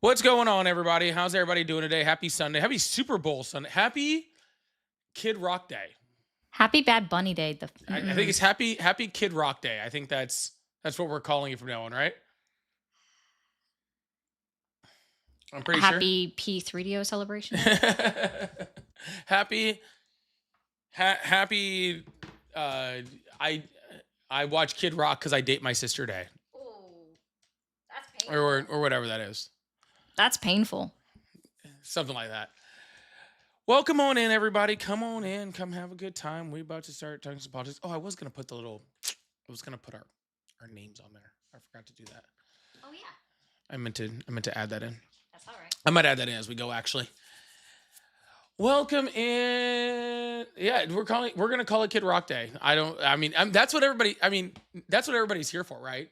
What's going on, everybody? How's everybody doing today? Happy Sunday. Happy Super Bowl Sunday. Happy Kid Rock Day. Happy Bad Bunny Day. I think it's Happy Kid Rock Day. I think that's what we're calling it from now on, right? I'm pretty sure. Happy P3DO celebration. happy happy uh I I watch Kid Rock because I date my sister day. Oh, that's Or whatever that is. That's painful. Something like that. Welcome on in, everybody. Come on in. Come have a good time. We're about to start talking some politics. Oh, I was gonna put our names on there. I forgot to do that. Oh yeah, I meant to add that in. that's all right. I might add that in as we go, actually. Welcome in. Yeah, we're gonna call it Kid Rock Day. That's what everybody's here for, right?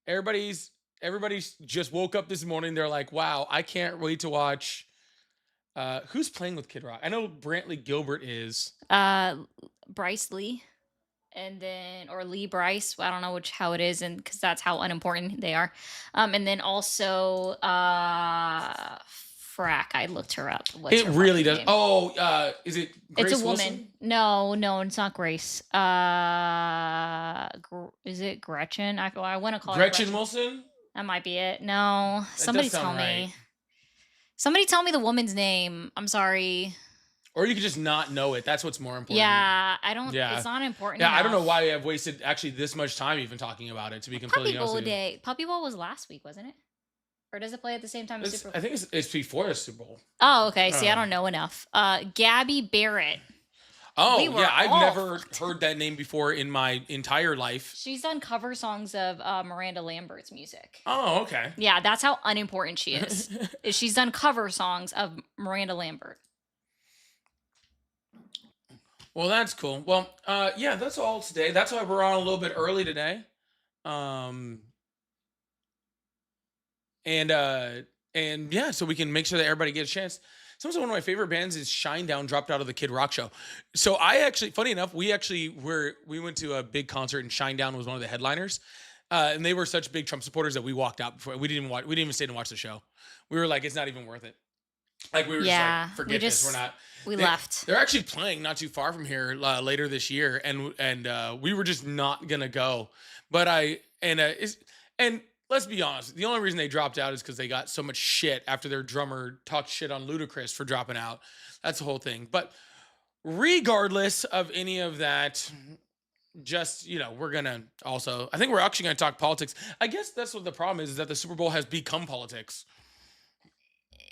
Everybody's just woke up this morning. They're like, wow, I can't wait to watch. Who's playing with Kid Rock? I know Brantley Gilbert is. Bryce Lee, and then or Lee Bryce. I don't know how it is, and because that's how unimportant they are. And then also Frack. I looked her up. What's It her really fucking does. name? Oh, is it Grace It's a Wilson? woman. No, it's not Grace. Is it Gretchen? I want to call her Gretchen Gretchen. Wilson? That might be it. No, That somebody does sound tell right. me. Somebody tell me the woman's name. I'm sorry. Or you could just not know it. That's what's more important. Yeah, I don't. Yeah. It's not important. Yeah, I don't know enough. why I've wasted actually this much time even talking about it, to be completely Puppy honest Bowl with you. Day. Puppy Bowl was last week, wasn't it? Or does it play at the same time as Super I Bowl? think it's before the Super Bowl. Oh, okay. See, I Oh. don't know enough. Gabby Barrett. Oh, We were yeah, I've all never fucked. heard that name before in my entire life. She's done cover songs of Miranda Lambert's music. Oh, okay. Yeah, that's how unimportant she is. She's done cover songs of Miranda Lambert. Well, that's cool. Well, yeah, that's all today. That's why we're on a little bit early today. Um, and yeah, so we can make sure that everybody gets a chance. Sometimes one of my favorite bands is Shinedown dropped out of the Kid Rock show. So funny enough, we went to a big concert and Shinedown was one of the headliners. And they were such big Trump supporters that we walked out before. We didn't even stay and watch the show. We were like, it's not even worth it. Like we were Yeah, just like, forget this. We're not. We They- left. They're actually playing not too far from here later this year, and we were just not gonna go. But and let's be honest, the only reason they dropped out is because they got so much shit after their drummer talked shit on Ludacris for dropping out. That's the whole thing. But regardless of any of that, just we're gonna also. I think we're actually gonna talk politics. I guess that's what the problem is that the Super Bowl has become politics.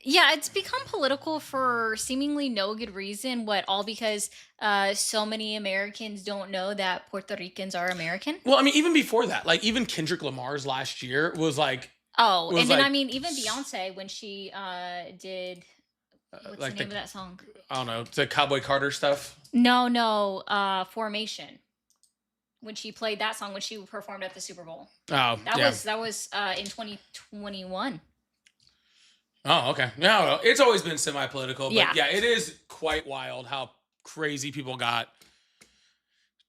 Yeah, it's become political for seemingly no good reason. What all because so many Americans don't know that Puerto Ricans are American. Well, I mean, even before that, like even Kendrick Lamar's last year was like. Oh, Was and then like- I mean, even Beyonce when she did what's like the name of that song? I don't know, the Cowboy Carter stuff. No, Formation. When she played that song when she performed at the Super Bowl. Oh, That yeah. was in 2021. Oh, okay. Yeah, well, it's always been semi-political, but Yeah. yeah, it is quite wild how crazy people got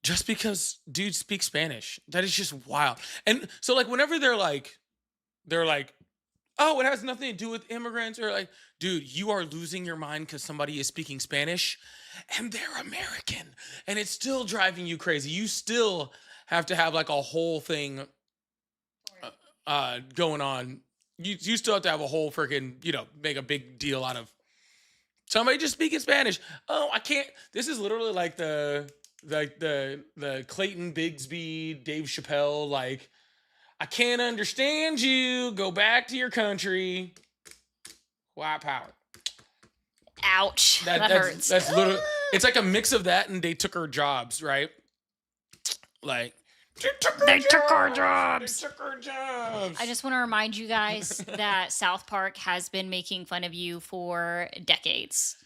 just because dude speaks Spanish. That is just wild. And so, like, whenever they're like, oh, it has nothing to do with immigrants, or like, dude, you are losing your mind because somebody is speaking Spanish and they're American, and it's still driving you crazy. You still have to have like a whole thing going on. You still have to have a whole freaking, make a big deal out of somebody just speaking Spanish. Oh, I can't. This is literally like the Clayton Bigsby, Dave Chappelle, like, I can't understand you. Go back to your country. White power. Ouch. That hurts. That's literally. It's like a mix of that and they took our jobs, right? Like they took our jobs. They took our jobs. I just want to remind you guys that South Park has been making fun of you for decades.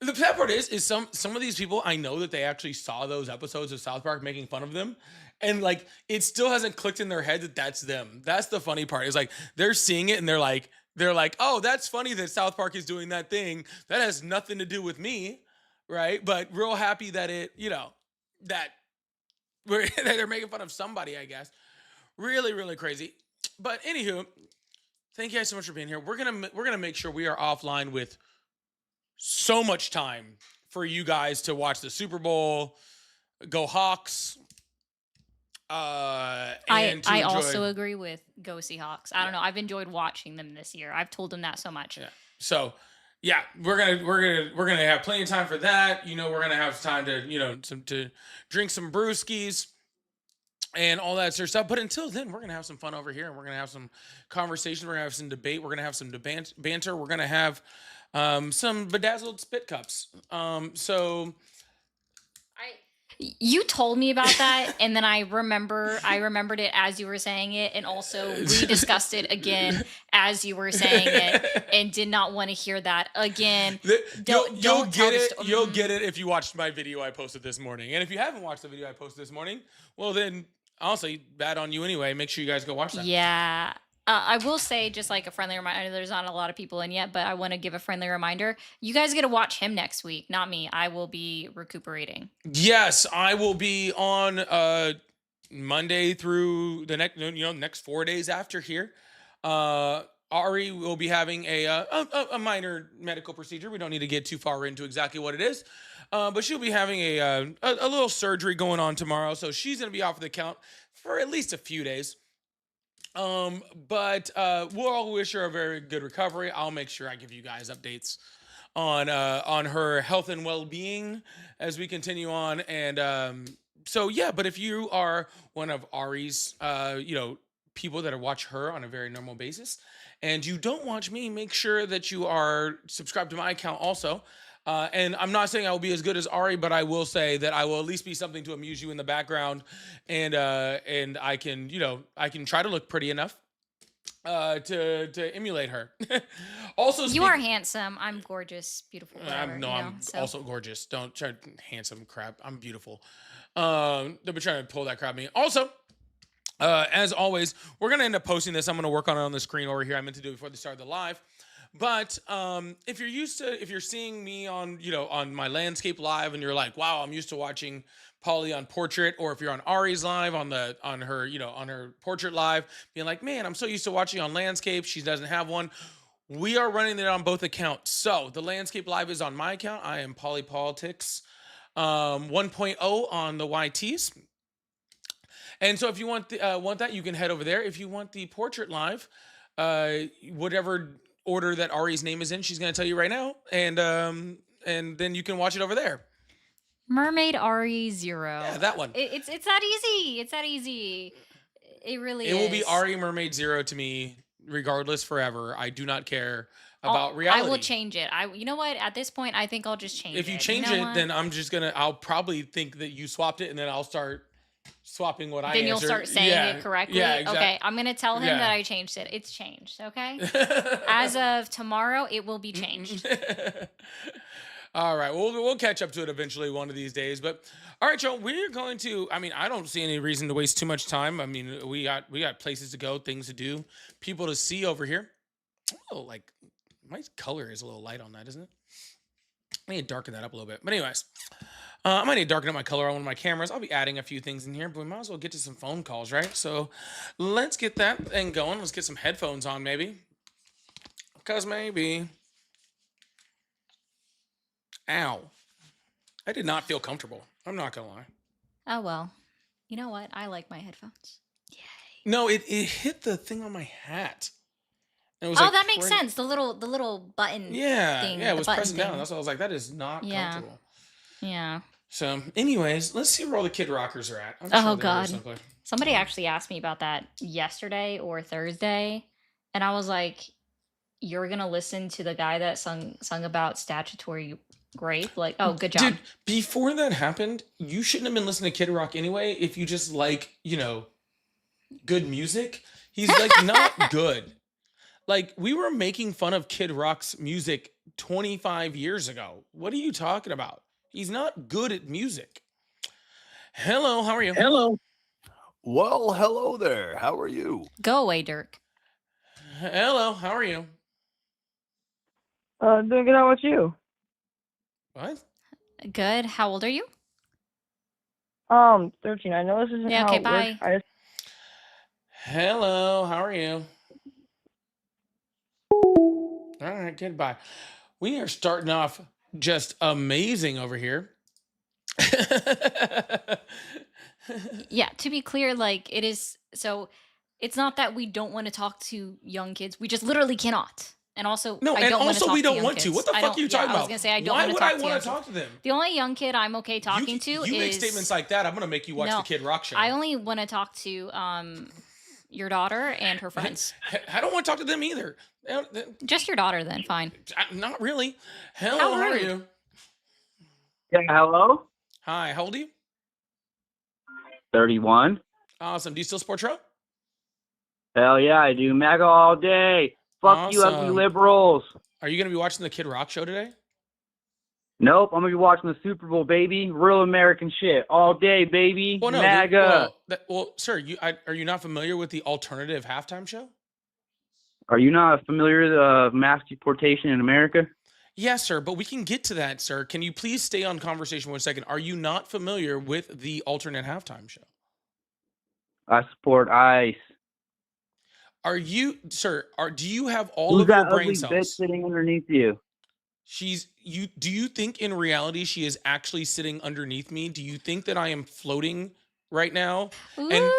The sad part is some of these people, I know that they actually saw those episodes of South Park making fun of them, and like it still hasn't clicked in their head that that's them. That's the funny part. Is like they're seeing it and they're like, oh, that's funny that South Park is doing that thing. That has nothing to do with me, right? But real happy that that they're making fun of somebody, I guess. Really, really crazy. But anywho, thank you guys so much for being here. We're gonna make sure we are offline with so much time for you guys to watch the Super Bowl, go Hawks, and to I enjoy. also agree with Go Seahawks. I don't Yeah, know. I've enjoyed watching them this year. I've told them that so much. yeah. So, yeah, we're gonna have plenty of time for that. We're gonna have time to to drink some brewskis and all that sort of stuff. But until then, we're gonna have some fun over here, and we're gonna have some conversation. We're gonna have some debate. We're gonna have some banter. We're gonna have some bedazzled spit cups. You told me about that, and then I remembered it as you were saying it, and also we discussed it again as you were saying it, and did not want to hear that again. You'll Don't tell get the it. story. You'll get it if you watched my video I posted this morning. And if you haven't watched the video I posted this morning, well then, honestly, bad on you anyway. Make sure you guys go watch that. Yeah. I will say, just like a friendly reminder, I know there's not a lot of people in yet, but I want to give a friendly reminder. You guys get to watch him next week, not me. I will be recuperating. Yes, I will be on Monday through the next 4 days after here. Ari will be having a minor medical procedure. We don't need to get too far into exactly what it is, but she'll be having a little surgery going on tomorrow, so she's gonna be off the count for at least a few days. But we'll all wish her a very good recovery. I'll make sure I give you guys updates on her health and well-being as we continue on. And so yeah, but if you are one of Ari's people that watch her on a very normal basis and you don't watch me, make sure that you are subscribed to my account also. And I'm not saying I will be as good as Ari, but I will say that I will at least be something to amuse you in the background, and I can try to look pretty enough to emulate her. Also, You are handsome. I'm gorgeous, beautiful, whatever. no, I'm So also gorgeous. Don't try handsome crap. I'm beautiful. Don't be trying to pull that crap on me. Also, as always, we're gonna end up posting this. I'm gonna work on it on the screen over here. I meant to do it before the start of the live. But if you're seeing me on my landscape live, and you're like, wow, I'm used to watching Polly on portrait, or if you're on Ari's live on her portrait live, being like, man, I'm so used to watching on landscape. She doesn't have one. We are running it on both accounts. So the landscape live is on my account. I am Polly Politics 1.0 on the YTs. And so if you want that, you can head over there. If you want the portrait live, whatever order that Ari's name is in, she's going to tell you right now, and then you can watch it over there. Mermaid Ari 0. Yeah, that one. It's that easy. It's that easy. It really is. It will be Ari Mermaid 0 to me, regardless, forever. I do not care about reality. I will change it. You know what? At this point, I think I'll just change it. If you change it, then I'll probably think that you swapped it, and then I'll start swapping what I answered. Then you'll start saying it correctly. Yeah, exactly. Okay, I'm gonna tell him that I changed it. It's changed. Okay. As of tomorrow, it will be changed. All right, we'll catch up to it eventually one of these days. But all right, Joe, we're going to. I mean, I don't see any reason to waste too much time. I mean, we got places to go, things to do, people to see over here. Oh, like my color is a little light on that, isn't it? I need to darken that up a little bit. But anyways, I might need to darken up my color on one of my cameras. I'll be adding a few things in here, but we might as well get to some phone calls, right? So let's get that thing going. Let's get some headphones on, maybe. Because maybe. Ow. I did not feel comfortable. I'm not going to lie. Oh, well. You know what? I like my headphones. Yay. No, it hit the thing on my hat. It was that makes sense. The little button. Yeah, thing, yeah, it was button pressing down. thing. That's why I was like, that is not comfortable. Yeah. So, anyways, let's see where all the Kid Rockers are at. I'm Oh, sure they're God. somewhere. Somebody actually asked me about that yesterday or Thursday, and I was like, "You're gonna listen to the guy that sung about statutory rape?" Like, oh, good job. Dude, before that happened, you shouldn't have been listening to Kid Rock anyway. If you just like, good music, he's like not good. Like, we were making fun of Kid Rock's music 25 years ago. What are you talking about? He's not good at music. Hello, how are you? Hello. Well, hello there. How are you? Go away, Dirk. Hello, how are you? Doing good. How about you? What? Good. How old are you? 13. I know this isn't Yeah, how okay, it works. bye. Hello, how are you? All right, goodbye. We are starting off just amazing over here. Yeah, to be clear, like it is so it's not that we don't want to talk to young kids. We just literally cannot. And also, No, I and don't want to also we talk to don't young want to. kids. What the I fuck are don't you yeah, talking I was about? gonna say I don't Why want to would I talk to want young to kids. talk to them? The only young kid I'm okay talking to You make is statements like that, I'm gonna make you watch the no. Kid Rock show. I only want to talk to your daughter and her friends. I don't want to talk to them either. Just your daughter then, fine. Not really. Hello, How how are rude. you? Yeah, hello? Hi, how old are you? 31. Awesome. Do you still support Trump? Hell yeah, I do. MAGA all day. Fuck you, ugly Awesome. liberals. Are you gonna be watching the Kid Rock show today? Nope, I'm going to be watching the Super Bowl, baby. Real American shit. All day, baby. Well, no. MAGA. Sir, are you not familiar with the alternative halftime show? Are you not familiar with mass deportation in America? Yes, sir, but we can get to that, sir. Can you please stay on conversation 1 second? Are you not familiar with the alternate halftime show? I support ICE. Are you, sir? Do you have all Who's of your that brain ugly bitch cells? sitting underneath you? Do you think in reality she is actually sitting underneath me? Do you think that I am floating right now? And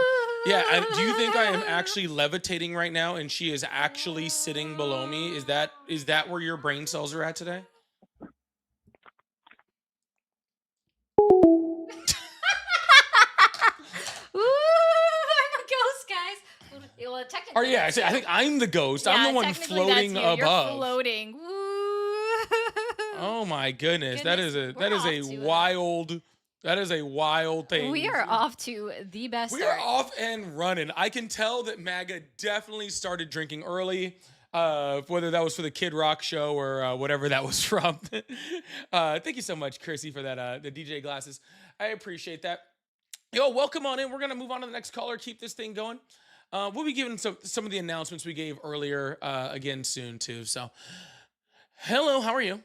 yeah, do you think I am actually levitating right now and she is actually sitting below me? Is that where your brain cells are at today? Ooh, I'm a ghost, guys. Well, technically. Or yeah, that's I you. think I'm the ghost. I'm Yeah, the one technically floating that's you. above. You're floating. Woo. Oh my goodness. That is Goodness, a we're off to wild thing. We are off to the best We start. are off and running. I can tell that MAGA definitely started drinking early. Whether that was for the Kid Rock show or whatever that was from. Thank you so much, Chrissy, for that the DJ glasses. I appreciate that. Yo, welcome on in. We're gonna move on to the next caller. Keep this thing going. We'll be giving some of the announcements we gave earlier again soon too. So, hello, how are you?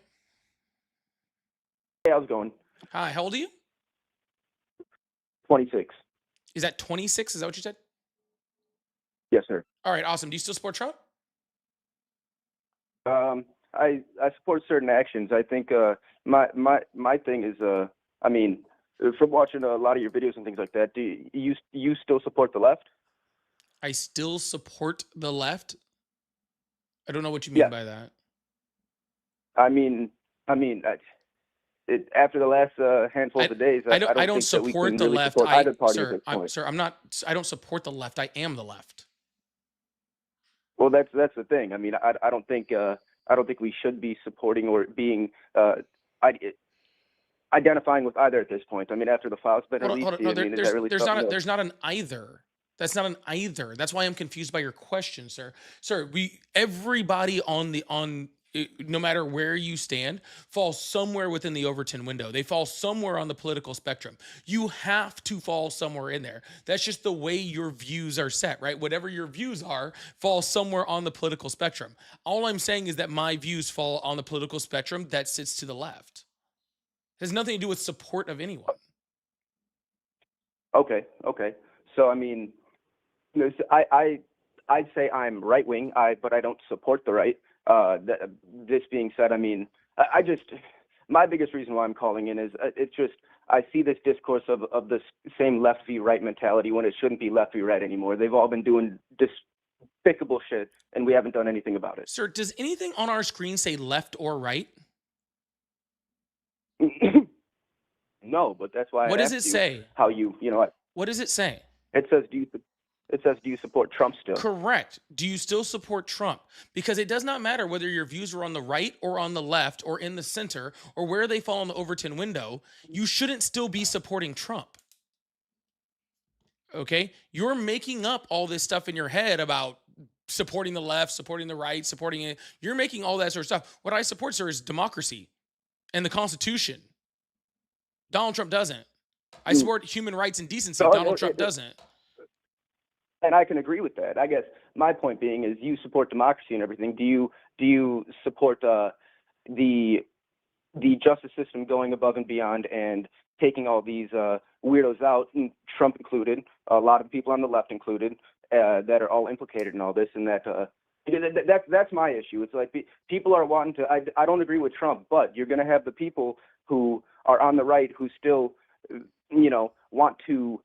Hey, how's it going? Hi, how old are you? 26. Is that 26? Is that what you said? Yes, sir. All right, awesome. Do you still support Trump? I support certain actions. I think my thing is I mean, from watching a lot of your videos and things like that, do you still support the left? I still support the left. I don't know what you mean Yeah. by that. I mean, after the last handful of days, I don't think that we support can the really left. support either party at Sir, this point. I don't support the left. I am the left. Well, that's the thing. I mean, I don't think we should be supporting or being identifying with either at this point. I mean, after the file's been released, Hold on. No, I mean, is that really there's something else? there's not an either. That's not an either. That's why I'm confused by your question, sir. Sir, everybody no matter where you stand, falls somewhere within the Overton window. They fall somewhere on the political spectrum. You have to fall somewhere in there. That's just the way your views are set, right? Whatever your views are, fall somewhere on the political spectrum. All I'm saying is that my views fall on the political spectrum that sits to the left. It has nothing to do with support of anyone. Okay. So I mean, I'd say I'm right wing, but I don't support the right. This being said, I mean, my biggest reason why I'm calling in is it's just I see this discourse of this same left v right mentality when it shouldn't be left v right anymore. They've all been doing despicable shit, and we haven't done anything about it. Sir, does anything on our screen say left or right? No, but that's why. What I does it asked you say? How you know? What does it say? It says do you support Trump still? Correct. Do you still support Trump? Because it does not matter whether your views are on the right or on the left or in the center or where they fall in the Overton window. You shouldn't still be supporting Trump. Okay? You're making up all this stuff in your head about supporting the left, supporting the right, supporting it. You're making all that sort of stuff. What I support, sir, is democracy and the Constitution. Donald Trump doesn't. I support human rights and decency. Donald Trump doesn't. And I can agree with that. I guess my point being is you support democracy and everything. Do you support the justice system going above and beyond and taking all these weirdos out, and Trump included, a lot of people on the left included, that are all implicated in all this, and that That's my issue. It's like people are wanting to. I don't agree with Trump, but you're going to have the people who are on the right who still, want to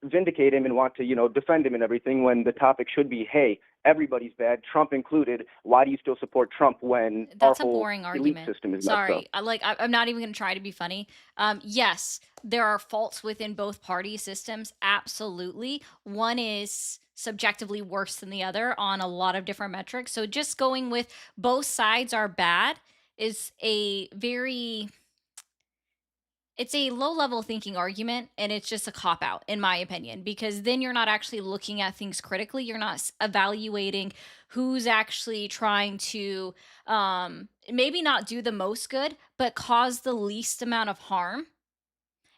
vindicate him and want to, defend him and everything. When the topic should be, hey, everybody's bad, Trump included. Why do you still support Trump when That's our a whole boring elite argument. system is messed up? Sorry. I'm not even going to try to be funny. Yes, there are faults within both party systems. Absolutely. One is subjectively worse than the other on a lot of different metrics. So just going with both sides are bad is it's a low level thinking argument, and it's just a cop out in my opinion, because then you're not actually looking at things critically. You're not evaluating who's actually trying to maybe not do the most good but cause the least amount of harm,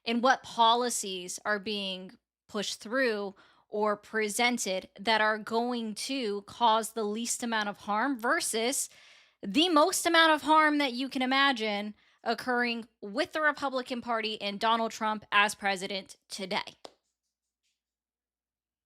and what policies are being pushed through or presented that are going to cause the least amount of harm versus the most amount of harm that you can imagine occurring with the Republican Party and Donald Trump as president today.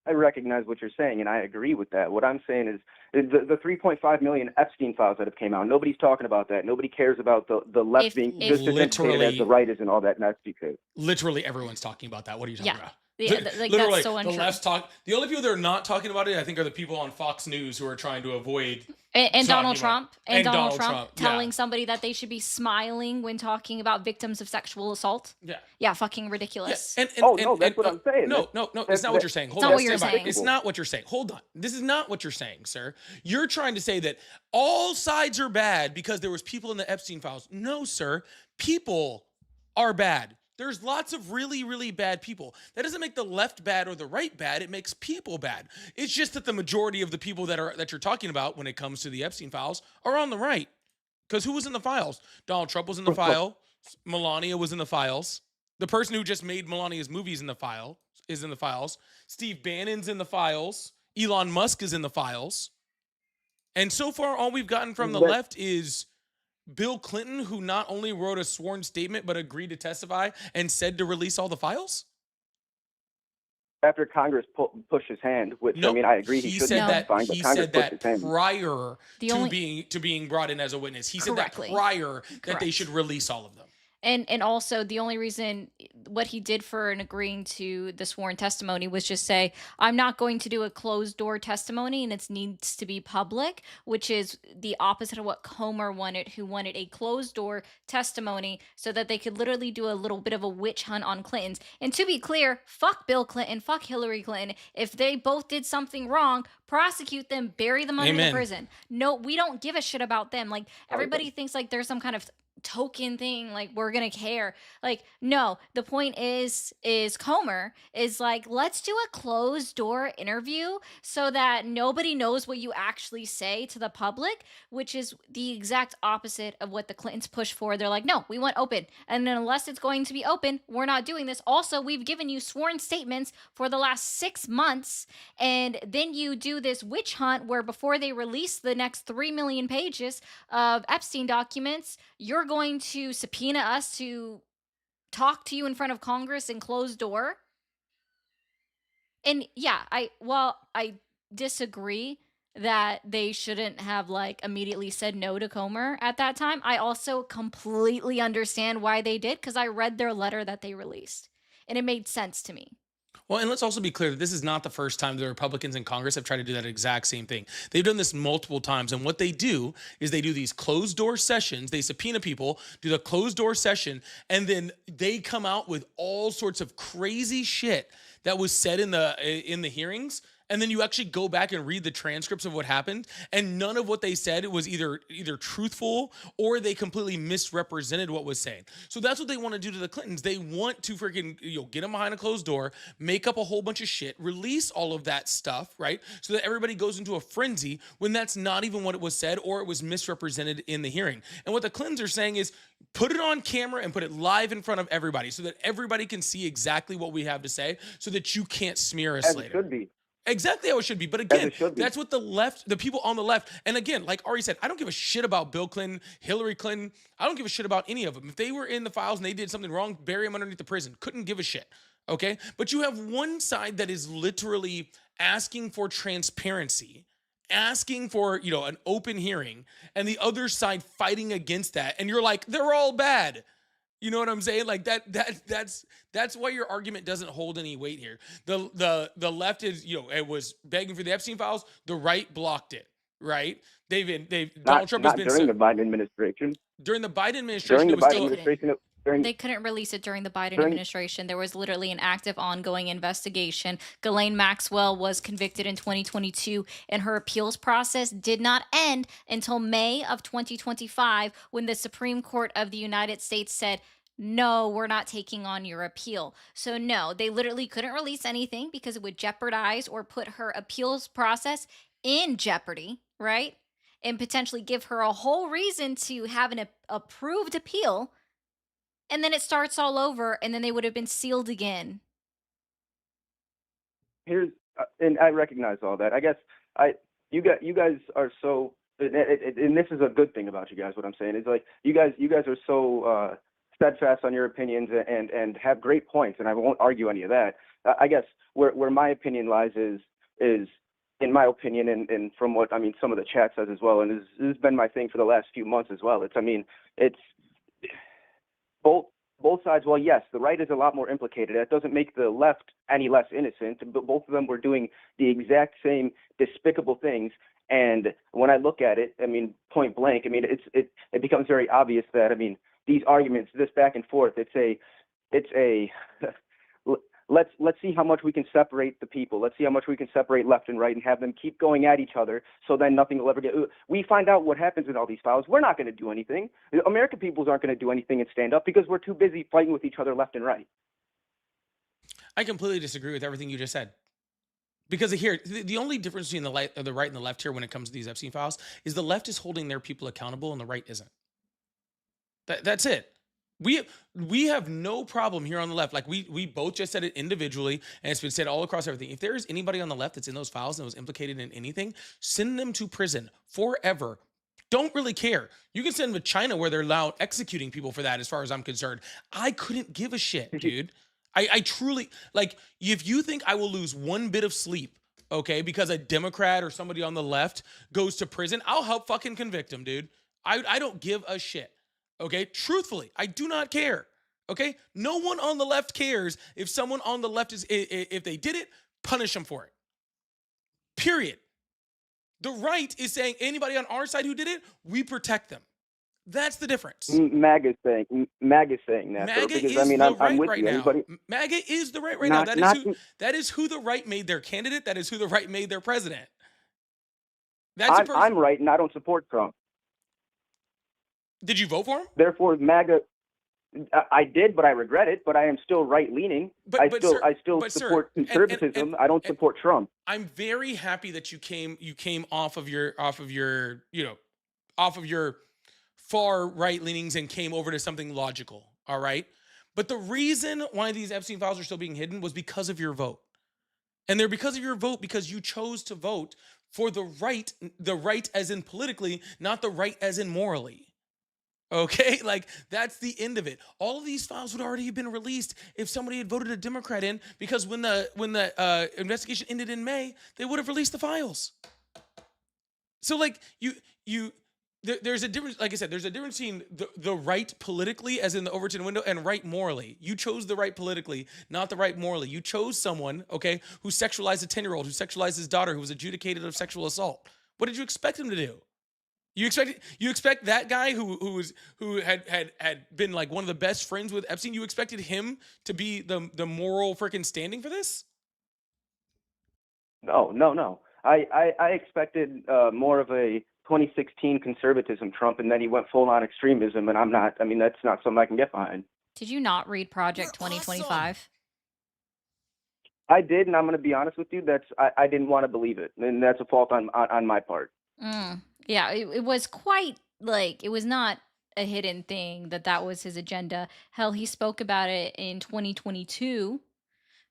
I recognize what you're saying, and I agree with that. What I'm saying is the 3.5 million Epstein files that have came out. Nobody's talking about that. Nobody cares about the left being just as educated as the right is and all that nasty shit. Literally everyone's talking about that. What are you talking about? Yeah, Literally, that's so untrue. the left's the only people that are not talking about it, I think, are the people on Fox News who are trying to avoid and Donald Trump and Donald Trump telling yeah. somebody that they should be smiling when talking about victims of sexual assault. Yeah, fucking ridiculous. Yeah. That's what I'm saying. No, it's not what you're saying. Hold not on, what you're stand by. saying. It's not what you're saying. Hold on. This is not what you're saying, sir. You're trying to say that all sides are bad because there was people in the Epstein files. No, sir. People are bad. There's lots of really, really bad people. That doesn't make the left bad or the right bad. It makes people bad. It's just that the majority of the people that you're talking about when it comes to the Epstein files are on the right. Because who was in the files? Donald Trump was in the file. Melania was in the files. The person who just made Melania's movies is in the files. Steve Bannon's in the files. Elon Musk is in the files. And so far, all we've gotten from the left is Bill Clinton, who not only wrote a sworn statement, but agreed to testify and said to release all the files? After Congress pushed his hand, which, Nope. I agree he should said be that, fine, but he Congress said pushed that his hand. prior The to being brought in as a witness. He said that Correctly. prior that they Correct. should release all of them. And also the only reason what he did for and agreeing to the sworn testimony was just say, I'm not going to do a closed door testimony and it needs to be public, which is the opposite of what Comer wanted, who wanted a closed door testimony so that they could literally do a little bit of a witch hunt on Clintons. And to be clear, fuck Bill Clinton, fuck Hillary Clinton. If they both did something wrong, prosecute them, bury them under the prison. No, we don't give a shit about them. Like, everybody thinks like there's some kind of token thing, like we're gonna care. Like, no, the point is Comer is like, let's do a closed door interview so that nobody knows what you actually say to the public, which is the exact opposite of what the Clintons push for. They're like, no, we want open, and then unless it's going to be open, we're not doing this. Also, we've given you sworn statements for the last 6 months, and then you do this witch hunt where before they release the next 3 million pages of Epstein documents, you're going to subpoena us to talk to you in front of Congress in closed door. And yeah, I disagree that they shouldn't have like immediately said no to Comer at that time. I also completely understand why they did, because I read their letter that they released and it made sense to me. Well, and let's also be clear that this is not the first time the Republicans in Congress have tried to do that exact same thing. They've done this multiple times. And what they do is they do these closed door sessions. They subpoena people, do the closed door session, and then they come out with all sorts of crazy shit that was said in the hearings. And then you actually go back and read the transcripts of what happened, and none of what they said was either truthful or they completely misrepresented what was saying. So that's what they want to do to the Clintons. They want to freaking get them behind a closed door, make up a whole bunch of shit, release all of that stuff, right? So that everybody goes into a frenzy when that's not even what it was said, or it was misrepresented in the hearing. And what the Clintons are saying is, put it on camera and put it live in front of everybody so that everybody can see exactly what we have to say, so that you can't smear us As later. it should be. Exactly how it should be. But again, should be. that's what the people on the left, and again, like Ari said, I don't give a shit about Bill Clinton, Hillary Clinton. I don't give a shit about any of them. If they were in the files and they did something wrong, bury them underneath the prison. Couldn't give a shit. Okay? But you have one side that is literally asking for transparency asking for, you know, an open hearing and the other side fighting against that, and you're like, they're all bad. You know what I'm saying? Like that's why your argument doesn't hold any weight here. The left is, you know, it was begging for the Epstein files. The right blocked it. Right? Donald Trump has not been during the Biden administration. during the Biden administration. During the It was Biden still administration, during They couldn't release it during the Biden during administration. There was literally an active, ongoing investigation. Ghislaine Maxwell was convicted in 2022, and her appeals process did not end until May of 2025, when the Supreme Court of the United States said, no, we're not taking on your appeal. So, no, they literally couldn't release anything because it would jeopardize or put her appeals process in jeopardy, right? And potentially give her a whole reason to have an approved appeal, and then it starts all over, and then they would have been sealed again. here's and I recognize all that. I guess you guys are so and this is a good thing about you guys. What I'm saying is, like, you guys are so steadfast on your opinions and have great points, and I won't argue any of that. I guess where my opinion lies is in my opinion, and from what I mean, some of the chat says as well, and this has been my thing for the last few months as well. It's both sides. Well, yes, the right is a lot more implicated. That doesn't make the left any less innocent, but both of them were doing the exact same despicable things. And when I look at it, I mean, point blank, I mean, it becomes very obvious that, I mean, these arguments, this back and forth, let's see how much we can separate the people. Let's see how much we can separate left and right and have them keep going at each other, so then nothing will ever get. We find out what happens in all these files. We're not going to do anything. The American peoples aren't going to do anything and stand up because we're too busy fighting with each other left and right. I completely disagree with everything you just said. Because here, the only difference between the right and the left here when it comes to these Epstein files is the left is holding their people accountable and the right isn't. That's it. We have no problem here on the left. Like we both just said it individually, and it's been said all across everything. If there is anybody on the left that's in those files and was implicated in anything, send them to prison forever. Don't really care. You can send them to China where they're now executing people for that, as far as I'm concerned. I couldn't give a shit, dude. I truly, like, if you think I will lose one bit of sleep, okay, because a Democrat or somebody on the left goes to prison, I'll help fucking convict him, dude. I don't give a shit. Okay, truthfully, I do not care. Okay, no one on the left cares if someone on the left if they did it, punish them for it. Period. The right is saying anybody on our side who did it, we protect them. That's the difference. MAGA is saying that. MAGA because, is I mean, the I'm with right you. now. Anybody? MAGA is the right now. That is who the right made their candidate. That is who the right made their president. I'm right, and I don't support Trump. Did you vote for him? Therefore, MAGA. I did, but I regret it. But I am still right-leaning. I still support conservatism. I don't support Trump. I'm very happy that you came off of your far right leanings and came over to something logical. All right. But the reason why these Epstein files are still being hidden was because of your vote. And they're because of your vote because you chose to vote for the right as in politically, not the right as in morally. Okay, like that's the end of it. All of these files would already have been released if somebody had voted a Democrat in, because when the investigation ended in May, they would have released the files. So like there's a difference. Like I said, there's a difference between the right politically, as in the Overton window, and right morally. You chose the right politically, not the right morally. You chose someone, okay, who sexualized a 10-year-old, who sexualized his daughter, who was adjudicated of sexual assault. What did you expect him to do? You expect that guy who had been like one of the best friends with Epstein, you expected him to be the moral freaking standing for this? No. I expected more of a 2016 conservatism Trump, and then he went full on extremism, and I'm not. I mean, that's not something I can get behind. Did you not read Project 2025? Awesome. I did, and I'm going to be honest with you. I didn't want to believe it, and that's a fault on my part. Yeah, it was quite like, it was not a hidden thing that was his agenda. Hell, he spoke about it in 2022,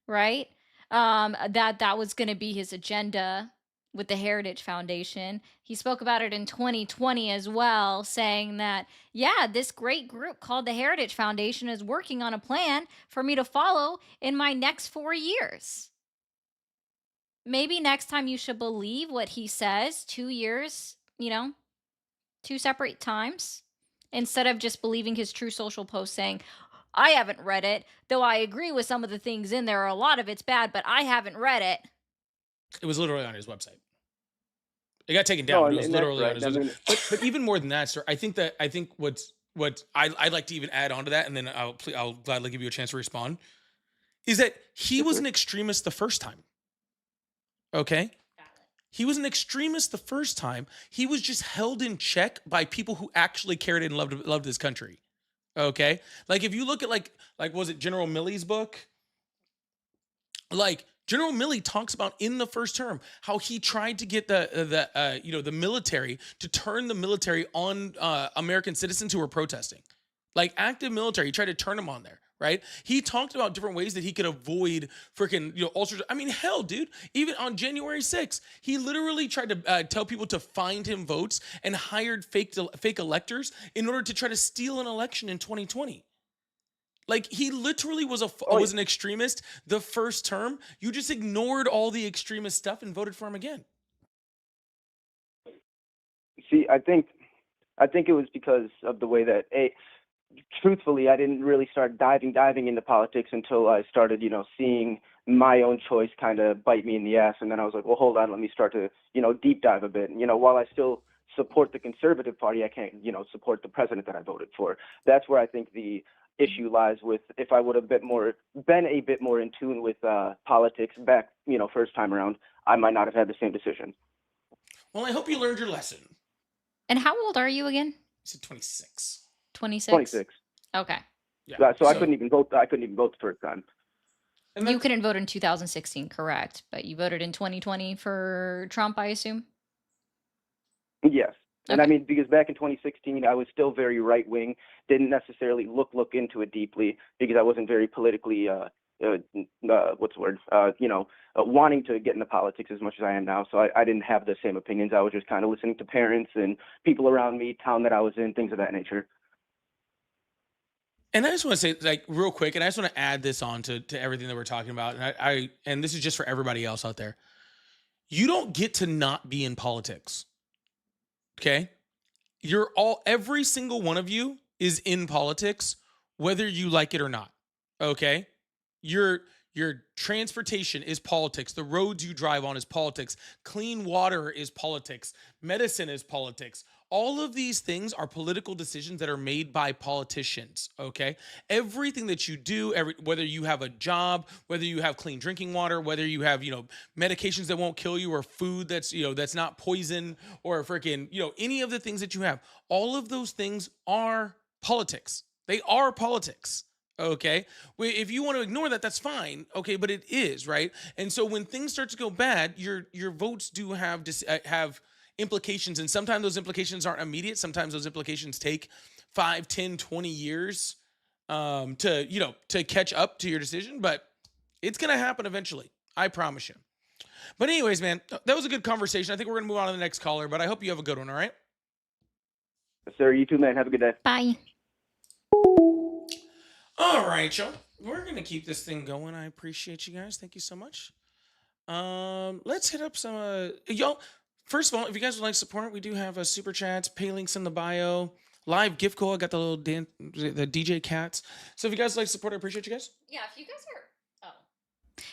right? That was going to be his agenda with the Heritage Foundation. He spoke about it in 2020 as well, saying that, yeah, this great group called the Heritage Foundation is working on a plan for me to follow in my next 4 years. maybe next time you should believe what he says. 2 years, 2 separate times, instead of just believing his True Social post saying, I haven't read it, though I agree with some of the things in there. A lot of it's bad, but I haven't read it. It was literally on his website. It got taken No, down, but it was and that's literally on right. his I website. mean, But even more than that, sir, I think what I'd like to even add on to that, and then I'll gladly give you a chance to respond, is that he was sure. an extremist the first time. Okay? He was an extremist the first time. He was just held in check by people who actually cared and loved this country. Okay? Like if you look at like was it General Milley's book? Like General Milley talks about in the first term how he tried to get the military to turn the military on American citizens who were protesting, like active military. He tried to turn them on there, right? He talked about different ways that he could avoid freaking ulcers. I mean, hell, dude. Even on January 6th, he literally tried to tell people to find him votes and hired fake electors in order to try to steal an election in 2020. Like he literally was an extremist the first term. You just ignored all the extremist stuff and voted for him again. See, I think it was because of the way that truthfully, I didn't really start diving into politics until I started, seeing my own choice kind of bite me in the ass. And then I was like, well, hold on, let me start to, deep dive a bit. And, while I still support the Conservative Party, I can't, support the president that I voted for. That's where I think the issue lies with, if I would have been a bit more in tune with politics back, first time around, I might not have had the same decision. Well, I hope you learned your lesson. And how old are you again? I said 26. 26? 26. Okay. Yeah. So I couldn't even vote. I couldn't even vote the first time. And You couldn't vote in 2016, correct? But you voted in 2020 for Trump, I assume? Yes. And I Okay. mean, because back in 2016, I was still very right wing, didn't necessarily look into it deeply because I wasn't very politically, wanting to get into politics as much as I am now. So I didn't have the same opinions. I was just kind of listening to parents and people around me, town that I was in, things of that nature. And I just want to say, like, real quick, and I just want to add this on to everything that we're talking about. And and this is just for everybody else out there. You don't get to not be in politics. Okay? Every single one of you is in politics, whether you like it or not. Okay? Your transportation is politics. The roads you drive on is politics. Clean water is politics. Medicine is politics. All of these things are political decisions that are made by politicians, okay? Everything that you do, whether you have a job, whether you have clean drinking water, whether you have, medications that won't kill you, or food that's, that's not poison, or freaking, any of the things that you have, all of those things are politics. They are politics. Okay. If you want to ignore that, that's fine. Okay. But it is, right? And so when things start to go bad, your votes do have implications. And sometimes those implications aren't immediate. Sometimes those implications take 5, 10, 20 years to catch up to your decision. But it's going to happen eventually. I promise you. But anyways, man, that was a good conversation. I think we're going to move on to the next caller, but I hope you have a good one. All right. Sir, you too, man. Have a good day. Bye. All right, y'all. We're gonna keep this thing going. I appreciate you guys. Thank you so much. Let's hit up some y'all. First of all, if you guys would like support, we do have a super chats, pay links in the bio, live gift code. I got the little the DJ cats. So if you guys would like support, I appreciate you guys. Yeah,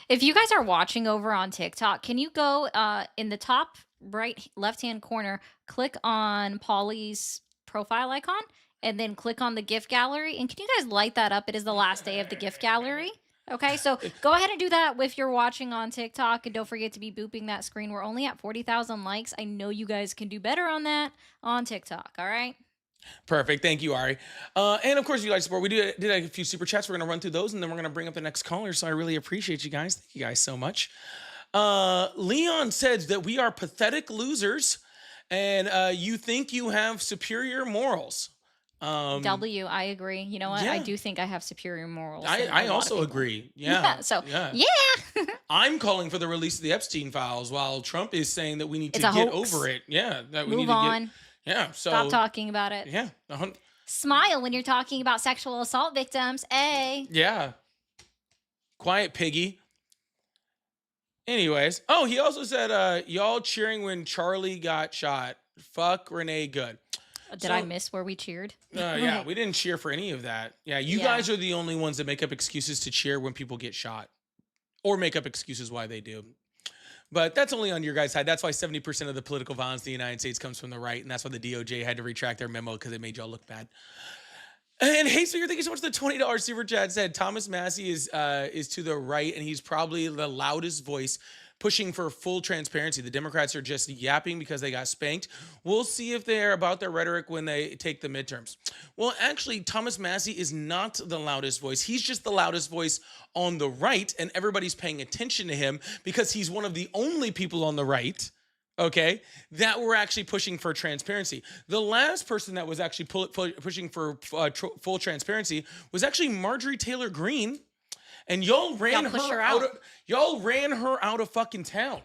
if you guys are watching over on TikTok, can you go in the top right left-hand corner, click on Polly's profile icon, and then click on the gift gallery? And can you guys light that up? It is the last day of the gift gallery. Okay, so go ahead and do that if you're watching on TikTok, and don't forget to be booping that screen. We're only at 40,000 likes. I know you guys can do better on that on TikTok, all right? Perfect. Thank you, Ari. And of course, if you like support, we did a few super chats. We're going to run through those, and then we're going to bring up the next caller. So I really appreciate you guys. Thank you guys so much. Leon says that we are pathetic losers, and you think you have superior morals. W, I agree. You know what? Yeah. I do think I have superior morals. than I a lot of also people. agree. Yeah. Yeah. I'm calling for the release of the Epstein files, while Trump is saying that we need to It's a get hoax. over it. Yeah. That we need Move to on. Yeah. So Stop talking about it. Yeah. Smile when you're talking about sexual assault victims. A. Yeah. Quiet, piggy. Anyways, oh, he also said, y'all cheering when Charlie got shot. Fuck Renee Good. Did I So, miss where we cheered? yeah, we didn't cheer for any of that. Yeah, you Yeah. guys are the only ones that make up excuses to cheer when people get shot or make up excuses why they do. But that's only on your guys' side. That's why 70% of the political violence in the United States comes from the right. And that's why the DOJ had to retract their memo because it made y'all look bad. And hey, so you're thank you so much for the $20 super chat. Said Thomas Massey is to the right, and he's probably the loudest voice pushing for full transparency. The Democrats are just yapping because they got spanked. We'll see if they're about their rhetoric when they take the midterms. Well, actually, Thomas Massey is not the loudest voice. He's just the loudest voice on the right, and everybody's paying attention to him because he's one of the only people on the right, okay, that were actually pushing for transparency. The last person that was actually pushing for full transparency was actually Marjorie Taylor Greene, and y'all ran pushed her her out out. of y'all ran her out of fucking town.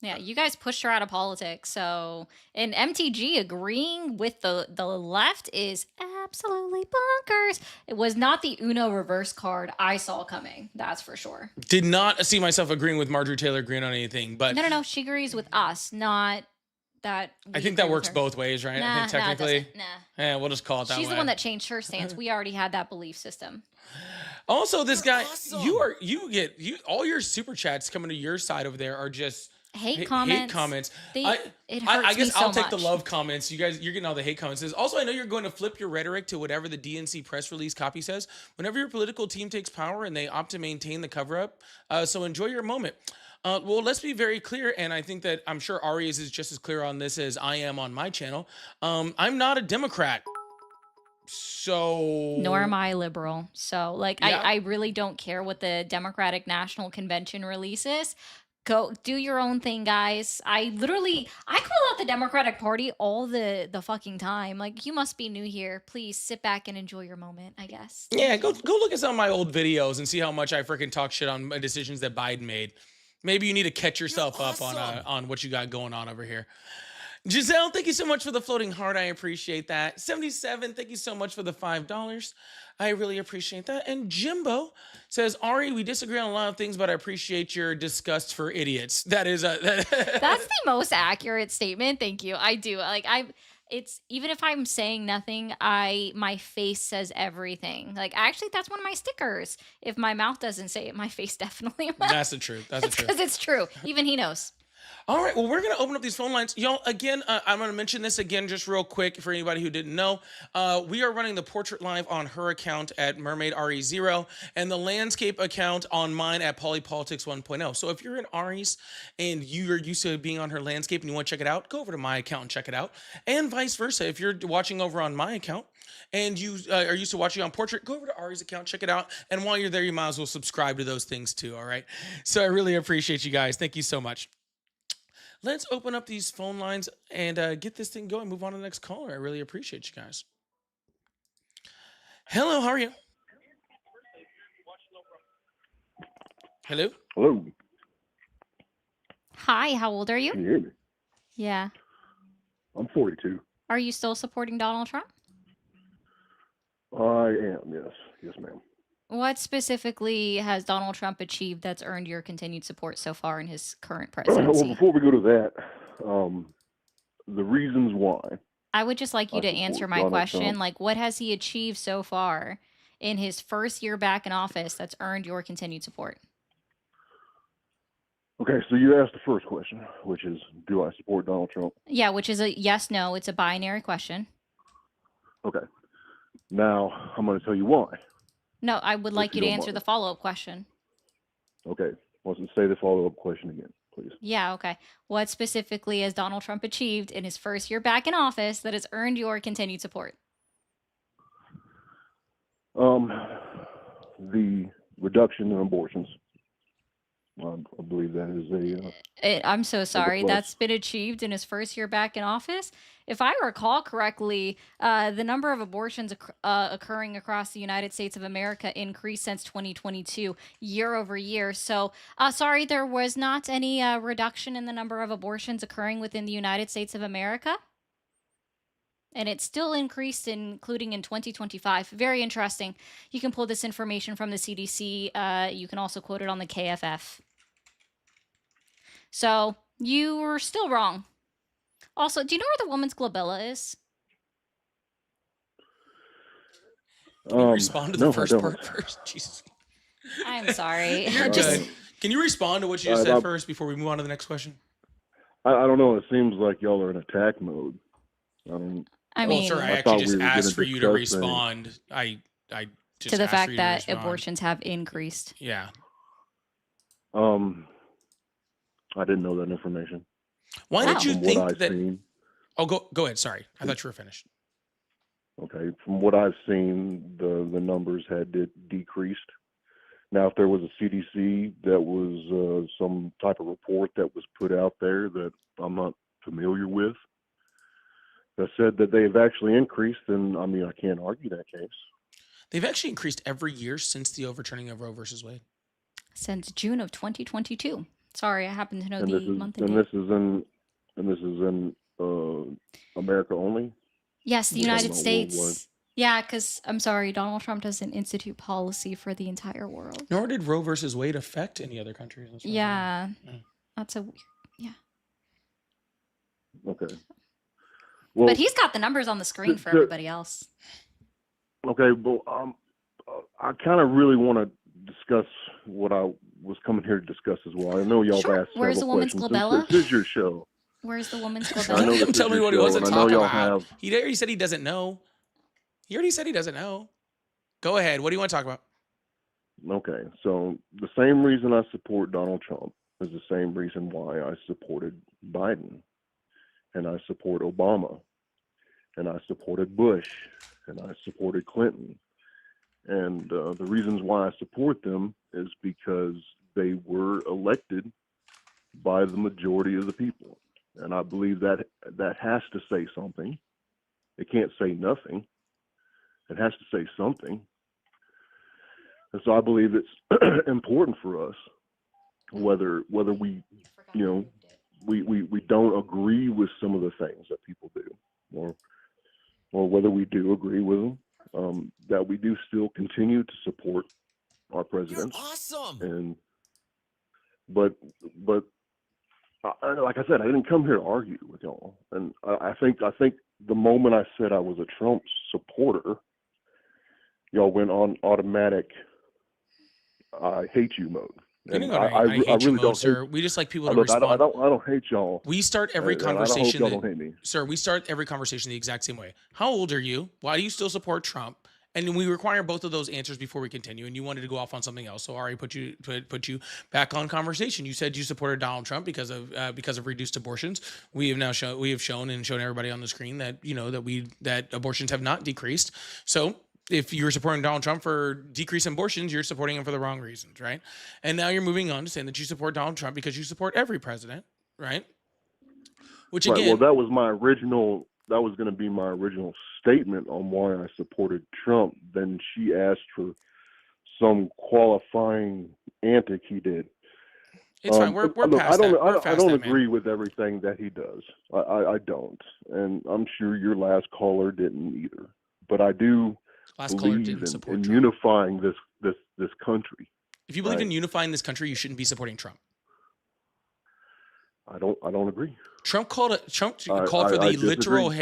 Yeah, you guys pushed her out of politics. So, and MTG agreeing with the left is absolutely bonkers. It was not the Uno reverse card I saw coming. That's for sure. Did not see myself agreeing with Marjorie Taylor Greene on anything, but No. She agrees with us, not that. I we think that agree with works her. both ways, right? I Nah, think technically, nah, it doesn't. Nah. yeah, we'll just call it that She's way. the one that changed her stance. We already had that belief system. Also, this guy, you get all your super chats coming to your side over there are just Hate comments. Hate comments. It I hurts guess me so I'll take the much. love comments. You guys, you're getting all the hate comments. Also, I know you're going to flip your rhetoric to whatever the DNC press release copy says. Whenever your political team takes power and they opt to maintain the cover up, so enjoy your moment. Well, let's be very clear, and I think that I'm sure Arias is just as clear on this as I am on my channel. I'm not a Democrat. So Nor am I liberal. So, like, Yeah. I really don't care what the Democratic National Convention releases. Go do your own thing, guys. I call out the Democratic Party all the fucking time. Like, you must be new here. Please sit back and enjoy your moment, I guess. Yeah, go look at some of my old videos and see how much I freaking talk shit on decisions that Biden made. Maybe you need to catch yourself up on what you got going on over here. Giselle, thank you so much for the floating heart. I appreciate that. 77, thank you so much for the $5. I really appreciate that. And Jimbo says, Ari, we disagree on a lot of things, but I appreciate your disgust for idiots. That is That's the most accurate statement. Thank you. I do. Like, it's even if I'm saying nothing, my face says everything. Like, actually, that's one of my stickers. If my mouth doesn't say it, my face definitely will. That's the truth. That's the truth. Because it's true. Even he knows. All right, well, we're going to open up these phone lines. Y'all, again, I'm going to mention this again just real quick for anybody who didn't know. We are running the portrait live on her account at Mermaid RE0 and the landscape account on mine at Polypolitics 1.0. So if you're in Ari's and you are used to being on her landscape and you want to check it out, go over to my account and check it out. And vice versa. If you're watching over on my account and you are used to watching on portrait, go over to Ari's account, check it out. And while you're there, you might as well subscribe to those things too, all right? So I really appreciate you guys. Thank you so much. Let's open up these phone lines and get this thing going. Move on to the next caller. I really appreciate you guys. Hello, how are you? Hello? Hello, Hi, how old are you? can you hear me? Yeah. I'm 42. Are you still supporting Donald Trump? I am, yes. Yes, ma'am. What specifically has Donald Trump achieved that's earned your continued support so far in his current Well, presidency? before we go to that, the reasons why. I would just like you I to support answer my Donald question. Trump. Like, what has he achieved so far in his first year back in office that's earned your continued support? Okay, so you asked the first question, which is, do I support Donald Trump? Yeah, which is a yes, no. It's a binary question. Okay. Now, I'm going to tell you why. No, I would If like you you to don't answer mind. the follow-up question. Okay. Let's say the follow-up question again, please. Yeah, okay. What specifically has Donald Trump achieved in his first year back in office that has earned your continued support? The reduction in abortions. I believe that is I'm so sorry. plus. That's been achieved in his first year back in office. If I recall correctly, the number of abortions occurring across the United States of America increased since 2022, year over year. So, sorry, there was not any reduction in the number of abortions occurring within the United States of America. And it still increased, including in 2025. Very interesting. You can pull this information from the CDC. You can also quote it on the KFF. So you were still wrong. Also, do you know where the woman's glabella is? Can you respond to the No, I first don't. part first? Jesus. I'm sorry. You're Just good. Can you respond to what you just said first before we move on to the next question? I don't know. It seems like y'all are in attack mode. I Well, mean, sir, I I actually thought just we were asked gonna for you to discuss things. respond. I just to the asked for fact you to that respond. abortions have increased. Yeah. I didn't know that information. Why Wow. did you From what think I've that? seen, Oh, go ahead. Sorry, I thought you were finished. okay, from what I've seen, the numbers had decreased. Now, if there was a CDC that was some type of report that was put out there that I'm not familiar with that said that they've actually increased, then I mean I can't argue that case. They've actually increased every year since the overturning of Roe versus Wade. Since June of 2022. Sorry, I happen to know And the this is month and and date. this is in America only. Yes, the We're talking United about worldwide. States. Yeah, because I'm sorry, Donald Trump doesn't institute policy for the entire world. Nor did Roe versus Wade affect any other countries. That's what I'm Yeah, saying. that's a. Okay. Well, But he's got the numbers on the screen for the- everybody else. okay. Well, I kind of really want to discuss what I was coming here to discuss as well. I know y'all Sure. have asked Where's several the woman's questions. glabella? This is your show. Where's the woman's I know glabella? this Him is tell me your what he wants show, to and I know talk y'all about. have. He already said he doesn't know. He already said he doesn't know. Go ahead. What do you want to talk about? Okay, so the same reason I support Donald Trump is the same reason why I supported Biden, and I support Obama, and I supported Bush, and I supported Clinton. And the reasons why I support them is because they were elected by the majority of the people. And I believe that that has to say something. It can't say nothing. It has to say something. And so I believe it's important for us, whether we, you know, we don't agree with some of the things that people do, or whether we do agree with them, that we do still continue to support our presidents. You're awesome. And but like I said, I didn't come here to argue with y'all. And I think the moment I said I was a Trump supporter, y'all went on automatic I hate you mode. We didn't And go to I hate you really mode, don't sir. hate. We just like people to Look, I respond. don't hate y'all. We start every and I conversation. hope y'all don't hate me. Sir, we start every conversation the exact same way. How old are you? Why do you still support Trump? And we require both of those answers before we continue. And you wanted to go off on something else, so Ari put you back on conversation. You said you supported Donald Trump because of reduced abortions. We have shown everybody on the screen that that abortions have not decreased. So if you're supporting Donald Trump for decrease in abortions, you're supporting him for the wrong reasons, right? And now you're moving on to saying that you support Donald Trump because you support every president, right? Which again, Right. Well, that was my original. That was going to be my original statement on why I supported Trump. Then she asked for some qualifying antic he did. it's fine. We're look, past that. We're I past don't that, man. agree with everything that he does. I don't, and I'm sure your last caller didn't either. But I do Last caller believe didn't in support Trump. unifying this country. If you believe right. in unifying this country, you shouldn't be supporting Trump. I don't agree. Trump called for the literal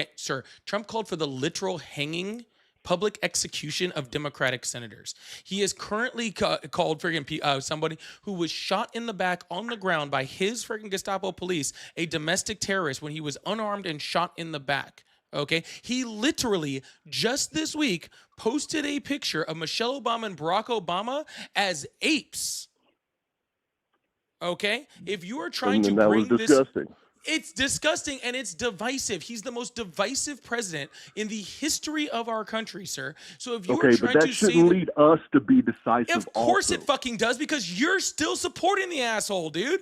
Trump called for the literal hanging, public execution of Democratic senators. He is currently called friggin' somebody who was shot in the back on the ground by his friggin' Gestapo police, a domestic terrorist, when he was unarmed and shot in the back. Okay, he literally just this week posted a picture of Michelle Obama and Barack Obama as apes. Okay, if you are trying to And that bring was this. disgusting. It's disgusting and it's divisive. He's the most divisive president in the history of our country, sir. So if you are Okay, trying but that to say shouldn't that, lead us to be decisive. of course also. it fucking does, because you're still supporting the asshole, dude.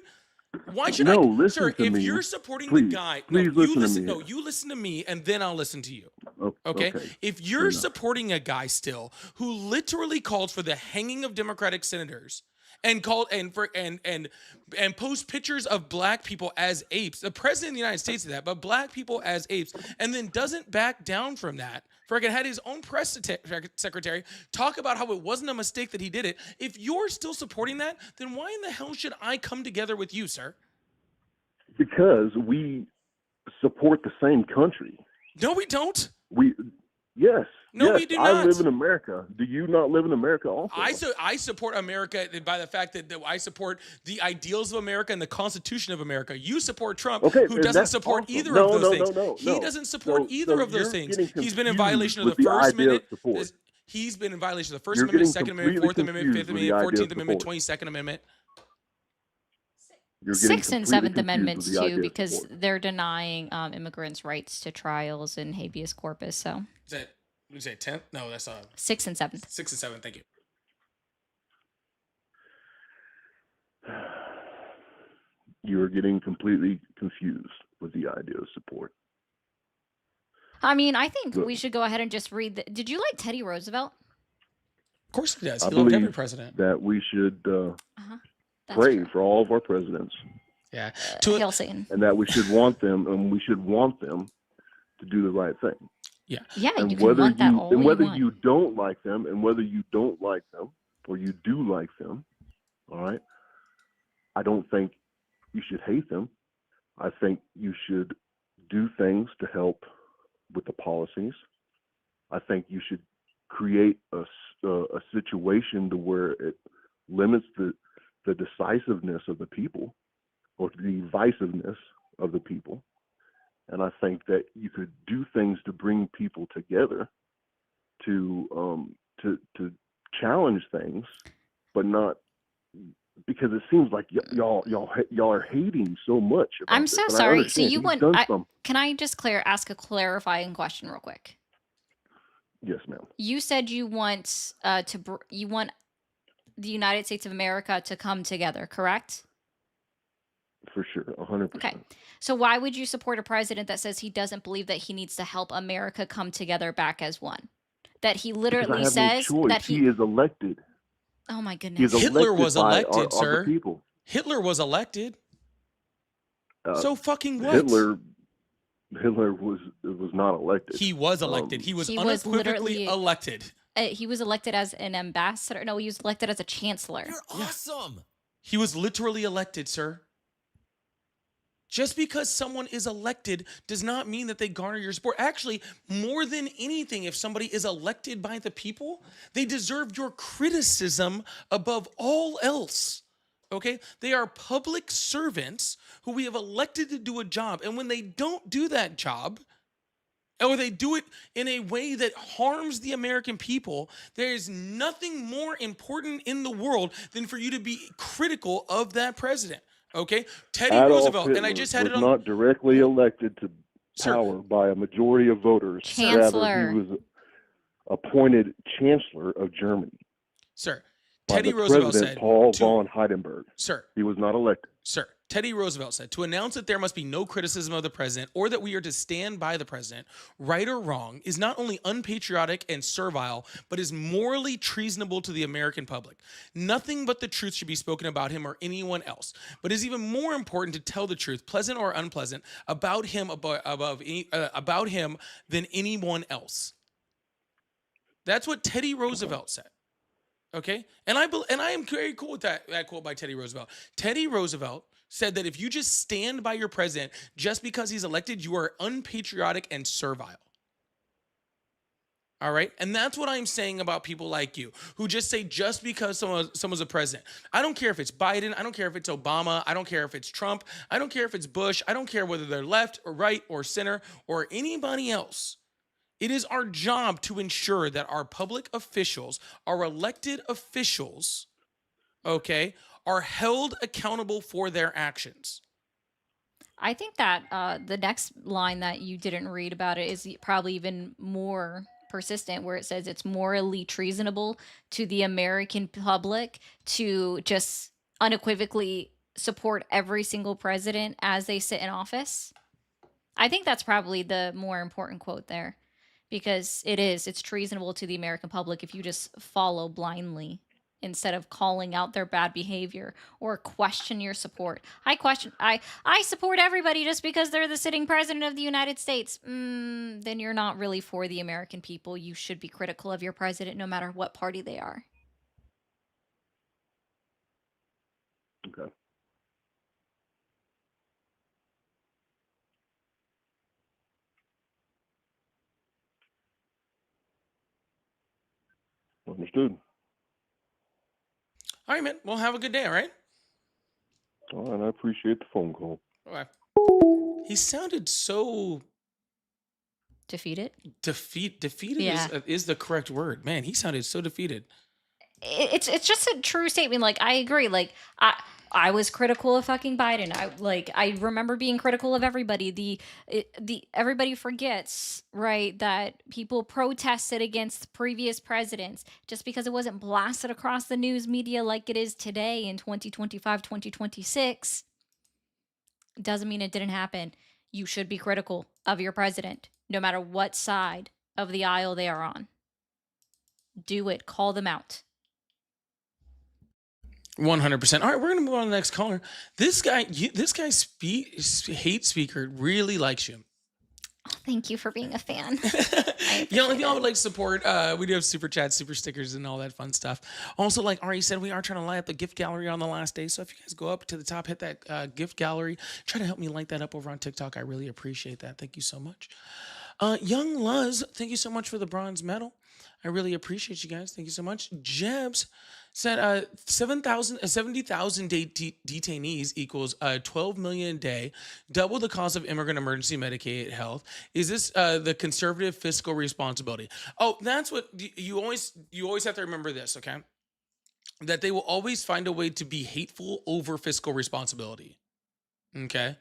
Why should No, I? listen Sir, to if me. you're supporting Please, the guy, please no, listen to me. No, you listen to me, and then I'll listen to you. Okay. Okay? If you're enough. supporting a guy still who literally called for the hanging of Democratic senators and called and post pictures of black people as apes, the president of the United States did that, but black people as apes, and then doesn't back down from that. Friggin' had his own press secretary talk about how it wasn't a mistake that he did it. If you're still supporting that, then why in the hell should I come together with you, sir? Because we support the same country. No, we don't. Yes. No, yes, we do I not. live in America. Do you not live in America also? I support America by the fact that I support the ideals of America and the Constitution of America. You support Trump, Okay, who and doesn't that's support awesome. either No, of those no, things. no, He no. doesn't support So either of those you're things. getting He's been in violation of confused the with the First idea of Amendment. support. He's been in violation of the First You're Amendment, getting Second Amendment, completely Fourth Amendment, Fifth confused with the Amendment, idea of 14th Amendment, support. 22nd Amendment. You're getting Sixth and completely Seventh confused Amendments with the idea too, of because support. they're denying immigrants' rights to trials and habeas corpus. So Is that, you say 10th? No, that's Sixth and Seventh. 6 and 7. Thank you. You're getting completely confused with the idea of support. I mean, I think Look, we should go ahead and just read. Did you like Teddy Roosevelt? Of course he does. I He loved every believe president. that we should That's pray true. for all of our presidents, Yeah. Hail Satan. and that we should want them, to do the right thing. Yeah, And you can whether want that you all and you whether want. you don't like them, and whether you don't like them, or you do like them, all right. I don't think you should hate them. I think you should do things to help with the policies. I think you should create a situation to where it limits the decisiveness of the people, or the divisiveness of the people. And I think that you could do things to bring people together, to challenge things, but not, because it seems like y'all are hating so much about I'm this. so And I sorry. So understand you he's want? done some. Can I just ask a clarifying question real quick? Yes, ma'am. You said you want you want the United States of America to come together, correct? For sure, 100%. Okay. So why would you support a president that says he doesn't believe that he needs to help America come together back as one? That he Because I literally have says no choice. that He is elected. Oh my He goodness. is Hitler elected was by elected, our sir. people. Hitler was elected. Uh, So fucking what? Hitler was not elected. He was elected. He was He was unequivocally literally- elected. He was elected as an ambassador. No, he was elected as a chancellor. You're awesome. He was literally elected, sir. Just because someone is elected does not mean that they garner your support. Actually, more than anything, if somebody is elected by the people, they deserve your criticism above all else. Okay? They are public servants who we have elected to do a job. And when they don't do that job, or they do it in a way that harms the American people, there is nothing more important in the world than for you to be critical of that president. Okay? Teddy Adolf Roosevelt, Hitler and I just had was it on. not directly elected to Sir. power by a majority of voters. Chancellor. Rather, he was appointed Chancellor of Germany Sir, by Teddy the Roosevelt President said, Paul to- von Hindenburg. Sir, He was not elected. Sir, Teddy Roosevelt said, to announce that there must be no criticism of the president or that we are to stand by the president, right or wrong, is not only unpatriotic and servile, but is morally treasonable to the American public. Nothing but the truth should be spoken about him or anyone else. But it is even more important to tell the truth, pleasant or unpleasant, about him about him than anyone else. That's what Teddy Roosevelt said. Okay, and I am very cool with that quote by Teddy Roosevelt. Teddy Roosevelt said that if you just stand by your president just because he's elected, you are unpatriotic and servile. All right, and that's what I'm saying about people like you who just say just because someone's a president. I don't care if it's Biden. I don't care if it's Obama. I don't care if it's Trump. I don't care if it's Bush. I don't care whether they're left or right or center or anybody else. It is our job to ensure that our public officials, our elected officials, okay, are held accountable for their actions. I think that the next line that you didn't read about it is probably even more persistent, where it says it's morally treasonable to the American public to just unequivocally support every single president as they sit in office. I think that's probably the more important quote there, because it's treasonable to the American public if you just follow blindly instead of calling out their bad behavior or question your support. I support everybody just because they're the sitting president of the United States. Then you're not really for the American people. You should be critical of your president no matter what party they are. Okay. Understood. All right, man. Well, have a good day. All right. All right, I appreciate the phone call. Bye. He sounded so Defeated. defeated Yeah. is the correct word. Man, he sounded so defeated. It's just a true statement. Like, I agree. Like, I was critical of fucking Biden. I remember being critical of everybody. The everybody forgets, right, that people protested against previous presidents just because it wasn't blasted across the news media like it is today in 2025, 2026. Doesn't mean it didn't happen. You should be critical of your president, no matter what side of the aisle they are on. Do it. Call them out. 100%. All right, we're gonna move on to the next caller. This guy, hate speaker, really likes you. Thank you for being a fan. If y'all would like to support, we do have super chats, super stickers, and all that fun stuff. Also, like Ari said, we are trying to light up the gift gallery on the last day. So if you guys go up to the top, hit that gift gallery, try to help me light that up over on TikTok. I really appreciate that. Thank you so much. Young Luz, thank you so much for the bronze medal. I really appreciate you guys. Thank you so much. Jebs said 70,000 detainees equals 12 million a day, double the cost of immigrant emergency Medicaid health. Is this the conservative fiscal responsibility? Oh, that's what you always have to remember this, okay? That they will always find a way to be hateful over fiscal responsibility. Okay?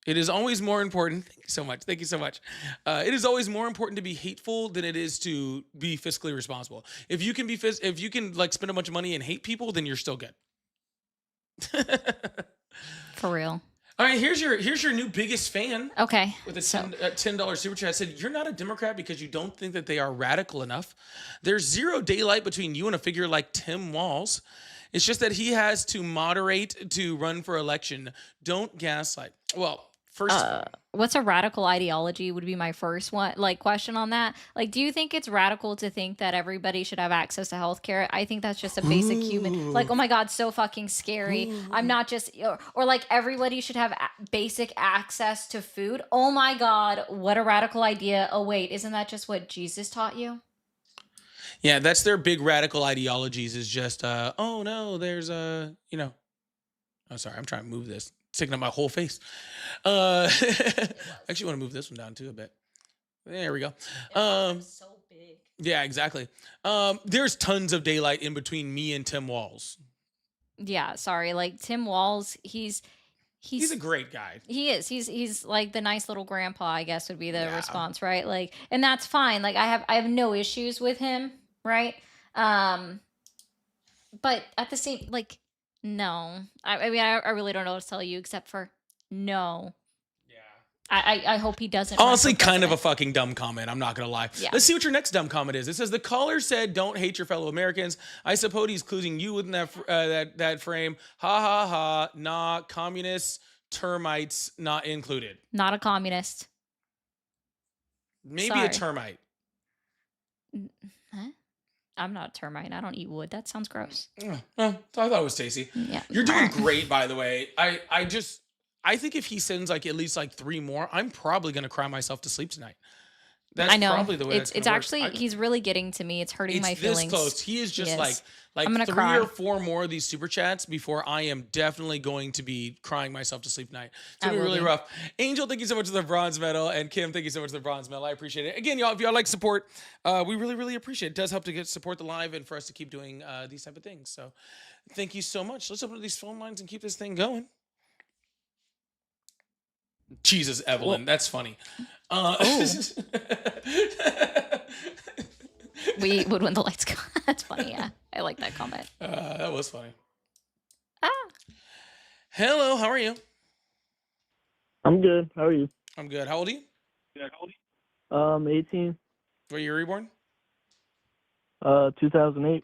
It is always more important. Thank you so much. Thank you so much. It is always more important to be hateful than it is to be fiscally responsible. If you can like spend a bunch of money and hate people, then you're still good. For real. All right, here's your new biggest fan. Okay. With a $10 super chat said, "You're not a Democrat because you don't think that they are radical enough. There's zero daylight between you and a figure like Tim Walz. It's just that he has to moderate to run for election. Don't gaslight." Well, first of all, What's a radical ideology would be my first one, like, question on that. Like, do you think it's radical to think that everybody should have access to healthcare? I think that's just a basic human, like, oh my God, so fucking scary. I'm not just, or like everybody should have basic access to food. Oh my God, what a radical idea. Oh wait, isn't that just what Jesus taught you? yeah, that's their big radical ideologies is just, oh no, there's a, oh, sorry, I'm trying to move this. It's taking up my whole face. I actually want to move this one down too a bit. There we go. So big. Yeah, exactly. There's tons of daylight in between me and Tim Walz. Yeah, sorry. Like, Tim Walz, he's He's a great guy. He is. He's like the nice little grandpa, I guess would be the Yeah. response, right? Like, and that's fine. Like, I have no issues with him, right? But at the same, like, no. I mean, I really don't know what to tell you except for no. Yeah. I hope he doesn't. run Honestly, for kind of a president. fucking dumb comment. I'm not going to lie. Yeah. Let's see what your next dumb comment is. It says, the caller said, don't hate your fellow Americans. I suppose he's including you within that frame. Ha, ha, ha. Nah, communists, termites, not included. Not a communist. Maybe Sorry. a termite. Huh? I'm not a termite. I don't eat wood. That sounds gross. Oh, I thought it was tasty. Yeah. You're doing great, by the way. I think if he sends like at least like 3 more, I'm probably going to cry myself to sleep tonight. That's I know. probably the way It's that's gonna work. actually he's really getting to me. It's hurting my It's feelings. this close. He is just He is. like I'm gonna 3 cry. or 4 more of these super chats before I am definitely going to be crying myself to sleep tonight. It's I gonna be will really be. rough. Angel, thank you so much for the bronze medal, and Kim, thank you so much for the bronze medal. I appreciate it. Again, y'all, if y'all like support, we really, really appreciate it. It does help to support the live and for us to keep doing these type of things. So, thank you so much. Let's open up these phone lines and keep this thing going. Jesus, Evelyn, that's funny. We would when the lights go. That's funny. Yeah, I like that comment. That was funny. Ah. Hello, how are you? I'm good. How are you? I'm good. How old are you? 18. Were you reborn? 2008.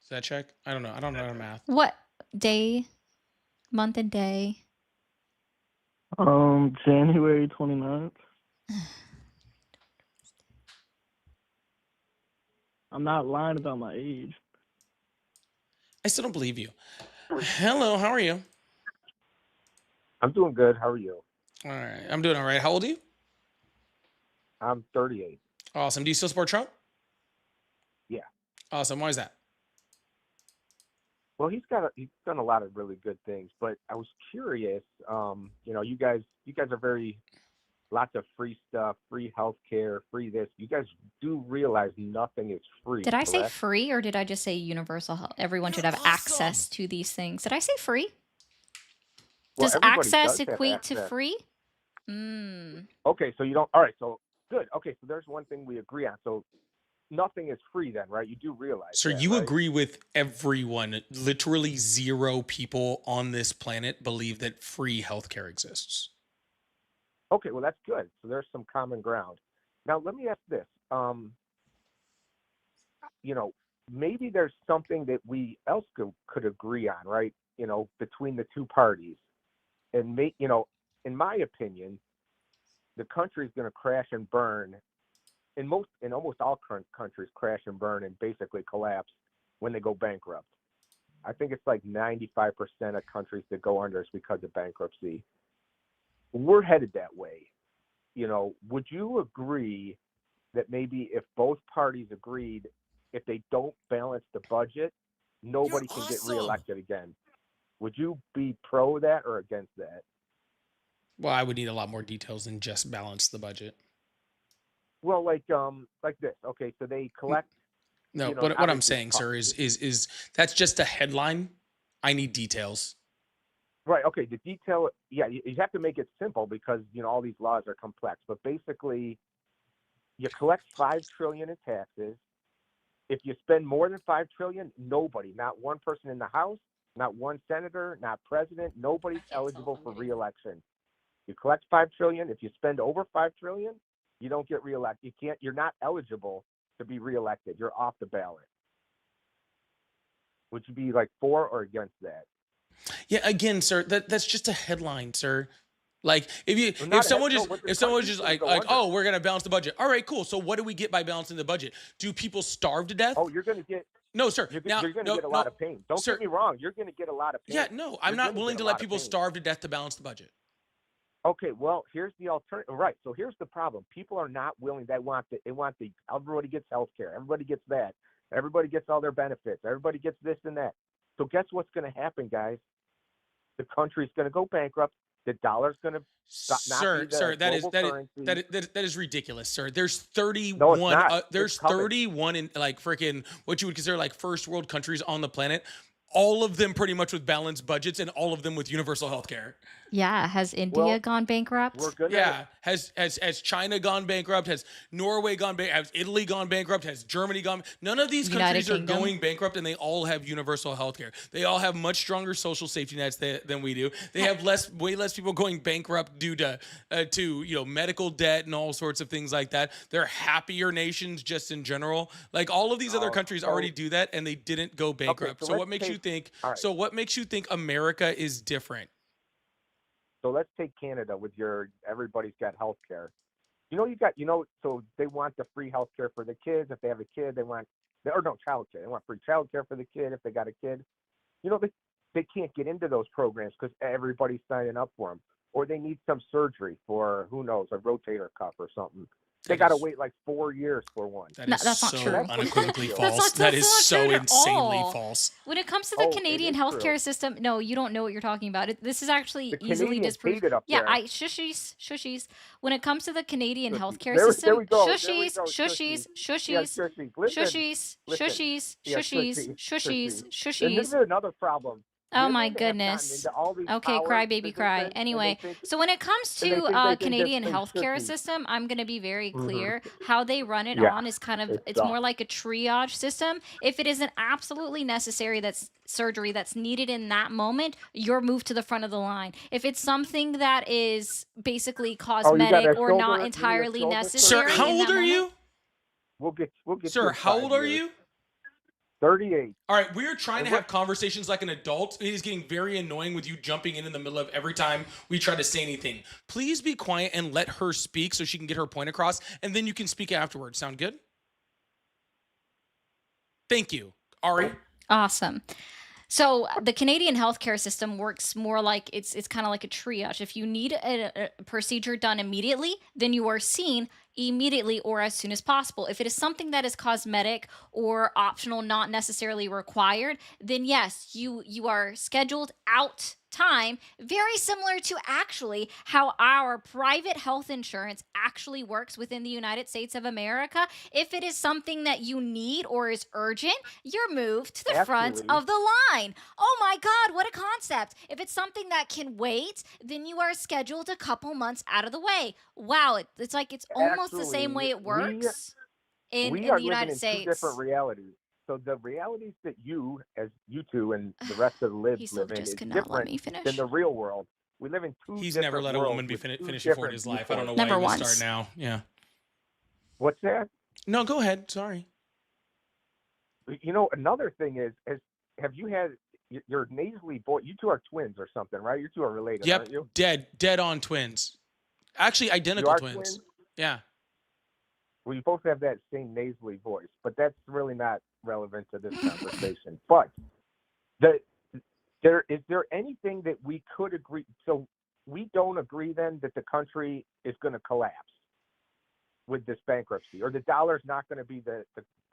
Does that check? I don't know. I don't know math. What day, month, and day? January 29th. I'm not lying about my age. I still don't believe you. Hello, how are you? I'm doing good. How are you? All right, I'm doing all right. How old are you? I'm 38. Awesome. Do you still support Trump? Awesome. Why is that? Well, he's done a lot of really good things, but I was curious. You guys are very lots of free stuff, free healthcare, free this. You guys do realize nothing is free, Did I say correct? free or did I just say universal health? Everyone should have access to these things. Did I say free? Well, Does everybody access does have equate to access. free? Mm. Okay, so you don't. All right, so good. Okay, so there's one thing we agree on. So nothing is free then, right? You do realize Sir, that, you right? agree with everyone. Literally 0 people on this planet believe that free healthcare exists. Okay, well that's good. So there's some common ground. Now let me ask this. Maybe there's something that we else could agree on, right? Between the two parties, and in my opinion, the country is going to crash and burn. In almost all current countries, crash and burn and basically collapse when they go bankrupt. I think it's like 95% of countries that go under is because of bankruptcy. We're headed that way. Would you agree that maybe if both parties agreed, if they don't balance the budget, nobody can get reelected again? Would you be pro that or against that? Well, I would need a lot more details than just balance the budget. Well, like this. Okay, so they collect. No, You know, what I'm obviously saying, it's sir, is that's just a headline. I need details. Right. Okay. The detail. Yeah, you have to make it simple because all these laws are complex. But basically, you collect $5 trillion in taxes. If you spend more than $5 trillion, nobody, not one person in the House, not one senator, not president, nobody's eligible for reelection. You collect $5 trillion. If you spend over $5 trillion, you don't get reelected. You're not eligible to be reelected. You're off the ballot. Would you be like for or against that? Yeah, again, sir, that's just a headline, sir. Like Well, not if someone no, just but the if someone was country's just gonna like go like under. oh, we're gonna balance the budget. All right, cool. So what do we get by balancing the budget? Do people starve to death? Oh, you're going to get No, sir. you're, Now, you're going to no, get a no, lot of pain. Don't sir. get me wrong. You're going to get a lot of pain. Yeah, no, I'm You're not gonna willing get to a let lot of people pain. starve to death to balance the budget. Okay, well, here's the alternative. Right. So here's the problem. People are not willing. They want everybody gets health care. Everybody gets that. Everybody gets all their benefits. Everybody gets this and that. So guess what's going to happen, guys? The country's going to go bankrupt. The dollar's going to not Sir, be the sir, global currency. that is ridiculous, sir. There's No, it's 31 not. there's It's coming. 31 in like freaking what you would consider like first world countries on the planet. All of them pretty much with balanced budgets and all of them with universal health care. Yeah. Has India Well, gone bankrupt? We're going to. Yeah, has China gone bankrupt? Has Norway gone bankrupt? Has Italy gone bankrupt? Has Germany gone? None of these United countries are Kingdom. going bankrupt, and they all have universal health care. They all have much stronger social safety nets than we do. They have way less people going bankrupt due to medical debt and all sorts of things like that. They're happier nations just in general. Like all of these other countries so- already do that, and they didn't go bankrupt. so So let's what makes you take- think? all right. So what makes you think America is different? So let's take Canada with everybody's got health care. So they want the free health care for the kids. If they have a kid, child care. They want free child care for the kid if they got a kid. They can't get into those programs because everybody's signing up for them. Or they need some surgery for, who knows, a rotator cuff or something. They That got to is- wait like 4 years for one. That No, is that's not so true. unequivocally That's false. not- That that's is not so true at insanely all. false. When it comes to the Oh, it Canadian is healthcare true. system, no, you don't know what you're talking about. This is actually The easily Canadians disproved. hate it up Yeah, there. When it comes to the Canadian Listen, healthcare there system, we go, there we shushies, go, shushies, Yeah, shushies, shushie. Listen, shushies, listen. shushies, Yeah, shushies, shushies, shushies, And this is shushies. another problem. Oh Women my have gotten goodness. into all these Okay, power cry baby cry. positions, and Anyway, they think- so when it comes and they to think they can just Canadian say healthcare shushy. system, I'm going to be very Mhm. clear. How they run it Yeah, on is it it's more sucks. like a triage system. If it is an absolutely necessary that's surgery that's needed in that moment, you're moved to the front of the line. If it's something that is basically cosmetic a or not shoulder- you need a entirely shoulder Sir, necessary how in old that are moment, you? We'll get Sir, you in how 5 old are years. you? 38. All right, we are trying to And have conversations like an adult. It is getting very annoying with you jumping in the middle of every time we try to say anything. Please be quiet and let her speak so she can get her point across, and then you can speak afterwards. Sound good? Thank you. Ari? awesome. So the Canadian healthcare system works more like it's kind of like a triage. If you need a procedure done immediately, then you are seen immediately or as soon as possible. If it is something that is cosmetic or optional, not necessarily required, then yes, you are scheduled out time, very similar to actually how our private health insurance actually works within the United States of America. If it is something that you need or is urgent, you're moved to the front Absolutely. of the line. Oh my God, what a concept. If it's something that can wait, then you are scheduled a couple months out of the way. Wow, it's like it's almost the same way it Actually, works in we the are living United in two States. different realities. So the realities that you, as you two and the rest of the He libs still live in, just is could not let different me than finish. the real world. We live in two He's different never let a worlds woman be with two finish before in different his life. I don't know viewpoints. why Never he would once. start now. Yeah. What's that? No, go ahead. Sorry. You know, another thing is have you had your nasally voice? You two are twins or something, right? You two are related, Yep. aren't you? Dead on twins. Actually, You identical are twins. twins? Yeah. Well, you both have that same nasally voice, but that's really not relevant to this conversation. But is there anything that we could agree? So we don't agree then that the country is going to collapse with this bankruptcy, or the dollar's not going to be the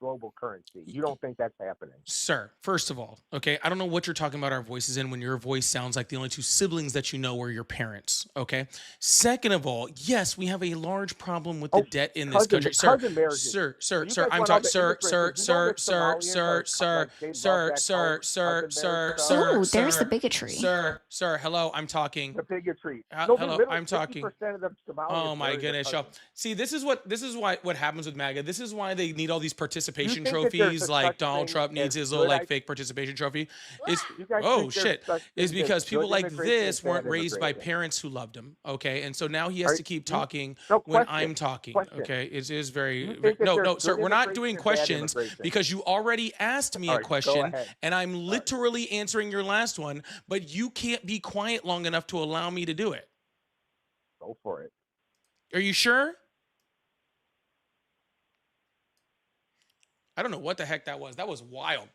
global currency. You don't think that's happening? Sir, first of all, okay, I don't know what you're talking about our voices in when your voice sounds like the only two siblings that you know are your parents, okay? Second of all, yes, we have a large problem with the debt in this country. Sir, cousin marriages. sir, So you sir, guys I'm want all talking, the sir, immigrants. sir, Did you know sir, that sir, Somalians sir, are, like, sir, they love sir, that sir, cousin sir, marriage sir, stuff? sir, Ooh, there's the sir, bigotry. sir, hello, I'm talking. The bigotry. Hello, Literally I'm talking. 50% of the Somalians Oh my marry their goodness, y'all. cousins. See, this is what happens with MAGA. This is why they need all these participation think that there's trophies, a like such Donald thing Trump needs as his little good like I- fake participation trophy. It's You guys oh think there's shit. such Is thing as because people good like immigration this and bad weren't raised by immigration? parents who loved him. Okay, and so now he has Are to keep you- talking No, when question, I'm talking. question. Okay, it is very, You very think that no, there's no, sir. good We're not immigration doing and bad questions immigration? because you already asked me All a right, go question, ahead. and I'm literally answering your last one. But you can't be quiet long enough to allow me to do it. Go for it. Are you sure? I don't know what the heck that was. That was wild.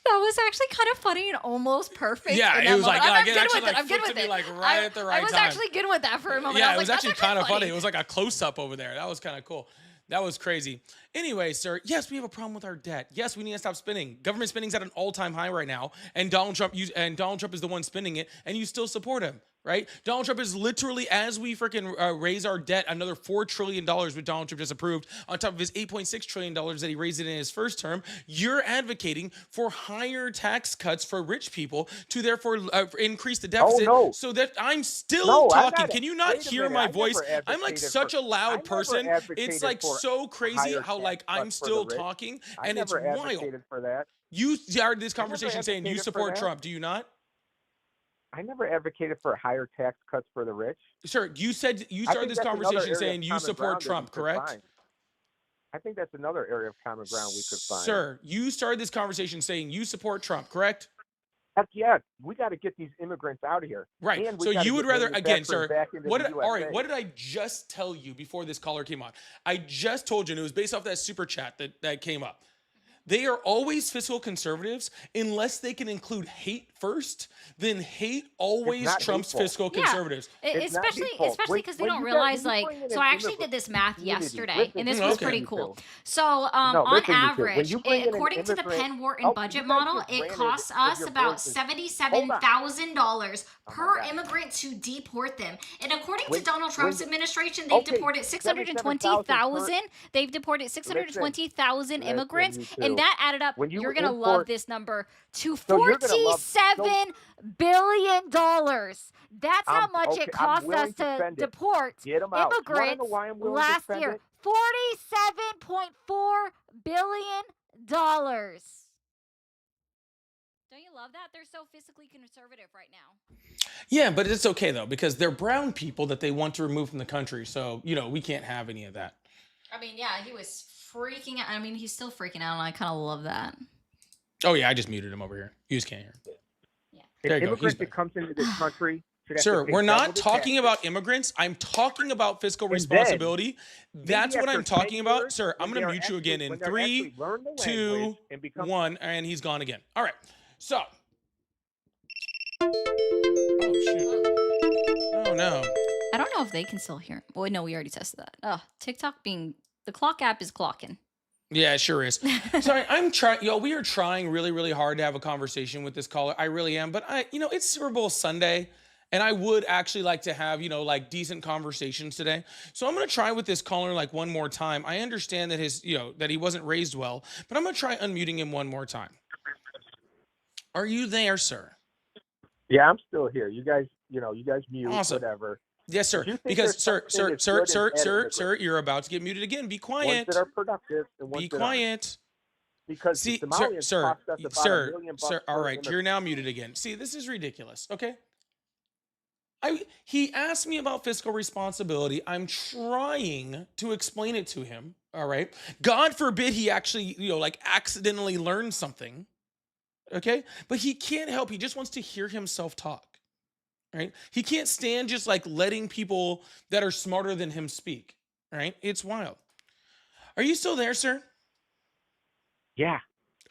That was actually kind of funny and almost perfect. Yeah, in it that was like, moment. yeah, I'm it good actually, with it. like, I'm good flipped with to me, it. like, right at the right I was time. actually good with that for a moment. Yeah, I it was was like, actually that's kind of funny. funny. It was like a close up over there. That was kind of cool. That was crazy. Anyway, sir, yes, we have a problem with our debt. Yes, we need to stop spending. Government spending's at an all-time high right now, and Donald Trump is the one spending it, and you still support him, right? Donald Trump is literally, as we freaking raise our debt, another $4 trillion, which Donald Trump just approved, on top of his $8.6 trillion that he raised it in his first term. You're advocating for higher tax cuts for rich people to therefore increase the deficit. no. So that I'm still No, I'm talking. not- Can you not wait a hear minute, my I voice? never I'm like advocated such for- a I loud never person. advocated It's like for so crazy higher how tax like I'm cuts for the still rich. talking, I and it's never wild. advocated for that. You started this conversation saying you advocated for support that. Trump. Do you not? I never advocated for higher tax cuts for the rich. Sir, you said you I started think this that's another conversation area of saying you common support ground that we Trump, could correct? find. I think that's another area of common ground we could find. Sir, you started this conversation saying you support Trump, correct? Heck yeah, we got to get these immigrants out of here. Right. And we So gotta you would get rather, again, manufacturing sir, back into what the did, all right, USA. what did I just tell you before this caller came on? I just told you, and it was based off that super chat that came up. They are always fiscal conservatives unless they can include hate first. Then hate always not trumps hateful. fiscal Yeah. conservatives. It's not Especially hateful. because they When don't you realize, when you like, bring in so an I actually immigrant did this math community, yesterday, listen and this to was Okay. pretty me, cool. too. So, No, on listen to me, too. When average, you bring in an according to the immigrant- Penn Wharton Oh, budget you guys model, just it granted costs with us your about voices. $77,000 Oh my per God. immigrant to deport them. And according When- to Donald when Trump's the- administration, they've Okay, deported 77,000 620,000. They've deported 620,000 Listen, immigrants, you two. and that added up. When you You're gonna love import- this number to So you're gonna love- $47 billion. That's how much okay, it I'm cost willing us to to spend it. deport Get 'em out. You wanna know immigrants why I'm willing to last spend year. it? $47.4 billion. Don't you love that? They're so fiscally conservative right now. Yeah, but it's okay though, because they're brown people that they want to remove from the country. So, we can't have any of that. I mean, yeah, he was freaking out. I mean, he's still freaking out, and I kind of love that. Oh yeah, I just muted him over here. You just can't hear him. An There you go. He's immigrant that back. comes into this country should have Sir, to pay we're double not the talking taxes. about immigrants. I'm talking about fiscal then, responsibility. That's what Maybe I'm after talking 10 about. years, Sir, I'm when going to they're mute you again actually- in when they're 3, actually learn the 2, language and become 1, and he's gone again. All right. So, Oh shit. Oh no. I don't know if they can still hear. Well, no, we already tested that. Oh, TikTok being the clock app is clocking. Yeah, it sure is. Sorry, I'm trying. Yo, we are trying really, really hard to have a conversation with this caller. I really am. But it's Super Bowl Sunday, and I would actually like to have, like decent conversations today. So I'm gonna try with this caller like one more time. I understand that that he wasn't raised well, but I'm gonna try unmuting him one more time. Are you there, sir? Yeah, I'm still here. You guys mute, Awesome. whatever. Yes, sir. Do you think Because, there's sir, something sir, that's sir, good sir, and sir, bad in sir, you're about to get muted again. Be ones quiet. that are productive and ones Be that aren't? quiet. Because See, the sir, Somalians sir, cost us about sir, $1 million sir. All per right, immigrant. you're now muted again. See, this is ridiculous. Okay. He asked me about fiscal responsibility. I'm trying to explain it to him. All right. God forbid he actually, like accidentally learned something. Okay. But he can't help. He just wants to hear himself talk. Right. He can't stand just like letting people that are smarter than him speak. Right. It's wild. Are you still there, sir? Yeah,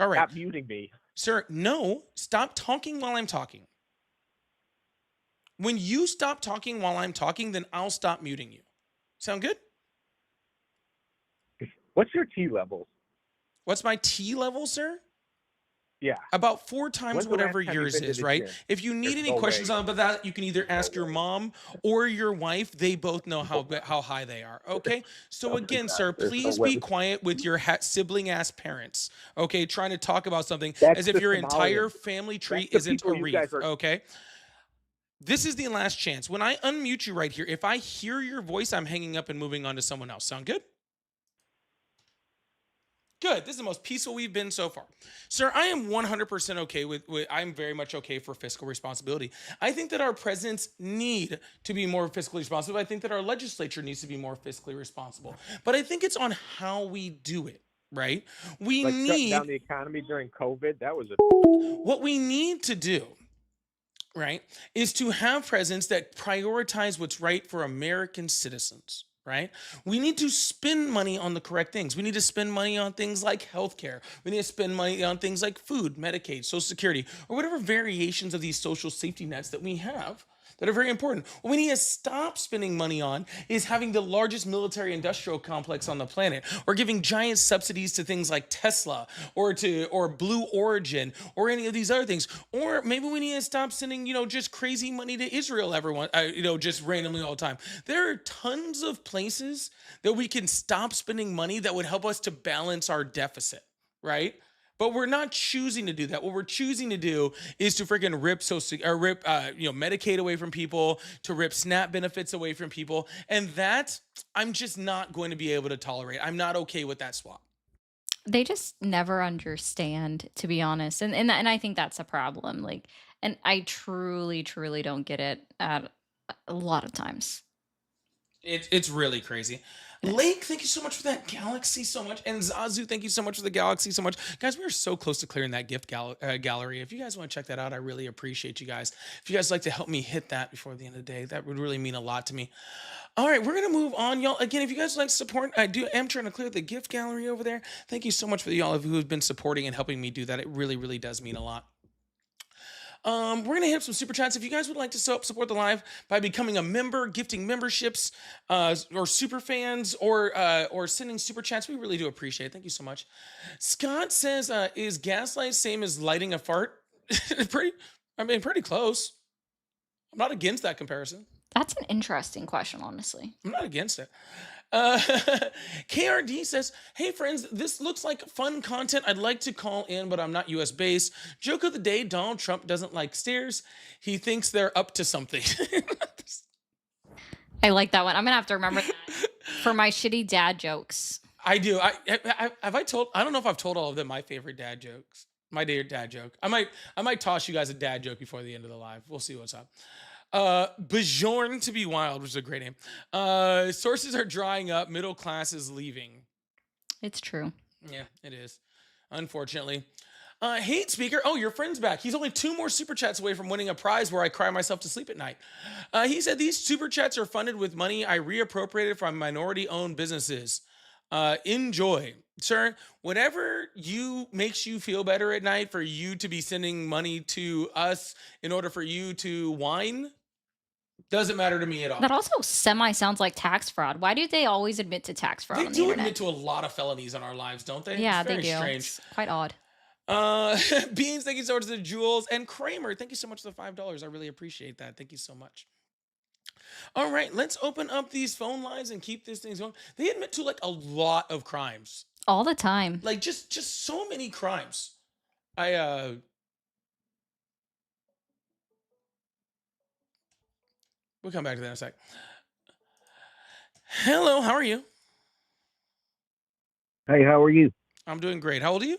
All right. stop muting me. Sir, no, stop talking while I'm talking. When you stop talking while I'm talking, then I'll stop muting you. Sound good? What's your T levels? What's my T level, sir? Yeah. About 4 times When's the whatever last time you've yours been to is, the right? gym? If you need There's any no questions way. on about that, you can either ask your way. mom or your wife. They both know how high they are. Okay. So again, sir, There's no please way. be quiet with your sibling ass parents. Okay, trying to talk about something That's as if the your entire Somalians. family tree That's the isn't a people you wreath. guys are- Okay. This is the last chance. When I unmute you right here, if I hear your voice, I'm hanging up and moving on to someone else. Sound good? Good. This is the most peaceful we've been so far. Sir, I am 100% okay with I'm very much okay for fiscal responsibility. I think that our presidents need to be more fiscally responsible. I think that our legislature needs to be more fiscally responsible. But I think it's on how we do it, right? We Like shutting need down the economy during COVID, that was a what we need to do, right, is to have presidents that prioritize what's right for American citizens, right? We need to spend money on the correct things. We need to spend money on things like healthcare. We need to spend money on things like food, Medicaid, Social Security, or whatever variations of these social safety nets that we have that are very important. What we need to stop spending money on is having the largest military industrial complex on the planet, or giving giant subsidies to things like Tesla or Blue Origin or any of these other things. Or maybe we need to stop sending, just crazy money to Israel everyone, just randomly all the time. There are tons of places that we can stop spending money that would help us to balance our deficit, right? But we're not choosing to do that. What we're choosing to do is to freaking rip Medicaid away from people, to rip SNAP benefits away from people, and that I'm just not going to be able to tolerate. I'm not okay with that swap. They just never understand, to be honest, and I think that's a problem. Like, and I truly, truly don't get it at a lot of times. It's really crazy. Lake, thank you so much for that galaxy so much. And Zazu, thank you so much for the galaxy so much. Guys, we are so close to clearing that gift gallery. If you guys want to check that out, I really appreciate you guys. If you guys like to help me hit that before the end of the day, that would really mean a lot to me. All right, we're going to move on, y'all. Again, if you guys like support, I am trying to clear the gift gallery over there. Thank you so much for y'all who have been supporting and helping me do that. It really, really does mean a lot. We're gonna hit up some super chats. If you guys would like to support the live by becoming a member, gifting memberships, or super fans, or sending super chats, we really do appreciate it. Thank you so much. Scott says, "Is gaslight same as lighting a fart?" Pretty close. I'm not against that comparison. That's an interesting question, honestly. I'm not against it. KRD says, "Hey friends, this looks like fun content. I'd like to call in, but I'm not US based. Joke of the day, Donald Trump doesn't like stairs. He thinks they're up to something." I like that one. I'm gonna have to remember that for my shitty dad jokes. I do. I don't know if I've told all of them my favorite dad jokes. My dear dad joke. I might toss you guys a dad joke before the end of the live. We'll see what's up. Bjorn to be wild, which is a great name. Sources are drying up. Middle class is leaving. It's true. Yeah, it is. Unfortunately. Hate speaker. Oh, your friend's back. He's only 2 more super chats away from winning a prize where I cry myself to sleep at night. He said these super chats are funded with money I reappropriated from minority-owned businesses. Enjoy, sir. Whatever makes you feel better at night, for you to be sending money to us in order for you to whine, doesn't matter to me at all. That also semi sounds like tax fraud. Why do they always admit to tax fraud They on the do internet? admit to a lot of felonies in our lives, don't they? Yeah, It's they very do. strange. It's quite odd. Beans, thank you so much to the Jules. And Kramer, thank you so much for the $5. I really appreciate that. Thank you so much. All right, let's open up these phone lines and keep this thing going. They admit to like a lot of crimes. All the time. Like just so many crimes. We'll come back to that in a sec. Hello, how are you? Hey, how are you? I'm doing great. How old are you?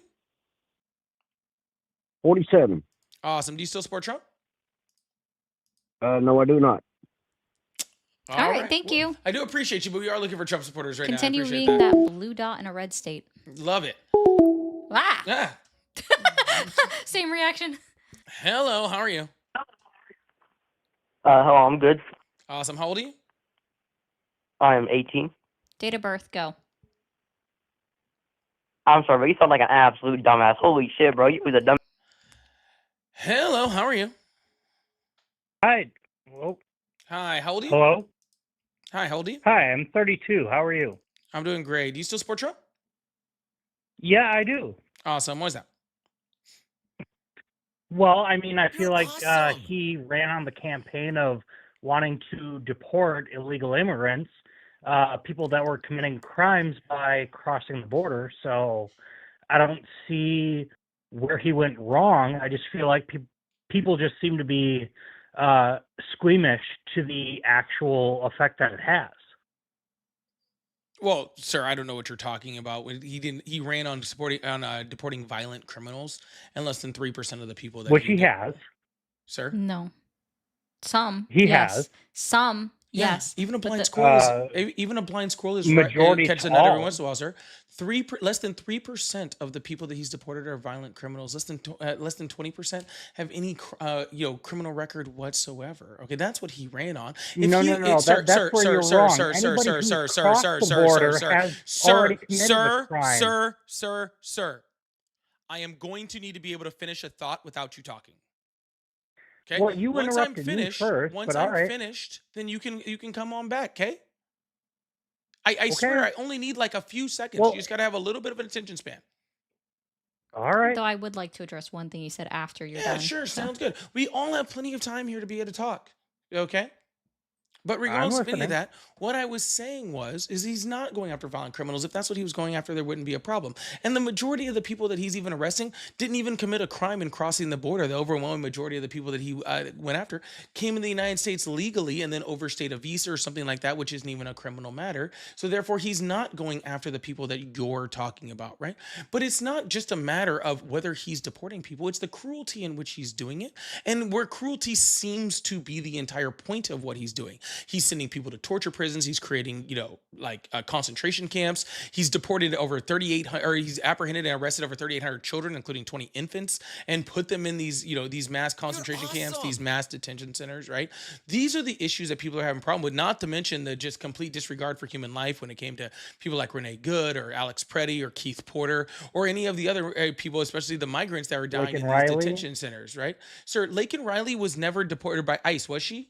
47. Awesome. Do you still support Trump? No, I do not. All right, thank you. I do appreciate you, but we are looking for Trump supporters right Continue now. I appreciate reading that blue dot in a red state. Love it. Ah! Ah. Same reaction. Hello, how are you? Hello, I'm good. Awesome. How old are you? I'm 18. Date of birth, go. I'm sorry, but you sound like an absolute dumbass. Holy shit, bro. You was a dumb. Hello, how are you? Hi. Hello. Hi, how old are you? Hello. Hi, how old are you? Hi, I'm 32. How are you? I'm doing great. Do you still support Trump? Yeah, I do. Awesome. Why is that? Well, I mean, I feel like he ran on the campaign of wanting to deport illegal immigrants, people that were committing crimes by crossing the border. So I don't see where he went wrong. I just feel like people just seem to be squeamish to the actual effect that it has. Well, sir, I don't know what you're talking about. When he ran on deporting violent criminals, and less than 3% of the people that Which he has. Sir? No. Some. He yes. has. Some. Yeah, Yes. even a But blind the- squirrel even a blind squirrel is Majority catches a nut every all. once in a while, sir. Less than 3% of the people that he's deported are violent criminals. Less than 20% have any criminal record whatsoever. Okay, that's what he ran on. No. That's where you're wrong. Anybody who's crossed the border has already committed a crime. Sir. I am going to need to be able to finish a thought without you talking. Okay. Well, you once interrupted me first, once but all I'm right. finished, then you can come on back. Okay. I swear I only need like a few seconds. Well- You just got to have a little bit of an attention span. All right. Though I would like to address one thing you said after you're Yeah, done. sure. so. Sounds good. We all have plenty of time here to be able to talk. Okay. But regardless of any of listening. that, what I was saying is he's not going after violent criminals. If that's what he was going after, there wouldn't be a problem. And the majority of the people that he's even arresting didn't even commit a crime in crossing the border. The overwhelming majority of the people that he went after came in the United States legally and then overstayed a visa or something like that, which isn't even a criminal matter. So therefore, he's not going after the people that you're talking about, right? But it's not just a matter of whether he's deporting people. It's the cruelty in which he's doing it, and where cruelty seems to be the entire point of what he's doing. He's sending people to torture prisons. He's creating, concentration camps. He's deported over 3,800, or he's apprehended and arrested over 3,800 children, including 20 infants, and put them in these mass concentration camps, these mass detention centers, right? These are the issues that people are having a problem with, not to mention the just complete disregard for human life when it came to people like Renee Good or Alex Preddy or Keith Porter or any of the other people, especially the migrants that were dying in these detention centers, right? Sir, Laken Riley was never deported by ICE, was she?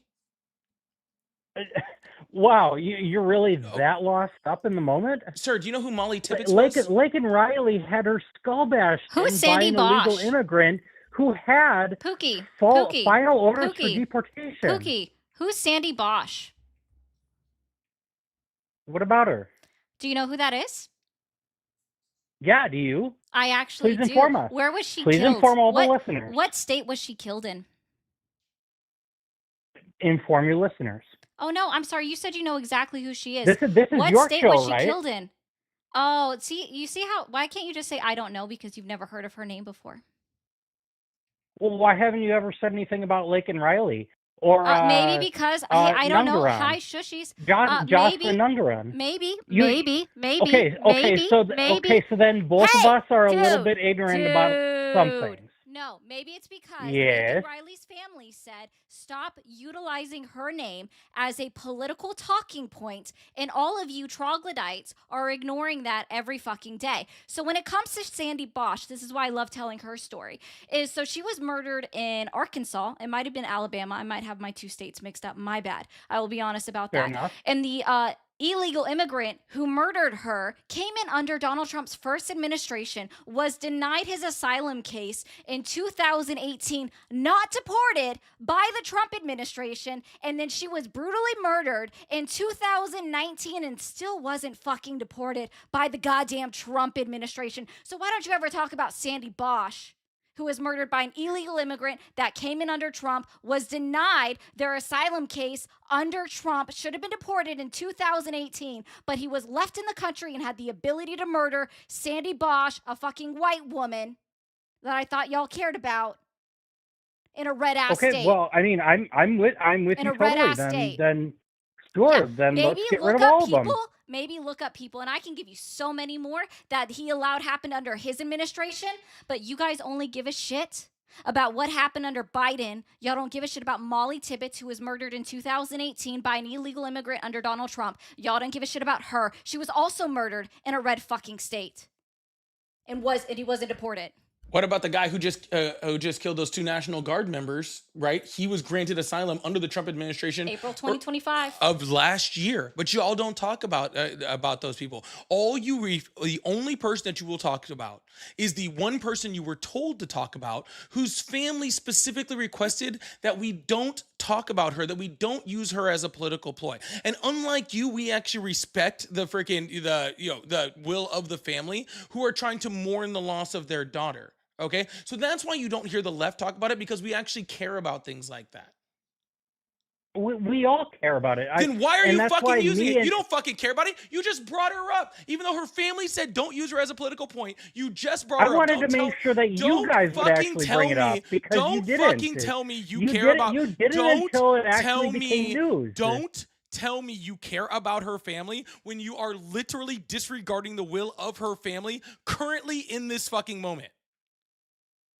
Wow, you're really that lost up in the moment? Sir, do you know who Molly Tibbetts was? Laken Riley had her skull bashed Who's in Sandy by an illegal Bosch? immigrant who had Pookie. final orders for Pookie. deportation. Pookie. Who's Sandy Bosch? What about her? Do you know who that is? Yeah, do you? I actually Please do. inform us. Where was she Please killed? inform all the what, listeners. What state was she killed in? Inform your listeners. Oh no, I'm sorry. You said you know exactly who she is. This is what your state show, was she right? killed in? Oh, see, you see how? Why can't you just say I don't know because you've never heard of her name before? Well, why haven't you ever said anything about Laken Riley? Or maybe because I don't know. Nungaran. Hi, shushies. Jocelyn Nungaran. Maybe. Okay, maybe. so then both of us are a little bit ignorant about some things. No, maybe it's because Yes. Lincoln Riley's family said stop utilizing her name as a political talking point, and all of you troglodytes are ignoring that every fucking day. So when it comes to Sandy Bosch, this is why I love telling her story. Is so she was murdered in Arkansas. It might have been Alabama. I might have my two states mixed up. My bad. I will be honest about Fair that. enough. And the illegal immigrant who murdered her came in under Donald Trump's first administration, was denied his asylum case in 2018, not deported by the Trump administration, and then she was brutally murdered in 2019 and still wasn't fucking deported by the goddamn Trump administration. So why don't you ever talk about Sandy Bosch, who was murdered by an illegal immigrant that came in under Trump, was denied their asylum case under Trump, should have been deported in 2018, but he was left in the country and had the ability to murder Sandy Bosch, a fucking white woman that I thought y'all cared about, in a red-ass Okay, state. well, I mean, I'm with In you a red-ass totally. state. Then sure, Yeah, then let's maybe get rid look of up all of them. people. Maybe look up people, and I can give you so many more that he allowed happened under his administration. But you guys only give a shit about what happened under Biden. Y'all don't give a shit about Molly Tibbetts, who was murdered in 2018 by an illegal immigrant under Donald Trump. Y'all don't give a shit about her. She was also murdered in a red fucking state, and he wasn't deported. What about the guy who just killed those 2 National Guard members, right? He was granted asylum under the Trump administration April 2025 of last year, but you all don't talk about those people. The only person that you will talk about is the one person you were told to talk about, whose family specifically requested that we don't talk about her, that we don't use her as a political ploy. And unlike you, we actually respect the will of the family who are trying to mourn the loss of their daughter. Okay, so that's why you don't hear the left talk about it, because we actually care about things like that. We all care about it. Then why are and you that's fucking why using me it? and- You don't fucking care about it. You just brought her up, even though her family said don't use her as a political point. You just brought I her up. wanted Don't to tell- make sure that you don't guys would fucking actually tell bring it up me- because you don't didn't. fucking tell me you You care did it- about. you didn't don't until it actually tell became me. news. Don't tell me you care about her family when you are literally disregarding the will of her family currently in this fucking moment.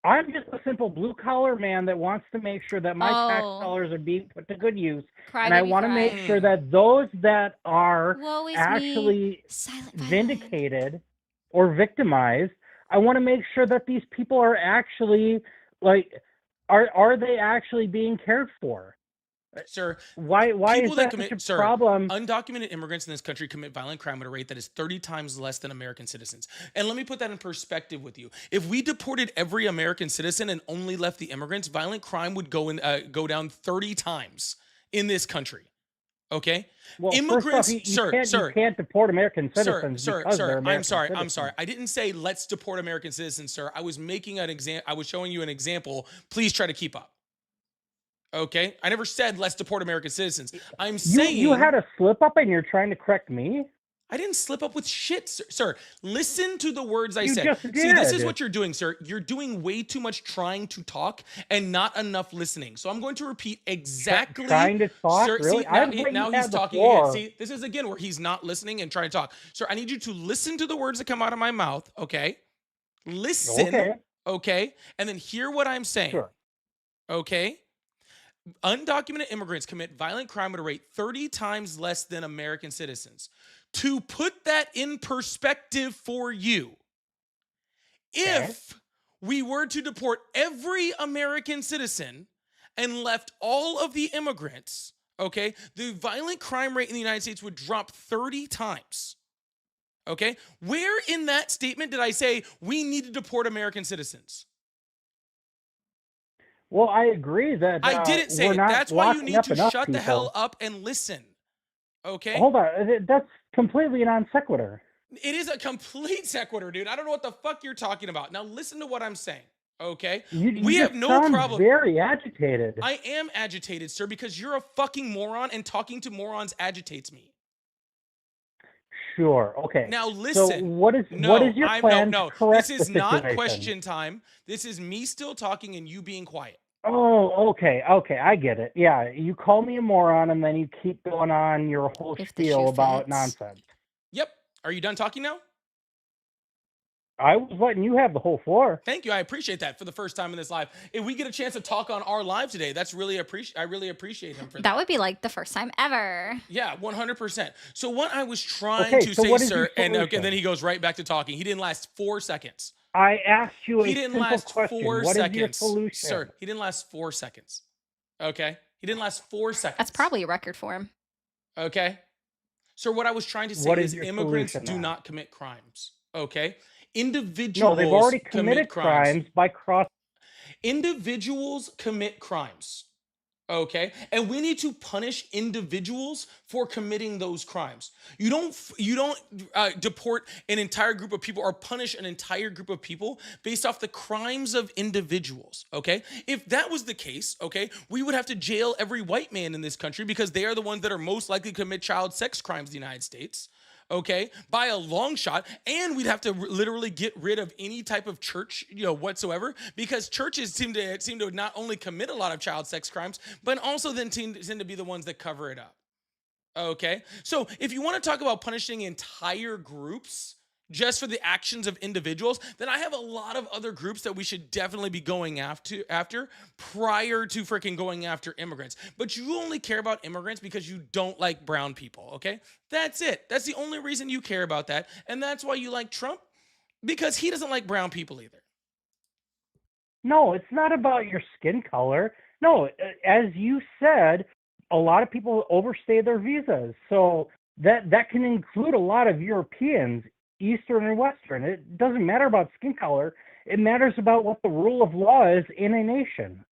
I'm just a simple blue-collar man that wants to make sure that my tax Oh. dollars are being put to good use. Cry, And I baby, want to cry. make sure that those that are Woe is me. actually Silent violence. vindicated or victimized, I want to make sure that these people are actually, like, are they actually being cared for? Sir, Why people is that that commit, such a sir, problem? undocumented immigrants in this country commit violent crime at a rate that is 30 times less than American citizens. And let me put that in perspective with you. If we deported every American citizen and only left the immigrants, violent crime would go down 30 times in this country. Okay? Well, immigrants, first off, you sir, can't deport American citizens Sir, because they're American I'm sorry. citizens. I didn't say let's deport American citizens, sir. I was making an example. I was showing you an example. Please try to keep up. Okay? I never said let's deport American citizens. I'm saying You had a slip up and you're trying to correct me? I didn't slip up with shit, sir. Sir, listen to the words I You said. just See, this is did. what you're doing, sir. You're doing way too much trying to talk and not enough listening. So I'm going to repeat exactly. Trying to talk? Sir, Really? see, I now, thought now you he's had the talking floor. again. See, this is again where he's not listening and trying to talk. Sir, I need you to listen to the words that come out of my mouth, okay? Listen, okay? And then hear what I'm saying. Sure. Okay? Undocumented immigrants commit violent crime at a rate 30 times less than American citizens. To put that in perspective for you, if we were to deport every American citizen and left all of the immigrants, okay, the violent crime rate in the United States would drop 30 times. Okay? Where in that statement did I say we need to deport American citizens? Well, I agree that I didn't say we're it. not That's why you locking need up to enough shut the people. hell up and listen. Okay? Hold on, that's completely non sequitur. It is a complete sequitur, dude. I don't know what the fuck you're talking about. Now listen to what I'm saying. Okay? You We have just no sound problem. very agitated. I am agitated, sir, because you're a fucking moron and talking to morons agitates me. Sure. Okay. Now So listen. what is your plan no. to correct This is the not situation? question time. This is me still talking and you being quiet. Oh, okay, I get it. Yeah, you call me a moron and then you keep going on your whole If the spiel shoe about fits. nonsense. Yep. Are you done talking now? I was letting you have the whole floor. Thank you. I appreciate that for the first time in this live. If we get a chance to talk on our live today, that's really I really appreciate him for that. That would be like the first time ever. Yeah, 100%. So what I was trying Okay, to so say, what is sir, your and solution? then he goes right back to talking. He didn't last 4 seconds. I asked you a He didn't simple last question. 4 What is your seconds. solution? Sir, he didn't last 4 seconds. Okay? He didn't last 4 seconds. That's probably a record for him. Okay? Sir, what I was trying to say What is is your immigrants solution do now? not commit crimes. Okay? Individuals No, they've already commit committed crimes by cross. Individuals commit crimes. Okay? And we need to punish individuals for committing those crimes. You don't deport an entire group of people or punish an entire group of people based off the crimes of individuals. Okay? If that was the case, okay, we would have to jail every white man in this country because they are the ones that are most likely to commit child sex crimes in the United States. Okay, by a long shot, and we'd have to literally get rid of any type of church, whatsoever, because churches seem to not only commit a lot of child sex crimes, but also then tend to be the ones that cover it up. Okay, so if you want to talk about punishing entire groups just for the actions of individuals, then I have a lot of other groups that we should definitely be going after prior to freaking going after immigrants. But you only care about immigrants because you don't like brown people, okay? That's it. That's the only reason you care about that. And that's why you like Trump, because he doesn't like brown people either. No, it's not about your skin color. No, as you said, a lot of people overstay their visas. So that can include a lot of Europeans, Eastern and Western. It doesn't matter about skin color. It matters about what the rule of law is in a nation.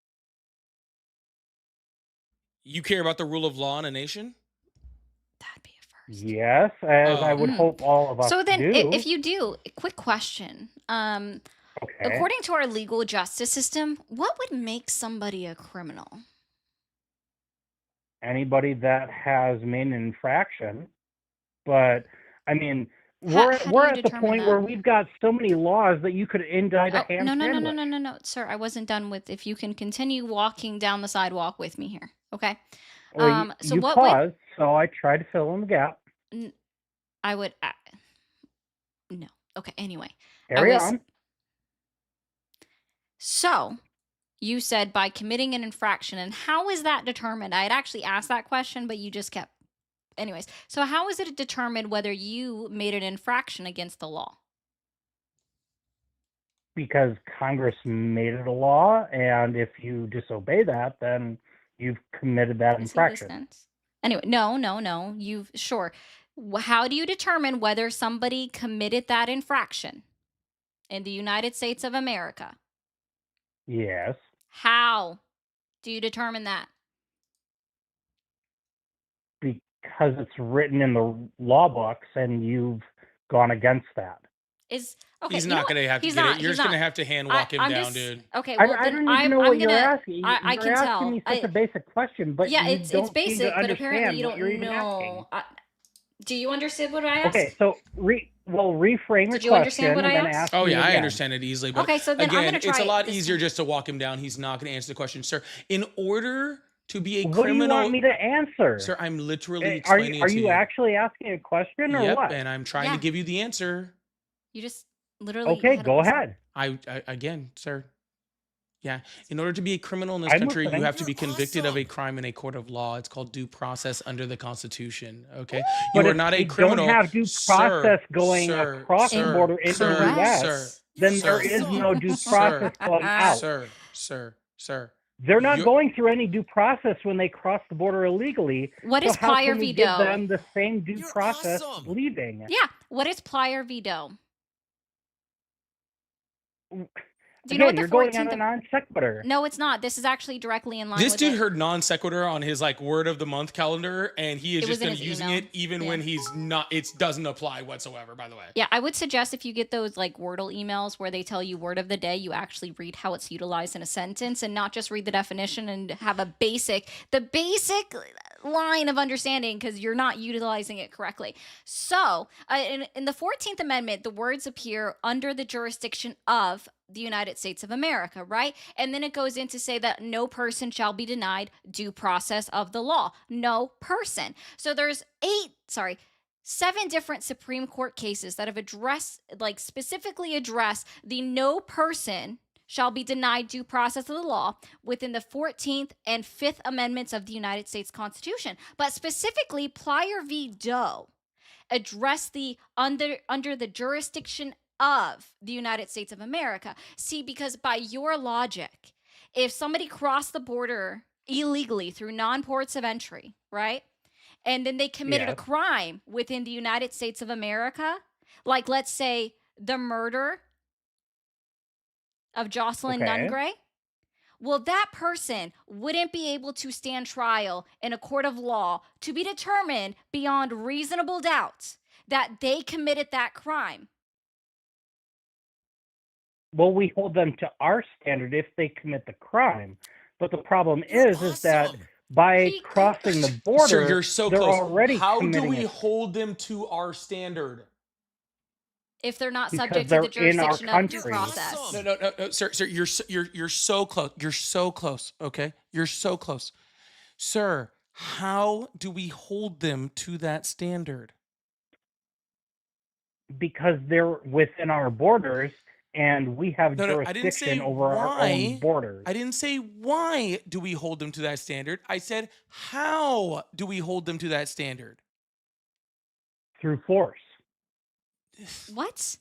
You care about the rule of law in a nation? That'd be a first. Yes, as I would hope all of us So then, do. if you do, quick question. Okay. According to our legal justice system, what would make somebody a criminal? Anybody that has made an infraction. But I mean, we're how do you at the determine point that? where we've got so many laws that you could indict a Oh, ham sandwich. no, sir. I wasn't done with. If you can continue walking down the sidewalk with me here, okay? Well, So you what paused, so I tried to fill in the gap. would I would no. Okay. Anyway, Carry was- on. so you said by committing an infraction, and how is that determined? I had actually asked that question, but you just kept. Anyways, so how is it determined whether you made an infraction against the law? Because Congress made it a law, and if you disobey that, then you've committed that Does that make infraction. sense? Anyway, no. You've sure. How do you determine whether somebody committed that infraction in the United States of America? Yes. How do you determine that? Because it's written in the law books, and you've gone against that. Is okay. He's you know not what? going to have to He's get not, it. You're he's just going to not. have to hand walk him I'm down, just- dude. Okay, well I then don't even know I'm what you're gonna. asking. I You're can asking tell. me such a basic question, but Yeah, you it's don't seem basic, to but apparently understand you what you're don't even asking. know. Do you understand what I asked? Okay, so reframe your Did you understand question what and I then asked? ask Oh me yeah, I again. understand it easily. But Okay, so then I'm again, gonna it's try a it lot this easier time. just to walk him down. He's not going to answer the question, sir. In order to be a What do you criminal, want me to answer? sir, I'm literally Are explaining you, are it to you actually asking a question or Yep, what? and I'm trying Yeah. to give you the answer. You just literally. Okay, had a go listen. ahead. I again, sir. Yeah, in order to be a criminal in this I'm country, listening. you have to be convicted of a crime in a court of law. It's called due process under the Constitution. Okay, But you are if not a we criminal. don't have due process going sir, across sir, the border into sir, the U.S., sir, then sir, there is no due sir, process going out. sir. They're not You're- going through any due process when they cross the border illegally. What so is how prior can we give veto? them the same due process leaving? Yeah. What is prior veto? Do you know what Again, the you're going 14th on a Am- non sequitur. No, it's not. This is actually directly in line This with dude it. heard non sequitur on his like word of the month calendar, and he has It just was in been his using email. it even Yeah. when he's not. It doesn't apply whatsoever. By the way. Yeah, I would suggest if you get those like Wordle emails where they tell you word of the day, you actually read how it's utilized in a sentence and not just read the definition and have the basic line of understanding because you're not utilizing it correctly. So, in the 14th Amendment, the words appear under the jurisdiction of the United States of America, right? And then it goes in to say that no person shall be denied due process of the law. No person. So there's 7 different Supreme Court cases that have addressed, like specifically addressed the no person shall be denied due process of the law within the 14th and 5th Amendments of the United States Constitution. But specifically, Plyer v. Doe addressed the under the jurisdiction of the United States of America. See, because by your logic, if somebody crossed the border illegally through non-ports of entry, right? And then they committed a crime within the United States of America, like let's say the murder of Jocelyn Nungray, well, that person wouldn't be able to stand trial in a court of law to be determined beyond reasonable doubt that they committed that crime. Well, we hold them to our standard if they commit the crime. But the problem is that by crossing the border, Sir, you're so they're close. already How do committing we it. hold them to our standard? If they're not Because subject to the they're in our jurisdiction of due country. process. No, sir, you're so close. You're so close. Okay, you're so close, sir. How do we hold them to that standard? Because they're within our borders and we have No, I didn't say jurisdiction over our own borders. I didn't say why do we hold them to that standard. I said how do we hold them to that standard? Through force. What?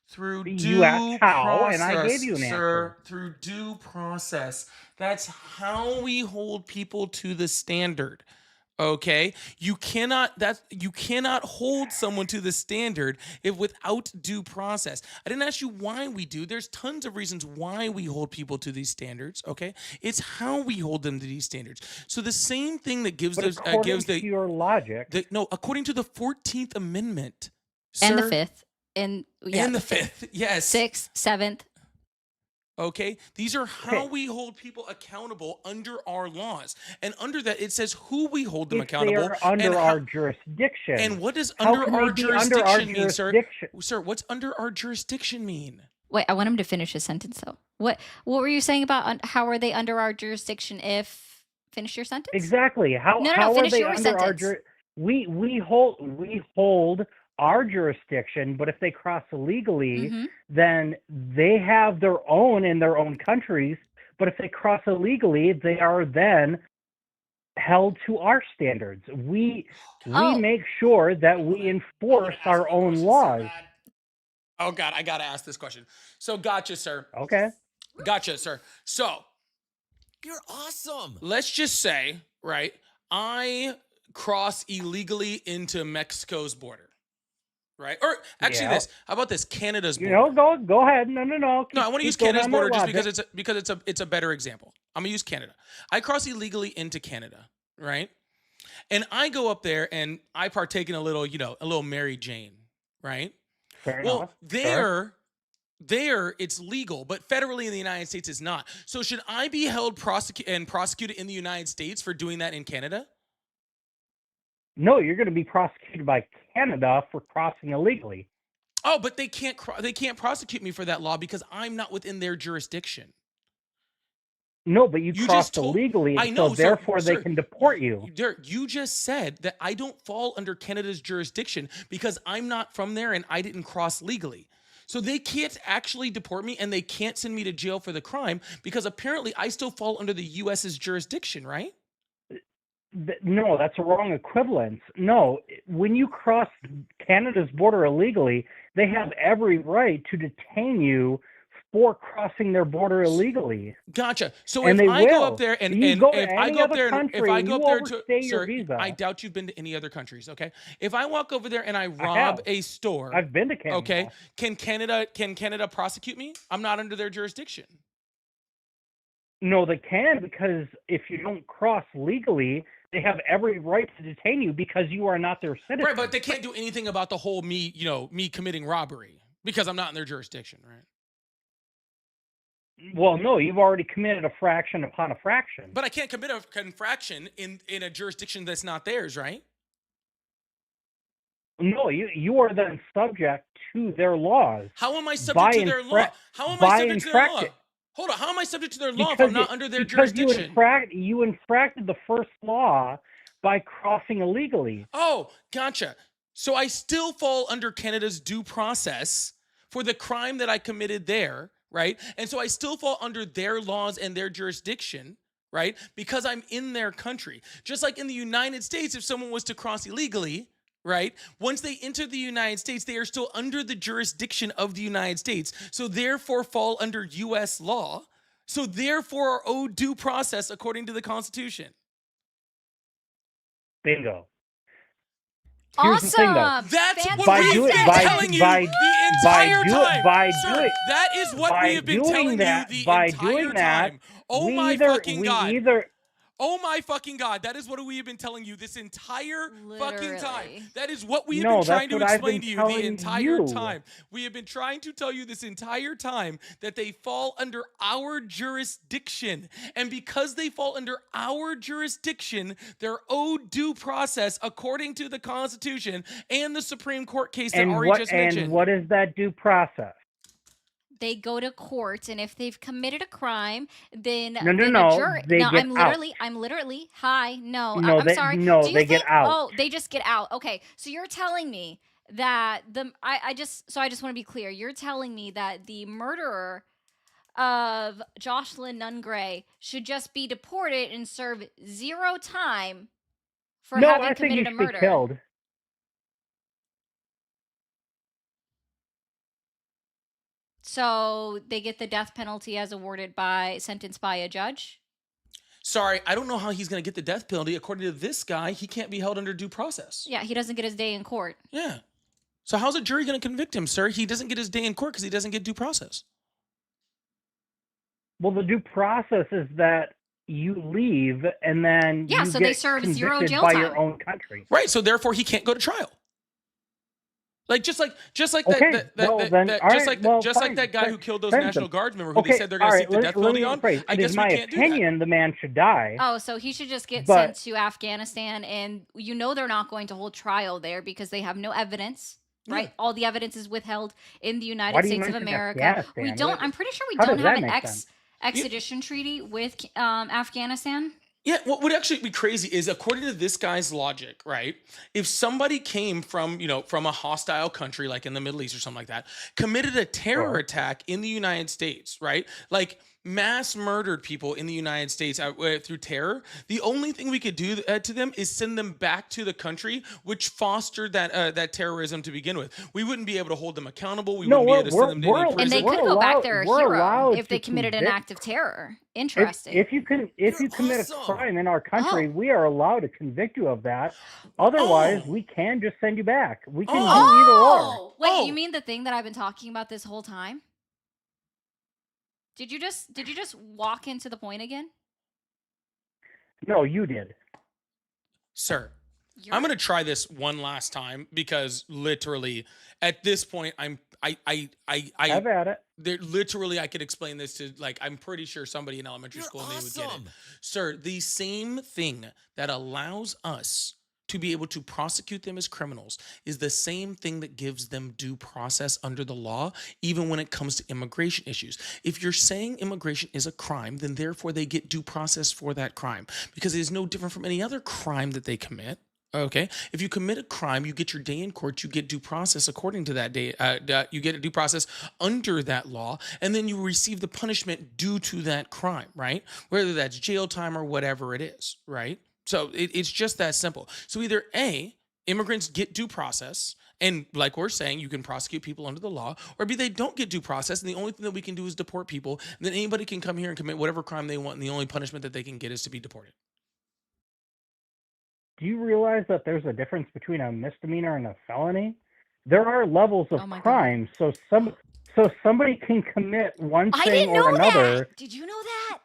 Through You due asked how, process, and I gave you an sir. Through due process. That's how we hold people to the standard. Okay, you cannot hold someone to the standard if without due process. I didn't ask you why we do. There's tons of reasons why we hold people to these standards. Okay, it's how we hold them to these standards. So the same thing that gives But those according gives to the your logic, according to the 14th Amendment, And the sir, 5th. And the 5th, yes, 6th, 7th. Okay, these are how we hold people accountable under our laws, and under that it says who we hold them if they accountable are under and our jurisdiction. And what does how under can our they be under jurisdiction our mean, sir? jurisdiction? Sir, what's under our jurisdiction mean? Wait, I want him to finish his sentence though. What were you saying about how are they under our jurisdiction if finish your sentence? Exactly. How No, how are finish they your under our sentence. we hold our jurisdiction, but if they cross illegally, Mhm. then they have their own in their own countries. But if they cross illegally, they are then held to our standards. We Oh. make sure that we enforce our own laws. Oh God, I gotta ask this question. So gotcha, sir. Okay. Gotcha, sir. So You're awesome. let's just say, right, I cross illegally into Mexico's border. Right? Or actually Yeah. how about this? Canada's border. You know, go ahead. No. No, I want to use Keep going Canada's on that border just logic. because it's a better example. I'm gonna use Canada. I cross illegally into Canada, right? And I go up there and I partake in a little Mary Jane, right? Fair Well, enough. there it's legal, but federally in the United States it's not. So should I be held prosecuted in the United States for doing that in Canada? No, you're going to be prosecuted by Canada for crossing illegally. Oh, but they can't prosecute me for that law because I'm not within their jurisdiction. No, but you You just crossed told- illegally, I and know, so sir, therefore they sir. can deport you. Derek, you just said that I don't fall under Canada's jurisdiction because I'm not from there and I didn't cross legally. So they can't actually deport me and they can't send me to jail for the crime because apparently I still fall under the US's jurisdiction, right? No, that's a wrong equivalence. No, when you cross Canada's border illegally, they have every right to detain you for crossing their border illegally. Gotcha. So And if they I go will. up there and You go to if I any go up other there and if country I and go up you there overstay your sir, visa. I doubt you've been to any other countries, okay? If I walk over there and I have. rob a store, I've been to Canada. okay, can Canada prosecute me? I'm not under their jurisdiction. No, they can, because if you don't cross legally, they have every right to detain you because you are not their citizen. Right, but they can't do anything about the whole me committing robbery because I'm not in their jurisdiction, right? Well, no, you've already committed a fraction upon a fraction. But I can't commit a infraction in a jurisdiction that's not theirs, right? No, you are then subject to their laws. How am I by subject to their law? infra- How am I by subject to their law? infraction. Hold on, how am I subject to their law if Because I'm not under their because jurisdiction? you infracted the first law by crossing illegally. Oh, gotcha. So I still fall under Canada's due process for the crime that I committed there, right? And so I still fall under their laws and their jurisdiction, right? Because I'm in their country. Just like in the United States, if someone was to cross illegally, right? Once they enter the United States, they are still under the jurisdiction of the United States. So therefore fall under US law. So therefore are owed due process according to the Constitution. Bingo. Here's the thing, though. Awesome. That's what By we've doing- been by- telling you by- the entire time. by Sir, doing- that is what by we have been doing telling that- you the by entire doing that, time. Oh we my either- fucking we God. either- Oh my fucking God. That is what we have been telling you this entire fucking time. Literally. That is what we have No, been trying that's to what I've explain been to you the telling entire you. time. We have been trying to tell you this entire time that they fall under our jurisdiction. And because they fall under our jurisdiction, they're owed due process according to the Constitution and the Supreme Court case that And Ari just mentioned. what is that due process? They go to court, and if they've committed a crime, then No, then no, a no, jury. they No, get I'm literally. Hi, no, No, I'm they- sorry. no, Do you they get think- out. Oh, they just get out. Okay, so you're telling me that I just want to be clear. You're telling me that the murderer of Jocelyn Nunn Gray should just be deported and serve 0 time for no, having I think he committed a should be murder. killed. So they get the death penalty as awarded sentenced by a judge. Sorry, I don't know how he's going to get the death penalty. According to this guy, he can't be held under due process. Yeah, he doesn't get his day in court. Yeah. So how's a jury going to convict him, sir? He doesn't get his day in court because he doesn't get due process. Well, the due process is that you leave and then Yeah, you so get they serve 0 convicted jail by time. your own country. Right. So therefore, he can't go to trial. Like just like Okay, that well, that- then, that- all just right, like well, just like fine, that guy fine, who killed those fine, National then. Guardsmen who they Okay, said they're going all to right, seek the death let penalty me on. rephrase. I It guess is we my can't do that. opinion the man should die. Oh, so he should just get But- sent to Afghanistan, and you know they're not going to hold trial there because they have no evidence, right? Yeah. All the evidence is withheld in the Why United do you States of mention America. We Afghanistan? don't. I'm pretty sure we How don't does have that an make sense? extradition treaty with Afghanistan. Yeah, what would actually be crazy is according to this guy's logic, right? If somebody came from, from a hostile country like in the Middle East or something like that, committed a terror Sure. attack in the United States, right? Like mass murdered people in the United States through terror, the only thing we could do to them is send them back to the country which fostered that terrorism to begin with. We wouldn't be able to hold them accountable. We No, wouldn't be able to send them to any And they prison. could go back allowed- there a we're hero allowed if they to committed an convict- act of terror. Interesting. If you commit a crime in our country, we are allowed to convict you of that. Otherwise, we can just send you back. We can do either or. Wait, you mean the thing that I've been talking about this whole time? Did you just walk into the point again? No, you did. Sir, I'm going to try this one last time because literally at this point Have at it. literally I could explain this to I'm pretty sure somebody in elementary school and they would get it. Sir, the same thing that allows us to be able to prosecute them as criminals is the same thing that gives them due process under the law, even when it comes to immigration issues. If you're saying immigration is a crime, then therefore they get due process for that crime because it is no different from any other crime that they commit. Okay. If you commit a crime, you get your day in court, you get due process according to that day. You get a due process under that law, and then you receive the punishment due to that crime, right? Whether that's jail time or whatever it is, right? So it's just that simple. So either A, immigrants get due process, and like we're saying, you can prosecute people under the law, or B, they don't get due process, and the only thing that we can do is deport people, and then anybody can come here and commit whatever crime they want, and the only punishment that they can get is to be deported. Do you realize that there's a difference between a misdemeanor and a felony? There are levels of crime, so somebody can commit one I thing didn't know or another. that. Did you know that?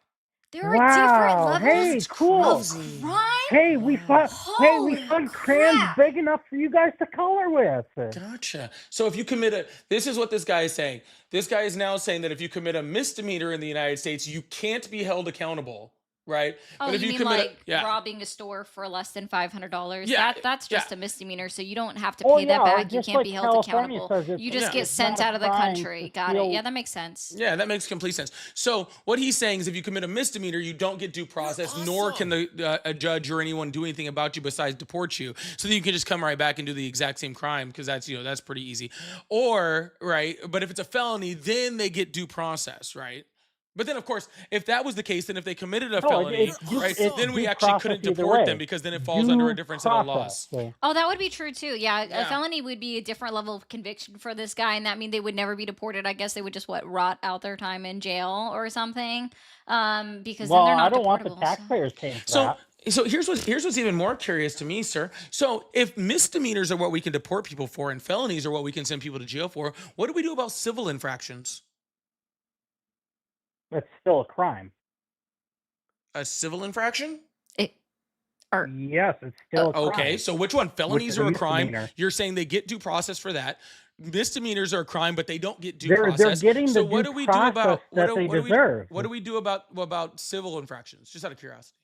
There are different Wow! levels Hey, cool. of crime. Hey, we found Holy crayons crap. big enough for you guys to color with. Gotcha. So if you commit this is what this guy is saying. This guy is now saying that if you commit a misdemeanor in the United States, you can't be held accountable right? Oh, But if you you mean commit, like yeah, robbing a store for less than $500? yeah, That's yeah, just a misdemeanor, so you don't have to Oh pay yeah, that or back. You just can't like be held California accountable. says, You just yeah. get it's not sent a out of the crime country. to Got it. steal. Yeah, that makes sense. Yeah, that makes complete sense. So what he's saying is, if you commit a misdemeanor, you don't get due process, nor can the a judge or anyone do anything about you besides deport you. So that you can just come right back and do the exact same crime because that's that's pretty easy. Or right, but if it's a felony, then they get due process, right? But then, of course, if that was the case, then if they committed a No, felony, it's right, then we due actually process couldn't either deport them way. because then it falls under a Due different set of process. laws. Oh, that would be true too. Yeah, a Yeah. felony would be a different level of conviction for this guy, and that means they would never be deported. I guess they would just rot out their time in jail or something. Because then Well, they're I not don't want the deportable. taxpayers paying for So that. so here's what's even more curious to me, sir. So if misdemeanors are what we can deport people for and felonies are what we can send people to jail for, what do we do about civil infractions? It's still a crime. A civil infraction? Yes, it's still a crime. Okay, so which one? Felonies is are a a crime. misdemeanor. You're saying they get due process for that. Misdemeanors are a crime, but they don't get due They're process. getting so the what due do we do about process that they deserve. what do we do about civil infractions? Just out of curiosity.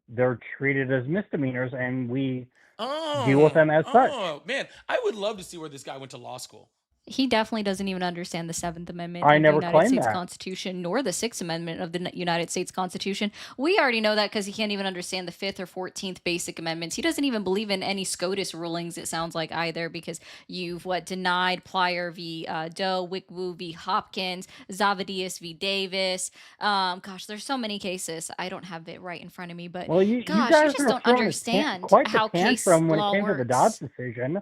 They're treated as misdemeanors, and we Oh, deal with them as such. Oh man, I would love to see where this guy went to law school. He definitely doesn't even understand the Seventh Amendment I of never the United claimed States that. Constitution, nor the Sixth Amendment of the United States Constitution. We already know that because he can't even understand the Fifth or 14th Basic Amendments. He doesn't even believe in any SCOTUS rulings, it sounds like, either, because you've denied Plyer v. Doe, Wickwoo v. Hopkins, Zavadius v. Davis. Gosh, there's so many cases. I don't have it right in front of me, but Well, you gosh, guys just are don't throwing understand quite how the case tantrum when law it came to the Dobbs works. decision.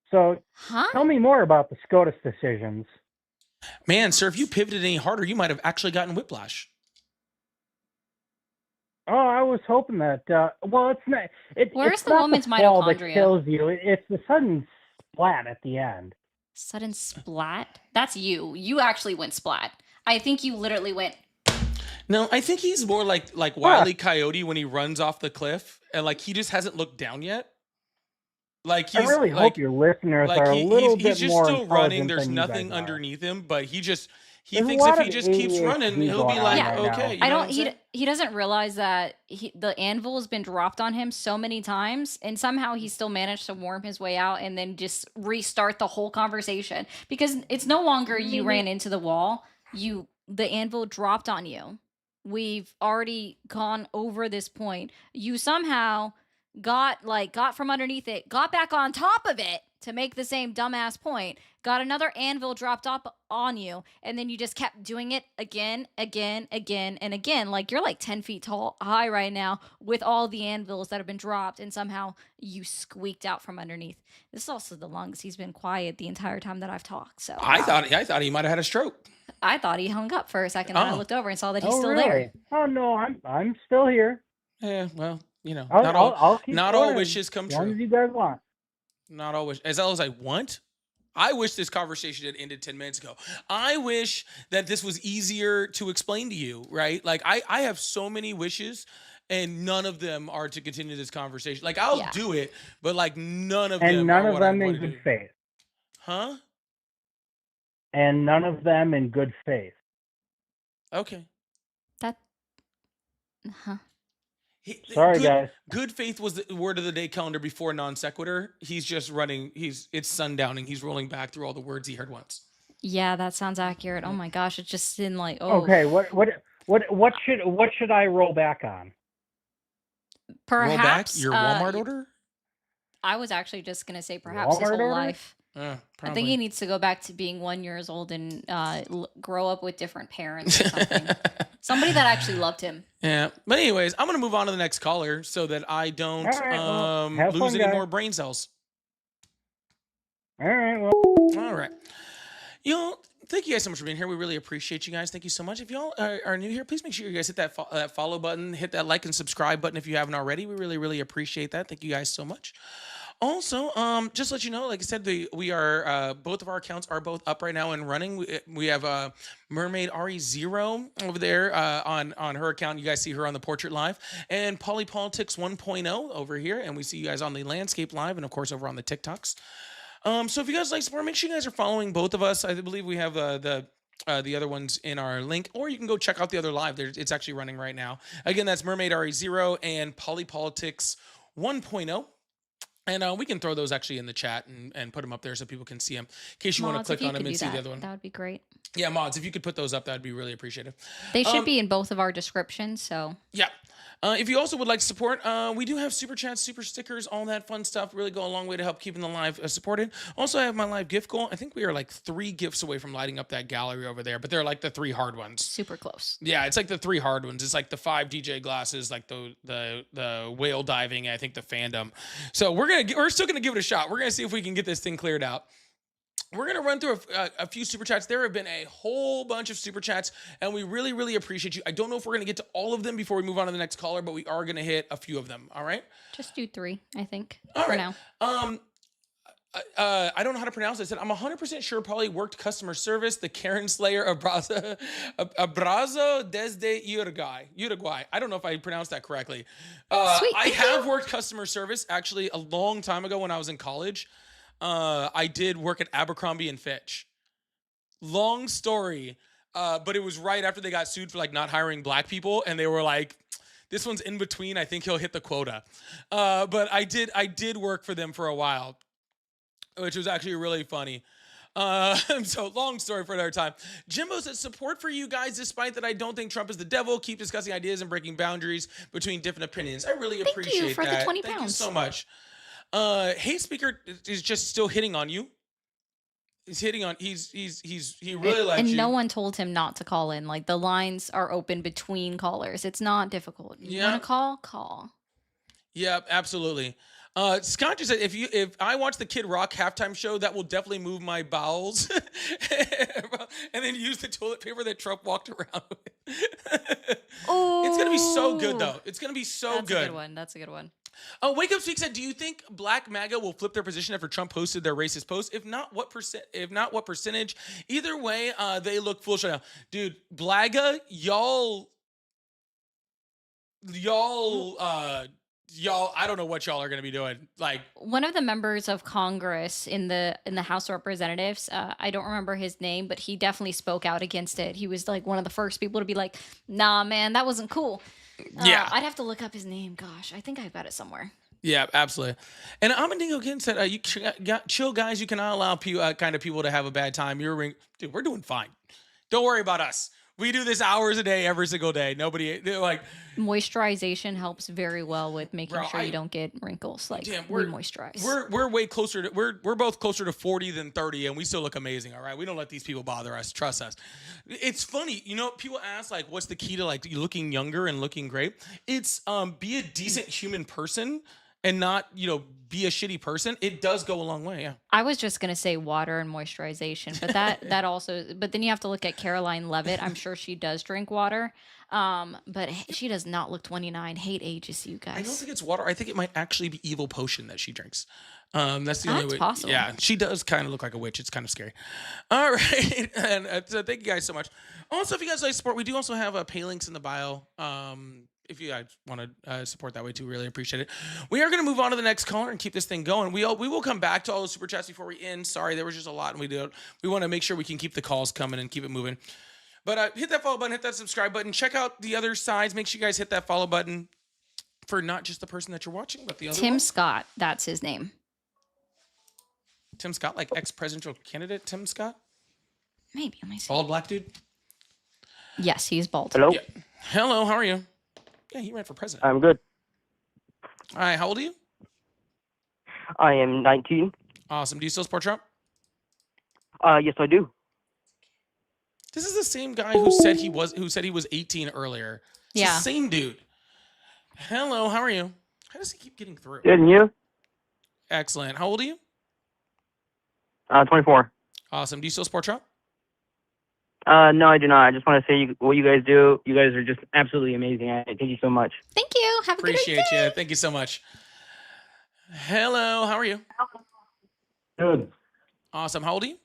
So Huh? tell me more about the SCOTUS decisions. Man, sir, if you pivoted any harder, you might have actually gotten whiplash. Oh, I was hoping that. Well, it's not. Where's it's the not woman's the fall that mitochondria? kills you. It's the sudden splat at the end. Sudden splat? That's you. You actually went splat. I think you literally went. No, I think he's more like Wile E. Coyote when he runs off the cliff and like he just hasn't looked down yet. Like I he's really hope your listeners are a little he's bit just more still running. intelligent There's than you nothing guys are. underneath him, but he There's thinks a if lot he of just keeps ADHD running, he'll be going like, on right okay. now. You I know don't. what I'm saying? He doesn't realize that the anvil has been dropped on him so many times, and somehow he still managed to worm his way out and then just restart the whole conversation because it's no longer you ran into the wall. The anvil dropped on you. We've already gone over this point. You somehow got from underneath it, got back on top of it to make the same dumbass point, got another anvil dropped up on you, and then you just kept doing it again, and again. Like you're like 10 feet high right now with all the anvils that have been dropped, and somehow you squeaked out from underneath. This is also the longest he's been quiet the entire time that I've talked. So I thought he might have had a stroke. I thought he hung up for a second, and I Oh. looked over and saw that he's Oh, still really? there. Oh no, I'm still here. Yeah, well, I'll keep not all going wishes come as long true. as you guys want. Not all wishes. As well as I want. I wish this conversation had ended 10 minutes ago. I wish that this was easier to explain to you, right? Like I have so many wishes and none of them are to continue this conversation. Like I'll do it, but like none of them And none are of what I them in want to good do. faith. Huh? And none of them in good faith. Okay. Huh. Sorry, good, guys. Good faith was the word of the day calendar before non sequitur. He's just running. It's sundowning. He's rolling back through all the words he heard once. Yeah, that sounds accurate. Oh my gosh, it's just in like Okay, what should I roll back on? perhaps Roll back your Walmart y- order. I was actually just gonna say perhaps his Walmart whole order? life. I Probably. think he needs to go back to being 1 year old and grow up with different parents or something. Somebody that actually loved him. Yeah. But anyways, I'm gonna move on to the next caller so that I don't All right, well, have lose fun, any guys. more brain cells. All right, well. All right. Thank you guys so much for being here. We really appreciate you guys. Thank you so much. If y'all are new here, please make sure you guys hit that follow button, hit that like and subscribe button if you haven't already. We really, really appreciate that. Thank you guys so much. Also, just to let you know, like I said, we are both of our accounts are both up right now and running. We have Mermaid RE0 over there on her account. You guys see her on the Portrait Live, and Polly Politics 1.0 over here, and we see you guys on the Landscape Live, and of course over on the TikToks. So if you guys like support, make sure you guys are following both of us. I believe we have the the other ones in our link, or you can go check out the other live. It's actually running right now. Again, that's Mermaid RE0 and Polypolitics 1.0. And we can throw those actually in the chat and put them up there so people can see them. In case you want to Mods, click if you on them could and do see that, the other one. that would be great. Yeah, mods, if you could put those up, that would be really appreciated. They should be in both of our descriptions. So Yeah. If you also would like to support, we do have super chats, super stickers, all that fun stuff. Really go a long way to help keeping the live supported. Also, I have my live gift goal. I think we are like 3 gifts away from lighting up that gallery over there, but they're like the 3 hard ones. super close. Yeah, it's like the 3 hard ones. It's like the 5 DJ glasses, like the whale diving, and I think the fandom. So we're still gonna give it a shot. We're gonna see if we can get this thing cleared out. We're going to run through a few super chats. There have been a whole bunch of super chats, and we really, really appreciate you. I don't know if we're going to get to all of them before we move on to the next caller, but we are going to hit a few of them. All right? Just do 3, I think, All for right. now. I don't know how to pronounce this. I'm 100% sure probably worked customer service, the Karen Slayer Abrazo desde Uruguay. I don't know if I pronounced that correctly. Sweet. I have worked customer service actually a long time ago when I was in college. I did work at Abercrombie and Fitch. Long story, but it was right after they got sued for like not hiring black people, and they were like, "This one's in between. I think he'll hit the quota." But I did work for them for a while, which was actually really funny. So long story for another time. Jimbo says support for you guys, despite that I don't think Trump is the devil. Keep discussing ideas and breaking boundaries between different opinions. I really appreciate you for that. the 20 Thank you pounds. so much. Hate speaker is just still hitting on you. He's hitting on. He really likes And you. no one told him not to call in. Like the lines are open between callers. It's not difficult. You want to call? Yeah, absolutely. Scott just said if I watch the Kid Rock halftime show, that will definitely move my bowels. And then use the toilet paper that Trump walked around with. Oh, It's gonna be so good though. It's gonna be so That's a good one. That's a good one. Wake Up Speak said, "Do you think Black MAGA will flip their position after Trump posted their racist post? If not, what percentage? Either way, they look foolish right now, dude. Blaga, y'all. I don't know what y'all are gonna be doing. Like, One of the members of Congress in the House of Representatives, I don't remember his name, but he definitely spoke out against it. He was like one of the first people to be like, "Nah, man, that wasn't cool." Yeah. I'd have to look up his name. Gosh, I think I've got it somewhere. yeah, absolutely. And Amadingo again said, "You chill, guys. You cannot allow kind of people to have a bad time. Dude, we're doing fine. Don't worry about us. We do this hours a day, every single day. They're like." Moisturization helps very well with making Bro, sure you don't get wrinkles. Like Damn, we moisturize. We're way closer to we're both closer to 40 than 30, and we still look amazing. All right, we don't let these people bother us. Trust us. It's funny, people ask like, what's the key to like looking younger and looking great? It's be a decent human person and not be a shitty person. It does go a long way. Yeah. I was just gonna say water and moisturization, but that also. But then you have to look at Caroline Levitt. I'm sure she does drink water, but she does not look 29. Hate ages, you guys. I don't think it's water. I think it might actually be evil potion that she drinks. That's the only That's way. possible. Yeah, she does kind of look like a witch. It's kind of scary. All right, and so thank you guys so much. Also, if you guys like support, we do also have pay links in the bio. If you guys want to support that way too, really appreciate it. We are going to move on to the next caller and keep this thing going. We will come back to all the super chats before we end. Sorry, there was just a lot, and we want to make sure we can keep the calls coming and keep it moving. But hit that follow button, hit that subscribe button, check out the other sides. Make sure you guys hit that follow button for not just the person that you're watching, but the other Tim one. Scott, that's his name. Tim Scott, like ex-presidential candidate Tim Scott? Maybe. Let me see. Bald black dude? Yes, he's bald. Hello? Yeah. Hello, how are you? Yeah, he ran for president. I'm good. All right, how old are you? I am 19. Awesome. Do you still support Trump? Yes, I do. This is the same guy who said he was 18 earlier. It's Yeah. the same dude. Hello, how are you? How does he keep getting through? Good, and you? Excellent. How old are you? 24. Awesome. Do you still support Trump? No, I do not. I just want to say what you guys do. You guys are just absolutely amazing. Thank you so much. Thank you. Have a Appreciate good day. you. Thank you so much. Hello, how are you? Good. Awesome. How old are you?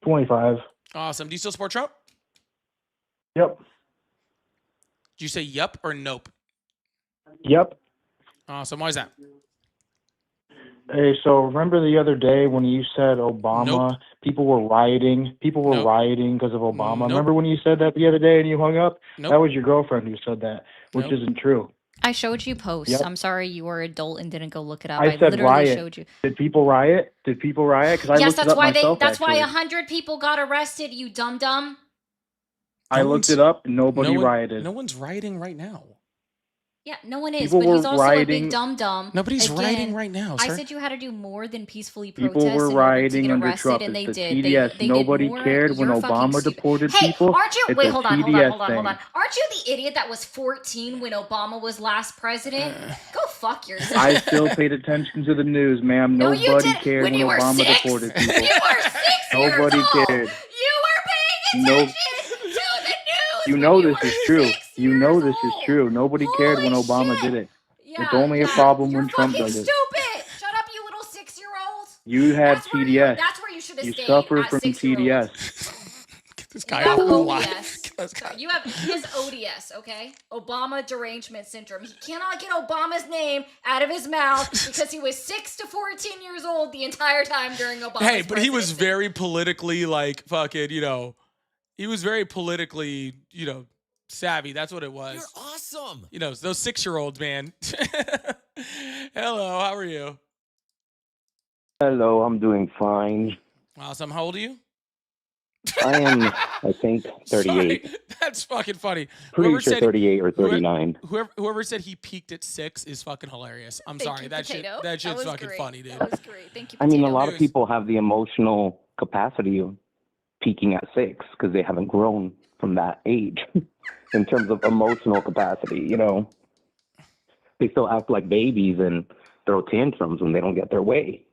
25. Awesome. Do you still support Trump? Yep. Did you say yup or nope? Yep. Awesome. Why is that? Hey, so remember the other day when you said Obama, Nope. people were rioting Nope. rioting because of Obama? Nope. Remember when you said that the other day and you hung up? That Nope. was your girlfriend who said that, which Nope. isn't true. I showed you posts. Yep. I'm sorry you were adult and didn't go look it up. I I said literally riot. showed you. Did people riot? Did people riot? Because I Yes, looked it that's up why myself, that's why actually. 100 people got arrested, you dum dum. I No looked one's it up. Nobody rioted. no one's rioting right now. Yeah, no one is, People but were he's also a big rioting. dum dum. Nobody's rioting Again, right now, I sir. said you had to do more than peacefully People protest were in order to rioting get under arrested, Trump. and It's they the did. TDS. They Nobody did more. cared when You're fucking Obama stupid. deported Hey, people. aren't you? It's Wait, a hold on. TDS Hold on. thing. Aren't you the idiot that was 14 when Obama was last president? Go fuck yourself. I still paid attention to the news, ma'am. No, you Nobody didn't. cared When when you were Obama 6? deported people. You were 6 years Nobody old. cared. You were paying No, attention to the news. you when know you this were is true. 6 You know years this is old. true. Nobody cared when Holy Obama shit. did it. Yeah, It's only a yeah. problem You're when Trump fucking does it. stupid. Shut up, you little 6-year-old. You had That's where TDS. that's where you should have You stayed suffer at from 6-year-old. TDS. Get this You guy have off the ODS. live. Get this guy. You have he has ODS, okay? Obama derangement syndrome. He cannot get Obama's name out of his mouth because he was 6 to 14 years old the entire time during Obama's Hey, but he was presidency. very politically like fucking, he was very politically, savvy. That's what it was. You're awesome. Those 6-year-olds, man. Hello, how are you? Hello, I'm doing fine. Awesome. How old are you? I am, I think, 38. Sorry, that's fucking funny. Pretty sure 38 or 39. Whoever said he peaked at 6 is fucking hilarious. I'm Thank sorry. you, That Potato. shit's was fucking great. funny, dude. That was great. Thank you, I mean, a Potato. lot of people have the emotional capacity of peaking at 6 because they haven't grown from that age in terms of emotional capacity, They still act like babies and throw tantrums when they don't get their way.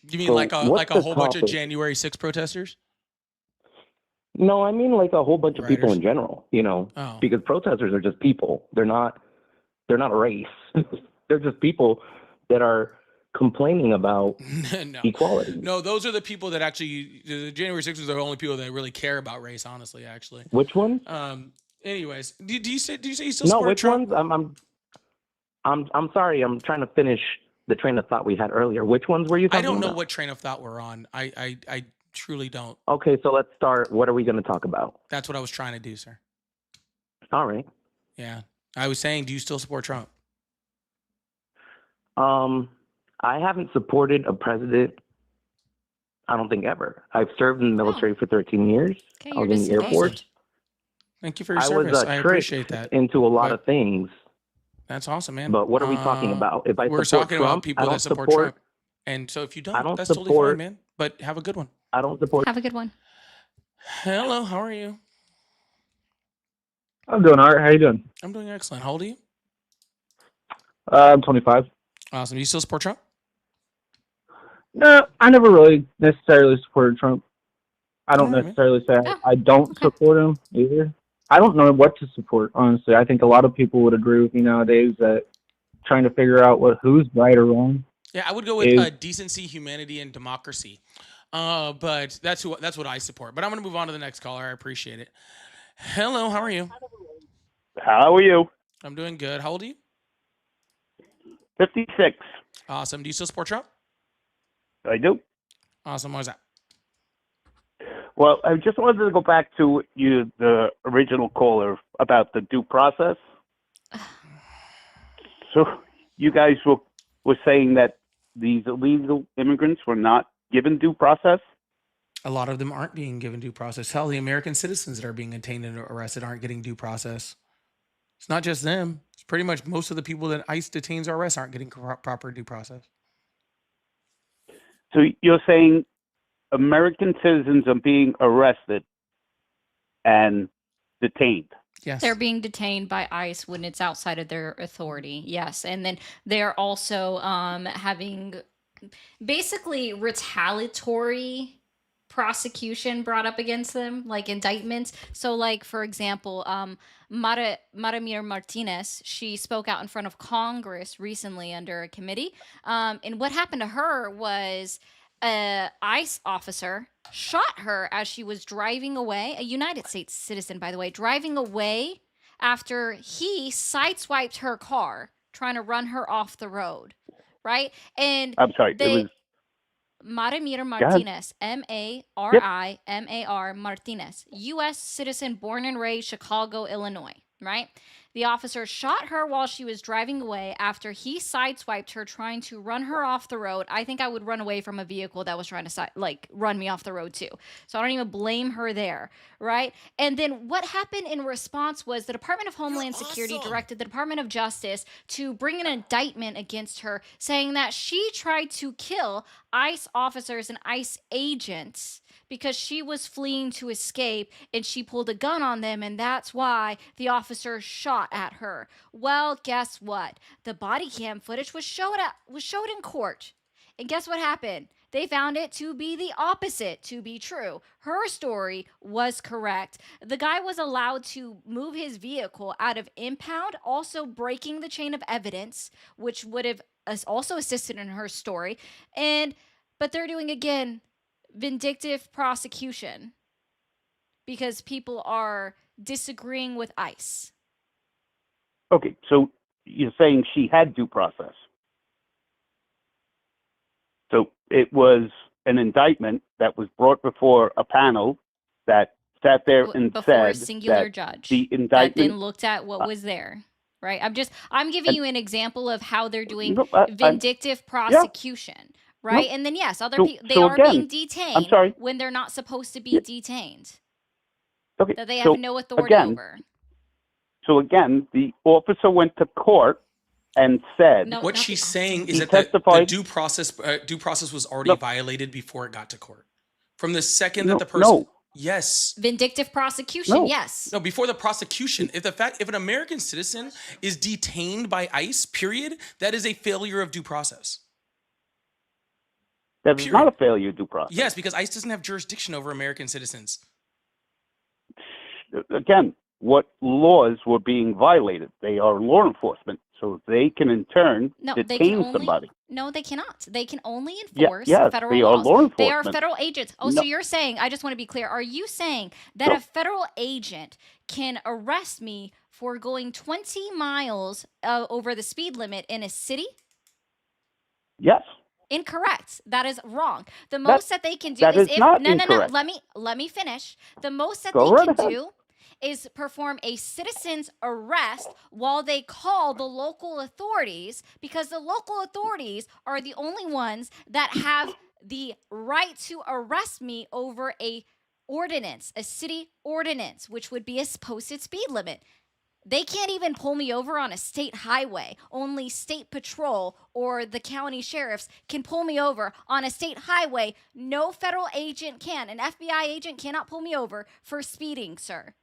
You mean So like a what's whole the bunch of topic? January 6 protesters? No, I mean like a whole bunch of people Rioters? in general, Oh. because protesters are just people. They're not a race. They're just people that are complaining about No. equality. No, those are the people that actually the January 6ers are the only people that really care about race, honestly, actually. Which ones? Anyways, do you say you still No, support which Trump? ones? I'm sorry. I'm trying to finish the train of thought we had earlier. Which ones were you I talking don't know about? what train of thought we're on. I truly don't. Okay, so let's start. What are we going to talk about? That's what I was trying to do, sir. All right. Yeah. I was saying, do you still support Trump? I haven't supported a president. I don't think ever. I've served in the military for 13 years. Okay, I you're was in the Air disengaged. Force. Thank you for your I service. was I tricked appreciate that. into a lot But of things. That's awesome, man. But what are we talking about? If I We're support talking about Trump, people I that don't support support. Trump. And so if you I don't, don't that's totally fine, support. man. But have a good one. I don't support. Have a good one. Hello, how are you? I'm doing all right. How you doing? I'm doing excellent. How old are you? I'm 25. Awesome. Do you still support Trump? No, I never really necessarily supported Trump. I don't All right, man. necessarily say Oh, I don't okay. support him either. I don't know what to support, honestly. I think a lot of people would agree with me nowadays that trying to figure out who's right or wrong Yeah, I would go with is decency, humanity, and democracy. But that's what I support. But I'm gonna move on to the next caller. I appreciate it. Hello, how are you? How are you? I'm doing good. How old are you? 56. Awesome. Do you still support Trump? I do. Awesome. Why is that? Well, I just wanted to go back to the original caller about the due process. So you guys were saying that these illegal immigrants were not given due process? A lot of them aren't being given due process. Hell, the American citizens that are being detained and arrested aren't getting due process. It's not just them. It's pretty much most of the people that ICE detains or arrests aren't getting proper due process. So you're saying American citizens are being arrested and detained? Yes. They're being detained by ICE when it's outside of their authority. Yes. And then they're also having basically retaliatory prosecution brought up against them, like indictments. So, like, for example, Maramir Martinez, she spoke out in front of Congress recently under a committee. And what happened to her was a ICE officer shot her as she was driving away, a United States citizen, by the way, driving away after he sideswiped her car, trying to run her off the road. right? And I'm sorry. It they was Marimar go ahead. Martinez, Yep. Marimar Martinez, U.S. citizen born and raised Chicago, Illinois, right? The officer shot her while she was driving away after he sideswiped her trying to run her off the road. I think I would run away from a vehicle that was trying to run me off the road too. So I don't even blame her there, right? And then what happened in response was the Department of Homeland Security directed the Department of Justice to bring an indictment against her, saying that she tried to kill ICE officers and ICE agents because she was fleeing to escape and she pulled a gun on them, and that's why the officer shot at her. Well, guess what? The body cam footage was showed in court. And guess what happened? They found it to be the opposite to be true. Her story was correct. The guy was allowed to move his vehicle out of impound, also breaking the chain of evidence, which would have also assisted in her story. But they're doing, again, vindictive prosecution because people are disagreeing with ICE. Okay, so you're saying she had due process. So it was an indictment that was brought before a panel that sat there and before said a singular that judge the that indictment then looked at what was there, right? I'm giving you an example of how they're doing No, vindictive yeah. prosecution, right? No. And then yes, other So- people, they so are again, being I'm detained sorry. when they're not supposed to be detained, Okay, that they so have no authority again, over. So again, the officer went to court and said What she's saying is he that the testified. due process was already No. violated before it got to court. From the second No, that the person, no. yes, Vindictive prosecution, No. yes. no, before the prosecution, if an American citizen is detained by ICE, period, that is a failure of due process. That is Period. not a failure of due process. Yes, because ICE doesn't have jurisdiction over American citizens. Again, what laws were being violated? They are law enforcement, so they can in turn No, they can detain only. somebody. No, they cannot. They can only Yeah, enforce yes, federal they are laws. law They are enforcement. federal agents. Oh, No. so you're saying? I just want to be clear. Are you saying that No. a federal agent can arrest me for going 20 miles over the speed limit in a city? Yes. Incorrect. That is wrong. The most that they can do that is is not no. incorrect. Let me finish. The most that Go they right can ahead. do is perform a citizen's arrest while they call the local authorities, because the local authorities are the only ones that have the right to arrest me over a ordinance, a city ordinance, which would be a posted speed limit. They can't even pull me over on a state highway. Only state patrol or the county sheriffs can pull me over on a state highway. No federal agent can. An FBI agent cannot pull me over for speeding, sir.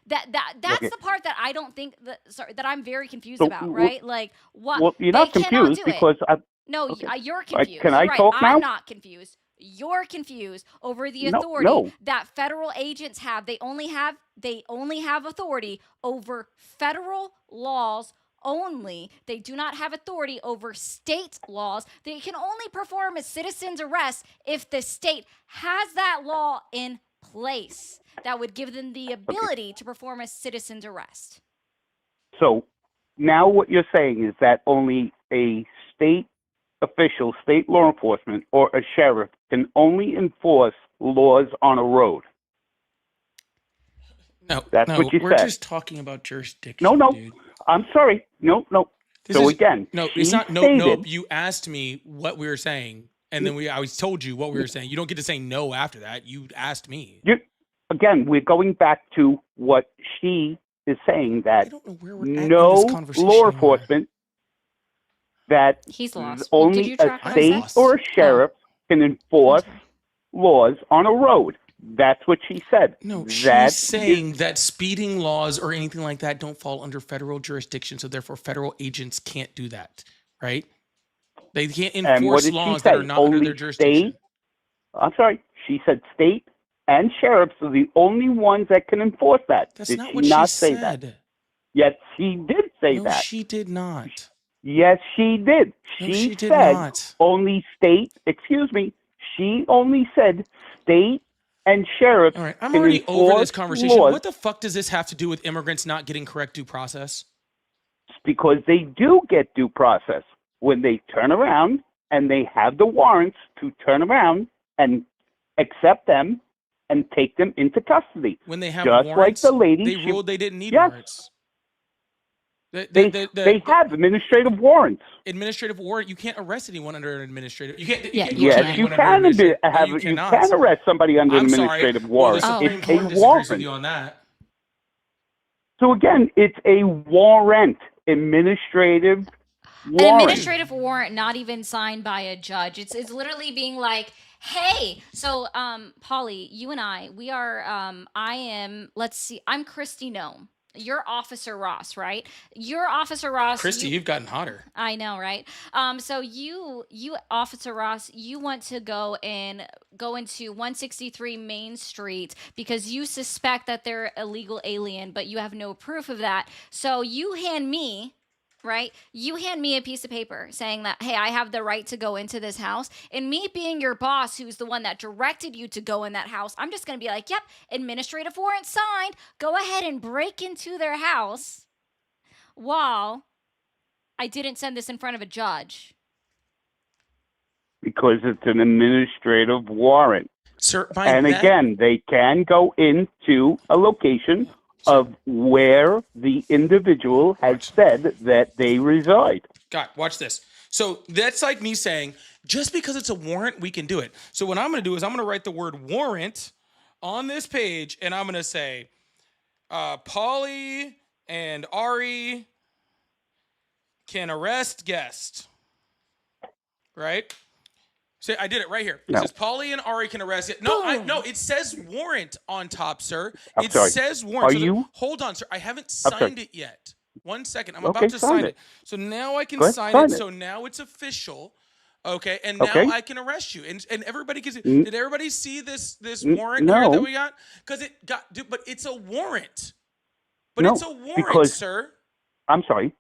That's Okay. the part that I don't think that I'm very confused So about, wh- right? Like what? Well, you're they not cannot confused do it. because No, okay. you're confused. Can I Right, talk now? I'm not confused. You're confused over the No, authority no. that federal agents have. They only have authority over federal laws only. They do not have authority over state laws. They can only perform a citizen's arrest if the state has that law in place that would give them the ability to perform a citizen's arrest. So now what you're saying is that only a state official, state law enforcement, or a sheriff can only enforce laws on a road. No, That's no, what you we're said. just talking about jurisdiction. No, dude. I'm sorry. No. This So is- again, no, she it's not. No, stated, you asked me what we were saying, and then I told you what we were saying. You don't get to say no after that. You asked me. Again, we're going back to what she is saying, that we're at in no this conversation law anymore. enforcement, that He's lost. Well, did only you a track what I state said? or a sheriff can enforce laws on a road. That's what she said. No, she's That saying that speeding laws or anything like that don't fall under federal jurisdiction, so therefore federal agents can't do that, right? They can't and what enforce did she laws say? that are not under Only their jurisdiction. state. I'm sorry. She said state and sheriffs are the only ones that can enforce that. That's did not she what not she say said. that? Yes, she did say No, that. she did not. Yes, she did. No, She she did said not. only state. Excuse me. She only said state and sheriffs. All right, I'm can already over enforce this conversation. laws What the fuck does this have to do with immigrants not getting correct due process? because they do get due process. when they turn around and they have the warrants to turn around and accept them and take them into custody. When they have just warrants, like the lady, they ruled they didn't need yes, warrants. they have administrative warrants. Administrative warrant. You can't arrest anyone under an administrative. You can't. Yeah, can't you arrest Yes, can. you anyone under can an administrative- no, have you you cannot. can arrest somebody under an I'm sorry. administrative Well, the warrant. Supreme It's Court a disagrees warrant. with you on that. So again, it's a warrant, administrative An warrant. administrative warrant not even signed by a judge. It's literally being like, hey, so Polly, you and we are I am, let's see, I'm Christy Nome. You're Officer Ross, right? You're Officer Ross. Christy, you've gotten hotter. I know, right? So you Officer Ross, you want to go into 163 Main Street because you suspect that they're illegal alien, but you have no proof of that. So you hand me, right? You hand me a piece of paper saying that, hey, I have the right to go into this house. And me being your boss, who's the one that directed you to go in that house, I'm just going to be like, yep, administrative warrant signed. Go ahead and break into their house while I didn't send this in front of a judge. Because it's an administrative warrant. Sir, by And that- again, they can go into a location of where the individual has said that they reside. God, watch this. So that's like me saying, just because it's a warrant, we can do it. So what I'm going to do is I'm going to write the word warrant on this page, and I'm going to say, Polly and Ari can arrest guest. Right? So I did it right here. It No. says Polly and Ari can arrest it. No, no, it says warrant on top, sir. I'm It sorry. says warrant. Are So the- you- hold on, sir. I haven't I'm sorry. signed it yet. 1 second. I'm Okay, about to sign sign it. it. So now I can Go ahead, sign sign it. it. So now it's official. Okay, and now Okay. I can arrest you. And everybody can see. N- Did everybody see this N- warrant here that no. we got? Because it got, dude, but it's a warrant. But No, it's a warrant, because- sir. I'm sorry.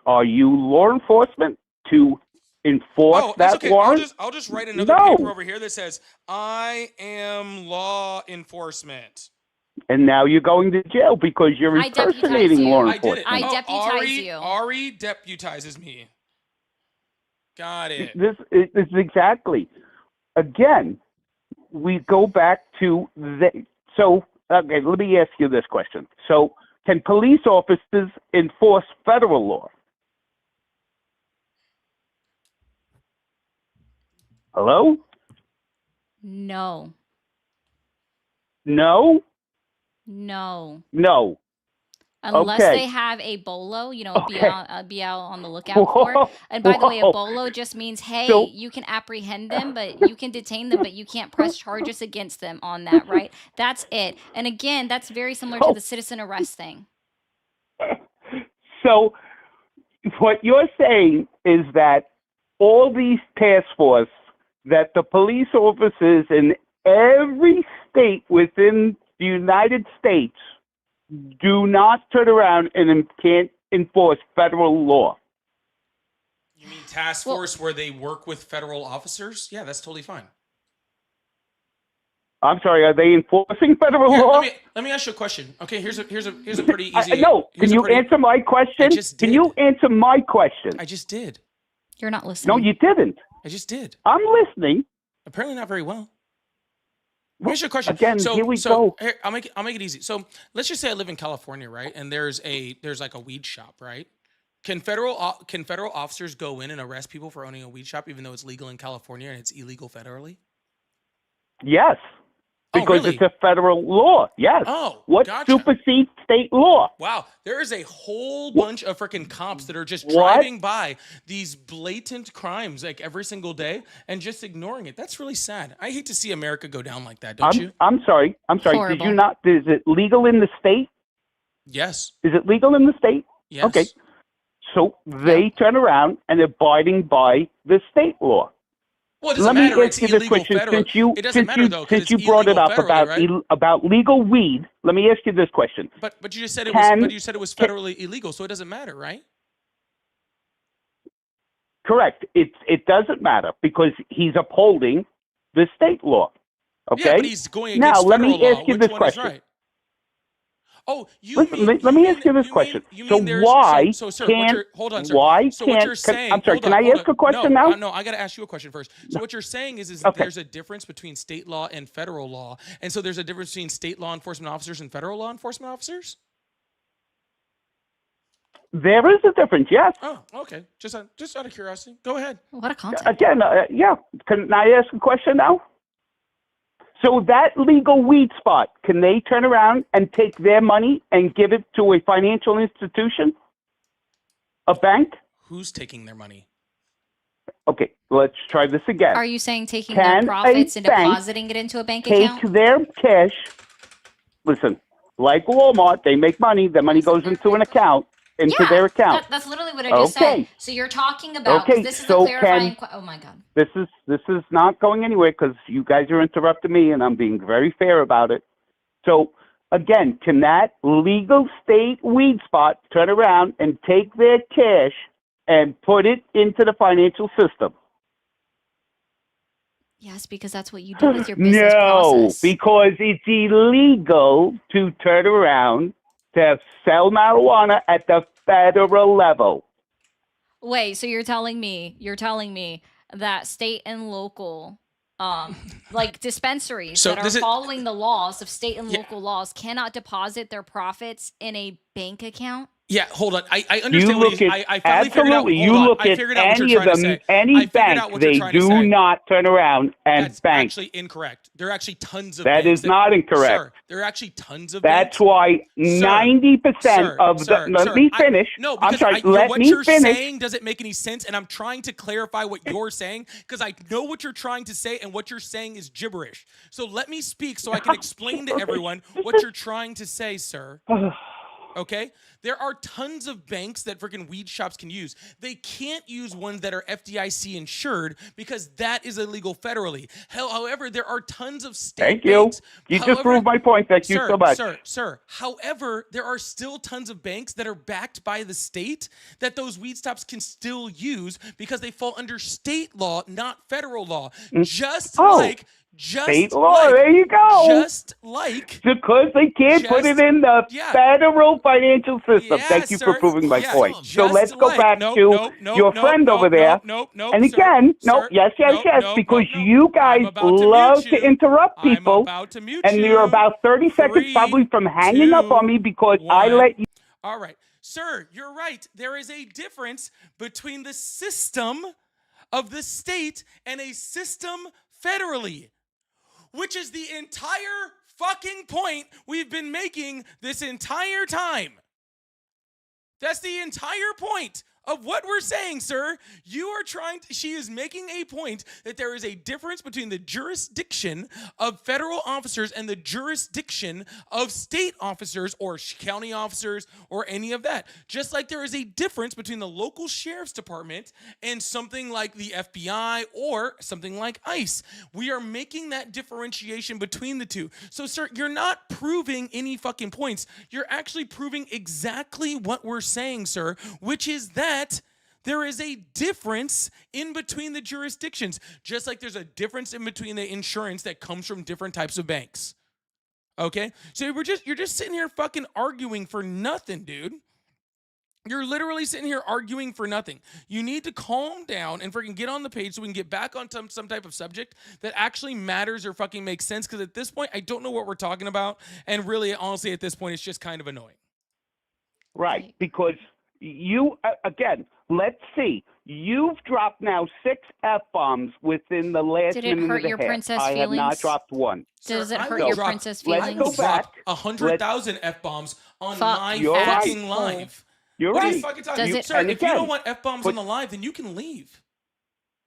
Are you law enforcement to enforce Oh, that that's okay. warrant? I'll just write another No. paper over here that says I am law enforcement. And now you're going to jail because you're I deputize impersonating you. law I did it. enforcement. I deputize Ari, you. Ari deputizes me. Got it. This is exactly. Again, we go back to the. So, okay, let me ask you this question. So, can police officers enforce federal law? Hello? No. No? No. No. Unless Okay. they have a bolo, Okay. be out on the lookout for. Whoa, And by the way, a whoa. bolo just means, hey, So- you can apprehend them, but you can detain them, but you can't press charges against them on that, right? That's it. And again, that's very similar to Oh. the citizen arrest thing. So, what you're saying is that all these task force, that the police officers in every state within the United States do not turn around and can't enforce federal law. You mean task force where they work with federal officers? Yeah, that's totally fine. I'm sorry, are they enforcing federal Here, law? let me ask you a question. Okay, here's a pretty easy. No, here's can a you pretty- answer my question? I just Can did. you answer my question? I just did. You're not No, listening. you didn't. I just did. I'm listening. Apparently not very well. Let me ask you a question. Again, so, here we so go. Here, I'll make it easy. So let's just say I live in California, right? And there's like a weed shop, right? Can federal officers go in and arrest people for owning a weed shop, even though it's legal in California and it's illegal federally? Yes, Oh, because really? it's a federal law. Yes. Oh, What gotcha. supersedes state law? Wow, there is a whole bunch of freaking cops that are just What? driving by these blatant crimes like every single day and just ignoring it. That's really sad. I hate to see America go down like that, don't you? I'm sorry. Did Horrible. you not? Is it legal in the state? Yes. Is it legal in the state? Yes. Okay. So they turn around and abiding by the state law. Well, it doesn't Let me matter. ask It's you this illegal question federally. since you It doesn't since matter you though, 'cause since you it's brought it illegal up federally, right? about legal weed. Let me ask you this question. But you just said Can- but you said it was federally illegal, so it doesn't matter, right? Correct. It doesn't matter because he's upholding the state law. Okay. Yeah, but he's going Now against let me federal ask law. you Which this one question. is right? Oh, you Listen, mean let me ask you this question. So there's why sir, what can't you're hold on, sir. why So what can't you're saying I'm sorry, hold can on, I hold ask on. a question No, now? no, I got to ask you a question first. So what you're saying is Okay. there's a difference between state law and federal law, and so there's a difference between state law enforcement officers and federal law enforcement officers? There is a difference, yes. Oh, okay. Just out of curiosity. Go ahead. What a concept. Again, yeah. Can I ask a question now? So that legal weed spot, can they turn around and take their money and give it to a financial institution? A bank? Who's taking their money? Okay, let's try this again. Are you saying taking Can their a profits and bank depositing it into a bank take account? their cash? Listen, like Walmart, they make money. The money goes into an account, into their account. That's literally what I just said. So you're talking about, 'cause Okay, this is so a clarifying oh my God. This is not going anywhere because you guys are interrupting me, and I'm being very fair about it. So again, can that legal state weed spot turn around and take their cash and put it into the financial system? Yes, because that's what you do with your business No, process. because it's illegal to turn around to sell marijuana at the federal level. Wait, so you're telling me that state and local like dispensaries So that are this is- following the laws of state and local laws cannot deposit their profits in a bank account? Yeah, hold on. I understand what look he's, at I finally figured out. absolutely. Hold You on. look I at figured out what any you're of trying to them, say. I any figured bank, out what you're they trying to do say. not turn around and That's bank. actually incorrect. There are actually tons of That banks is not incorrect. Sir, there are actually tons of That's banks. why 90% of the. Let me finish. No, I'm because sorry. what Let me you're finish. saying doesn't make any sense, and I'm trying to clarify what you're saying because I know what you're trying to say, and what you're saying is gibberish. So let me speak so I can explain to everyone what you're trying to say, sir. Okay? There are tons of banks that freaking weed shops can use. They can't use ones that are FDIC insured because that is illegal federally. However, there are tons of state Thank you. banks. You just proved my point. Thank you so much. Sir. However, there are still tons of banks that are backed by the state that those weed stops can still use because they fall under state law, not federal law. Just like state law. There you go. Just like because they can't put it in the federal financial system. Thank you for proving my point. So let's go back to your friend over there. And again, yes, because you guys love to interrupt people, and you're about 30 seconds probably from hanging up on me because I let you. All right. Sir, you're right. There is a difference between the system of the state and a system federally, which is the entire fucking point we've been making this entire time. That's the entire point of what we're saying, sir. You are she is making a point that there is a difference between the jurisdiction of federal officers and the jurisdiction of state officers or county officers or any of that. Just like there is a difference between the local sheriff's department and something like the FBI or something like ICE. We are making that differentiation between the two. So, sir, you're not proving any fucking points. You're actually proving exactly what we're saying, sir, which is that there is a difference in between the jurisdictions, just like there's a difference in between the insurance that comes from different types of banks. Okay? So you're just sitting here fucking arguing for nothing, dude. You're literally sitting here arguing for nothing. You need to calm down and freaking get on the page so we can get back on some type of subject that actually matters or fucking makes sense, because at this point, I don't know what we're talking about, and really, honestly, at this point, it's just kind of annoying. Right, because you, again, let's see. You've dropped now 6 F-bombs within the last Did it minute hurt and a your half. princess I have not feelings? dropped one. Does it hurt So, your princess feelings? Let's go back. 100,000 F-bombs on Fuck my You're fucking right. live. You're What are you right. fucking talking Does about? it- Sir, And if you again, don't want F-bombs on the live, then you can leave.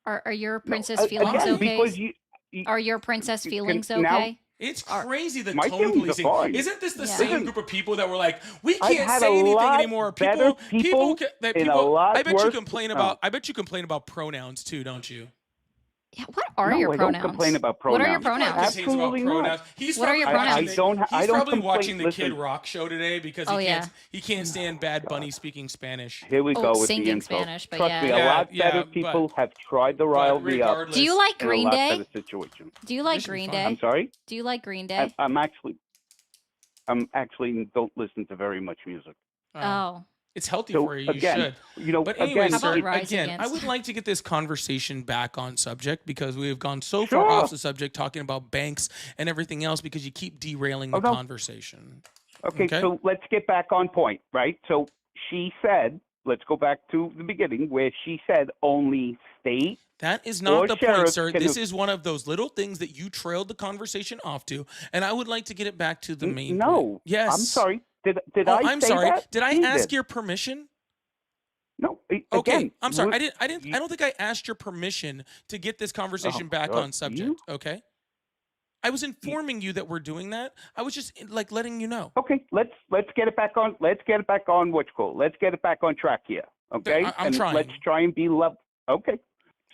Are your princess No, feelings again, okay? because Are your princess feelings now- okay? It's crazy the My tone feelings are policing. fine. Isn't this the Yeah. same group of people that were like, we I've can't had say a anything lot anymore? better people That in a people. lot I bet you worse- complain no. about. I bet you complain about pronouns too, don't you? Yeah, what are No, your I pronouns? don't complain about What are your pronouns. pronouns? Absolutely not. He's What are your probably pronouns? watching I don't- the- I He's don't probably complain- watching the Kid listen. Rock show today because Oh, he can't stand Bad Bunny speaking Spanish. Here we Oh, go with the singing info. Spanish, but Trust yeah. me, a Yeah, lot yeah, better people have tried to rile me up. regardless- Do you like in Green a lot Day? better situation. Do you like Mission Green fun. Day? I'm sorry? Do you like Green Day? I'm actually... I'm actually don't listen to very much music. Oh. It's healthy So for you. You again, should. you know, But anyway, again, sir, Rise again, I Against? would like to get this conversation back on subject because we have gone so Sure. far off the subject talking about banks and everything else because you keep derailing the Oh, no. conversation. Okay, so let's get back on point, right? So she said, let's go back to the beginning where she said only state. That is or not the point, sheriff sir. can- This is one of those little things that you trailed the conversation off to, and I would like to get it back to the main point. No. Yes. I'm sorry. Did Oh, I I'm say sorry. that? Did I She ask did. your permission? No. Okay, Again, I'm sorry. we- I don't think I asked your permission to get this conversation back God, on subject. Okay. I was informing you that we're doing that. I was just like letting you know. Okay, let's get it back on. Let's get it back on. What's called? Let's get it back on track here. Okay, I'm and trying. let's try and be level. Okay,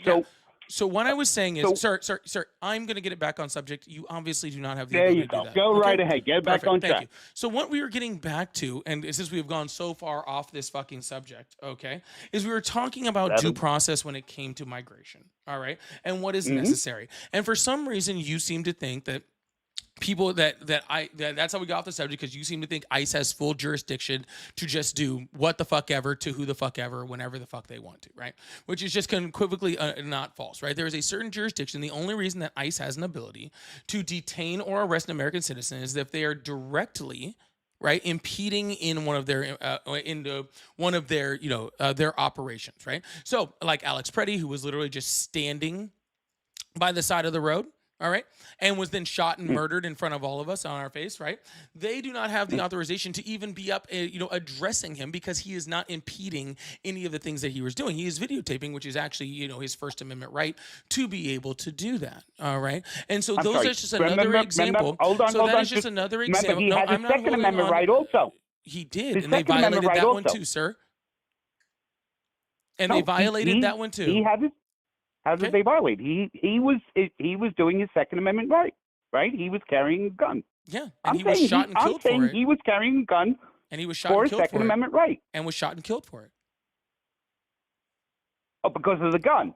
so So what I was saying is, So- sir, I'm going to get it back on subject. You obviously do not have the There ability you to do go. that. Go okay? right ahead. Get it back Perfect. on Thank track. you. So what we were getting back to, and since we have gone so far off this fucking subject, okay, is we were talking about due process when it came to migration, all right, and what is Mhm. necessary. And for some reason, you seem to think that people that's how we got off the subject because you seem to think ICE has full jurisdiction to just do what the fuck ever to who the fuck ever whenever the fuck they want to, right? Which is just unequivocally not false, right? There is a certain jurisdiction. The only reason that ICE has an ability to detain or arrest an American citizen is if they are directly right impeding in one of their their operations, right? So like Alex Preddy, who was literally just standing by the side of the road, all right, and was then shot and murdered in front of all of us on our face, right? They do not have the authorization to even be up, addressing him because he is not impeding any of the things that he was doing. He is videotaping, which is actually, his First Amendment right to be able to do that, all right? And so I'm those sorry. are just another example. Hold on, so hold that on. is just another Remember, example. he No, has I'm a not Second holding Amendment on. right also. He did, His and they Second Amendment violated right that one also. too, sir. And No, they violated that one too. He had his. How did they violate? He was doing his Second Amendment right? He was carrying a gun. Yeah, and I'm he was saying shot and I'm killed for saying it. he was carrying a gun And he was shot for and his killed Second for Amendment it. right. And was shot and killed for it. Oh, because of the gun.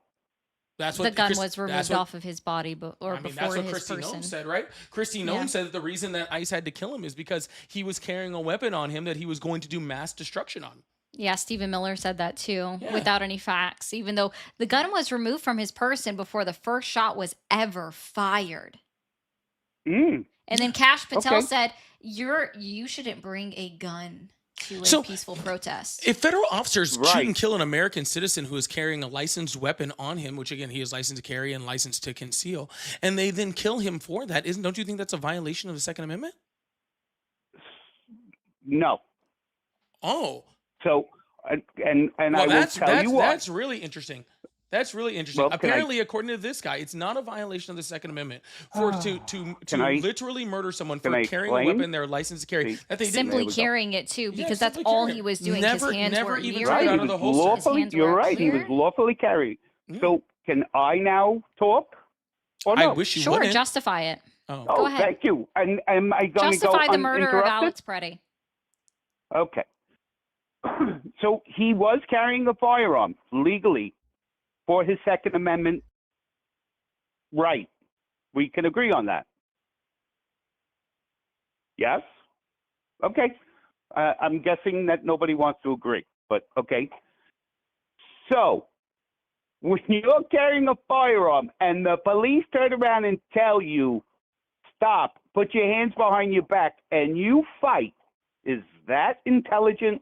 That's The what gun Chris- was that's removed what- off of his body, or I mean, that's before what his Christy person. Nome said, right? Christy Nome Yeah. said that the reason that ICE had to kill him is because he was carrying a weapon on him that he was going to do mass destruction on. Yeah, Stephen Miller said that too, Yeah. without any facts, even though the gun was removed from his person before the first shot was ever fired. Mm. And then Cash Patel Okay. said, you shouldn't bring a gun to a So, peaceful protest. If federal officers shoot Right. and kill an American citizen who is carrying a licensed weapon on him, which again he is licensed to carry and licensed to conceal, and they then kill him for that, don't you think that's a violation of the Second Amendment? No. Oh. So and I Well, will that's tell you what. that's really interesting. That's really interesting. Well, can I- Apparently, according to this guy, it's not a violation of the Second Amendment to Can I- literally murder someone can for I carrying a explain? weapon they're licensed to carry. That they Simply didn't. carrying it too, Yeah, because that's simply all carrying he it. was doing. Never- his hands never were even near took it Right, out he of the was holster. lawfully. hands You're were right. He was clear. lawfully carried. So can I now talk? Or I no? wish you Sure, wouldn't. justify it. Oh. Go ahead. Thank you. And am I going to go Justify the murder of uninterrupted? Alex Preddy. Okay. So he was carrying a firearm legally for his Second Amendment right. We can agree on that. Yes? Okay. I'm guessing that nobody wants to agree, but okay. So, when you're carrying a firearm and the police turn around and tell you, stop, put your hands behind your back, and you fight, is that intelligent?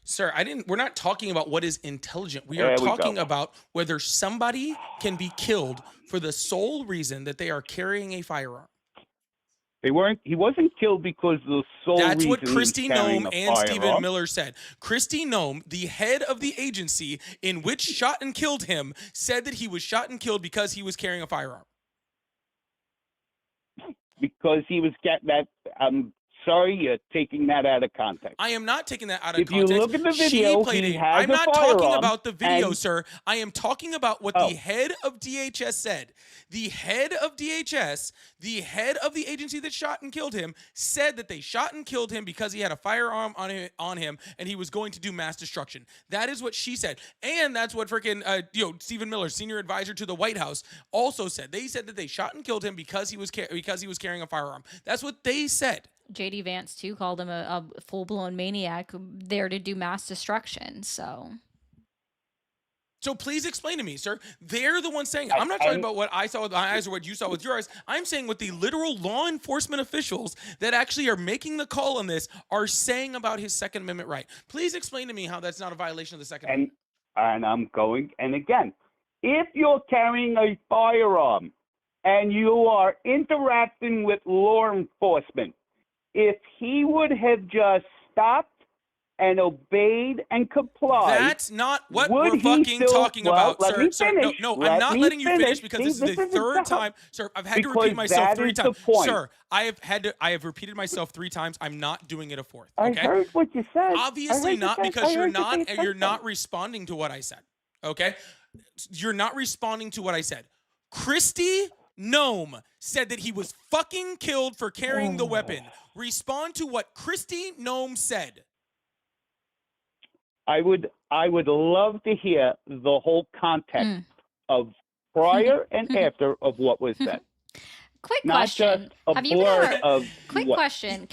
Sir, we're not talking about what is intelligent. We are There we talking go. about whether somebody can be killed for the sole reason that they are carrying a firearm. He wasn't killed because the sole That's reason what he was Christy carrying Nome a and Stephen firearm. Miller said. Christy Nome, the head of the agency in which shot and killed him, said that he was shot and killed because he was carrying a firearm. Because he was that. I'm sorry, you're taking that out of context. I am not taking that out of If you context. look at the She video, played he it. has I'm a not talking firearm, about the video, and- sir. I am talking about what Oh. the head of DHS said. The head of DHS, the head of the agency that shot and killed him, said that they shot and killed him because he had a firearm on him and he was going to do mass destruction. That is what she said. And that's what freaking Stephen Miller, senior advisor to the White House, also said. They said that they shot and killed him because he was carrying a firearm. That's what they said. JD Vance too called him a full-blown maniac there to do mass destruction. So please explain to me, sir. They're the ones saying it. I'm not talking about what I saw with my eyes or what you saw with your eyes. I'm saying what the literal law enforcement officials that actually are making the call on this are saying about his Second Amendment right. Please explain to me how that's not a violation of the Second Amendment. And I'm going, and again, if you're carrying a firearm and you are interacting with law enforcement, if he would have just stopped and obeyed and complied. That's not what we're fucking talking about, sir. Sir, no, I'm not letting you finish because this is the third time. Sir, I've had to repeat myself 3 times. Sir, I have repeated myself 3 times. I'm not doing it a fourth. Okay? I heard what you said. Obviously not, because you're not responding to what I said. Okay? You're not responding to what I said. Kristi Noem said that he was fucking killed for carrying the weapon. Respond to what Kristi Noem said. I would love to hear the whole context of prior and after of what was said. Quick Not question. just a Have you blur ever, of quick what. question.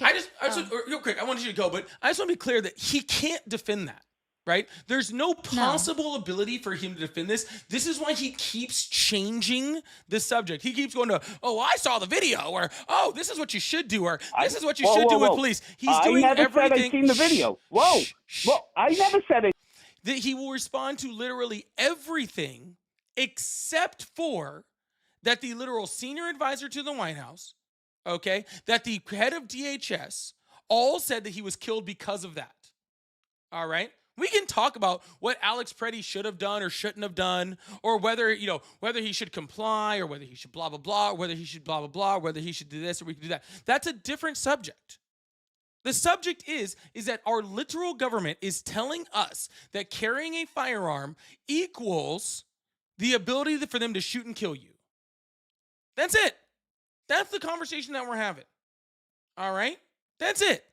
Real quick, I want you to go, but I just want to be clear that he can't defend that, right? There's no possible ability for him to defend this. This is why he keeps changing the subject. He keeps going to, oh, I saw the video, or, oh, this is what you should do, or this is what you should do with police. He's doing everything. I never said I've seen the video. Whoa. I never said it. That he will respond to literally everything except for that the literal senior advisor to the White House, okay, that the head of DHS all said that he was killed because of that. All right? We can talk about what Alex Preddy should have done or shouldn't have done, or whether he should comply, or whether he should blah, blah, blah, or whether he should blah, blah, blah, or whether he should do this or we can do that. That's a different subject. The subject is that our literal government is telling us that carrying a firearm equals the ability for them to shoot and kill you. That's it. That's the conversation that we're having. All right? That's it.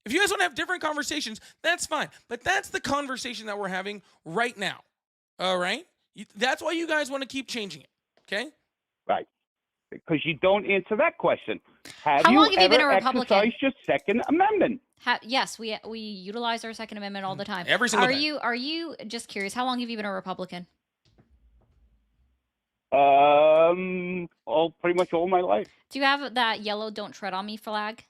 If you guys want to have different conversations, that's fine. But that's the conversation that we're having right now. All right? That's why you guys want to keep changing it. Okay? Right. Because you don't answer that question. How long have you been a ever Republican? exercised your Second Amendment? Yes, we utilize our Second Amendment all the time. Every single day. Are you just curious? How long have you been a Republican? Pretty much all my life. Do you have that yellow "Don't Tread on Me" flag?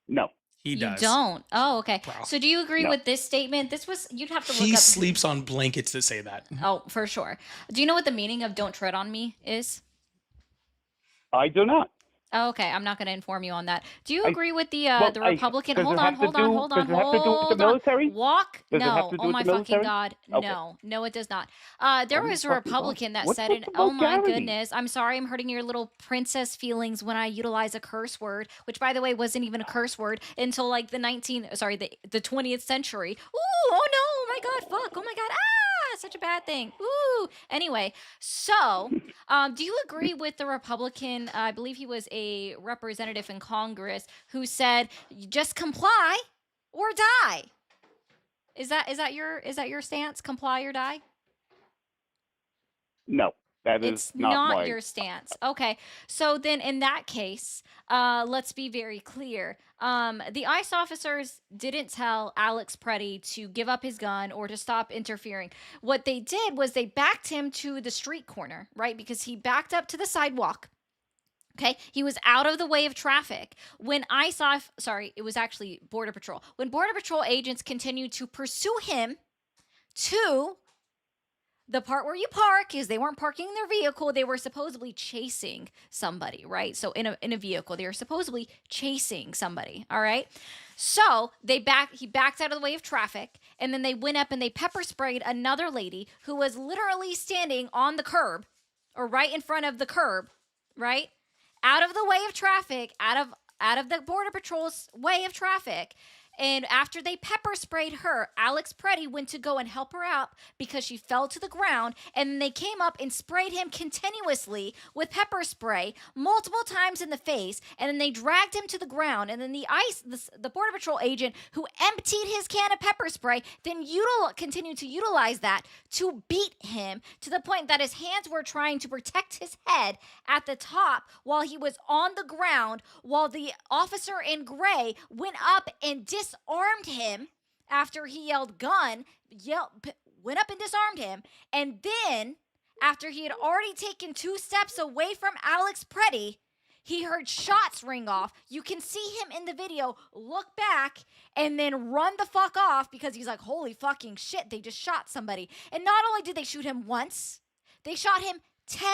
No. He does. You don't. Oh, okay. Wow. So do you agree No. with this statement? You'd have to look He up. sleeps on blankets that say that. Oh, for sure. Do you know what the meaning of "Don't Tread on Me" is? I do not. Oh, okay, I'm not going to inform you on that. Do you I- agree with the well, Republican? does it Hold on, have to hold on, do- hold on, does it have to do with the hold on. military? Walk? Does it have No. to do Oh with my the fucking military? god. Okay. No, it does not. There What are was a you talking about? Republican that What's said with it. the Oh my vulgarity? goodness. I'm sorry, I'm hurting your little princess feelings when I utilize a curse word, which by the way wasn't even a curse word until like the 20th century. Ooh, oh no, oh my god, fuck, oh my god, such a bad thing. Ooh. Anyway, so do you agree with the Republican? I believe he was a representative in Congress who said, "Just comply or die." Is that your stance? Comply or die? No. That is It's not not my... your stance. Okay. So then in that case, let's be very clear. The ICE officers didn't tell Alex Preddy to give up his gun or to stop interfering. What they did was they backed him to the street corner, right? Because he backed up to the sidewalk. Okay, he was out of the way of traffic. When it was actually Border Patrol. When Border Patrol agents continued to pursue him to the part where you park, because they weren't parking their vehicle, they were supposedly chasing somebody, right? So in a vehicle, they were supposedly chasing somebody, all right? So he backed out of the way of traffic, and then they went up and they pepper sprayed another lady who was literally standing on the curb, or right in front of the curb, right? Out of the way of traffic, out of the Border Patrol's way of traffic. And after they pepper sprayed her, Alex Preddy went to go and help her out because she fell to the ground. And then they came up and sprayed him continuously with pepper spray multiple times in the face. And then they dragged him to the ground. And then the Border Patrol agent who emptied his can of pepper spray then continued to utilize that to beat him to the point that his hands were trying to protect his head at the top while he was on the ground, while the officer in gray went up and disarmed him after he yelled gun, went up and disarmed him. And then, after he had already taken 2 steps away from Alex Preddy, he heard shots ring off. You can see him in the video look back and then run the fuck off because he's like, holy fucking shit, they just shot somebody. And not only did they shoot him once, they shot him 10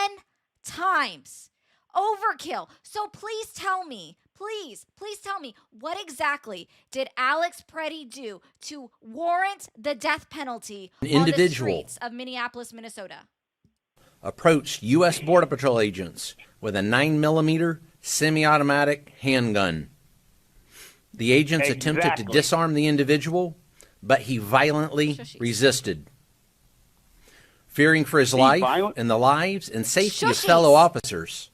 times. Overkill. So please tell me, please tell me, what exactly did Alex Preddy do to warrant the death penalty on the streets of Minneapolis, Minnesota? Approached U.S. Border Patrol agents with a 9mm semi-automatic handgun. The agents attempted to disarm the individual, but he violently resisted. Fearing for his life and the lives and safety of fellow officers,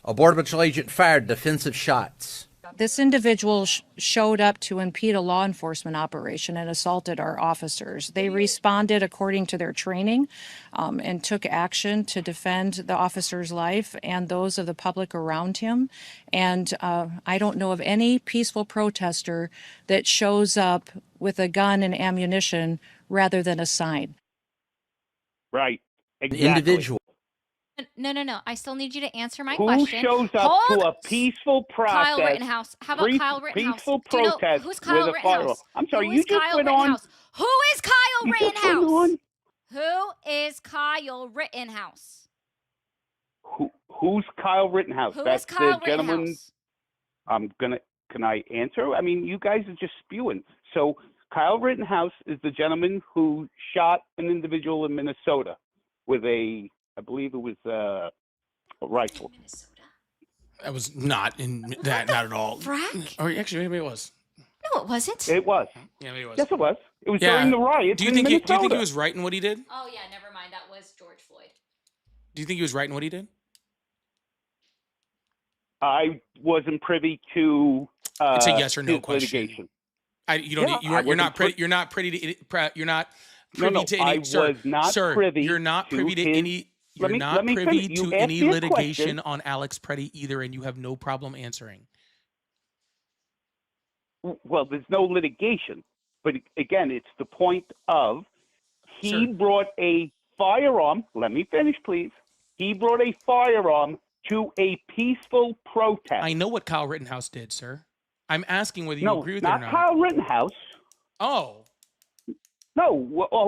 a Border Patrol agent fired defensive shots. This individual showed up to impede a law enforcement operation and assaulted our officers. They responded according to their training and took action to defend the officer's life and those of the public around him. And I don't know of any peaceful protester that shows up with a gun and ammunition rather than a sign. Right. Exactly. Individual. No. I still need you to answer my Who question. shows up to a peaceful process? Kyle Rittenhouse. How about Kyle Rittenhouse? Peaceful Do you know protest who's Kyle with a firearm. Rittenhouse? I'm sorry, Who you is just Kyle went on. Rittenhouse? Who is Kyle You just went Rittenhouse? on. Who is Kyle Rittenhouse? Who's Kyle Rittenhouse? Who That's is Kyle the gentleman. Rittenhouse? Can I answer? I mean, you guys are just spewing. So Kyle Rittenhouse is the gentleman who shot an individual in Minnesota with I believe it was a rifle. That was not not at all. Frack? Or actually, maybe it was. No, it wasn't. It was. Yeah, maybe it was. Yes, it was. It was Yeah. during the riots Do you in think do you Minnesota. think he was right in what he did? Oh yeah, never mind. That was George Floyd. Do you think he was right in what he did? I wasn't privy to It's a yes or no his question. litigation. You don't. Yeah, You're not wasn't privy. You're not privy to. You're not privy No, to any. I sir, was not sir, privy You're not to privy to his- any. Let You're me- not let me privy finish. You to asked any me a litigation question. on Alex Preddy either, and you have no problem answering. Well, there's no litigation, but again, it's the point of he Sir. brought a firearm. Let me finish, please. He brought a firearm to a peaceful protest. I know what Kyle Rittenhouse did, sir. I'm asking whether you No, agree with it or not not. Kyle Rittenhouse. Oh, No,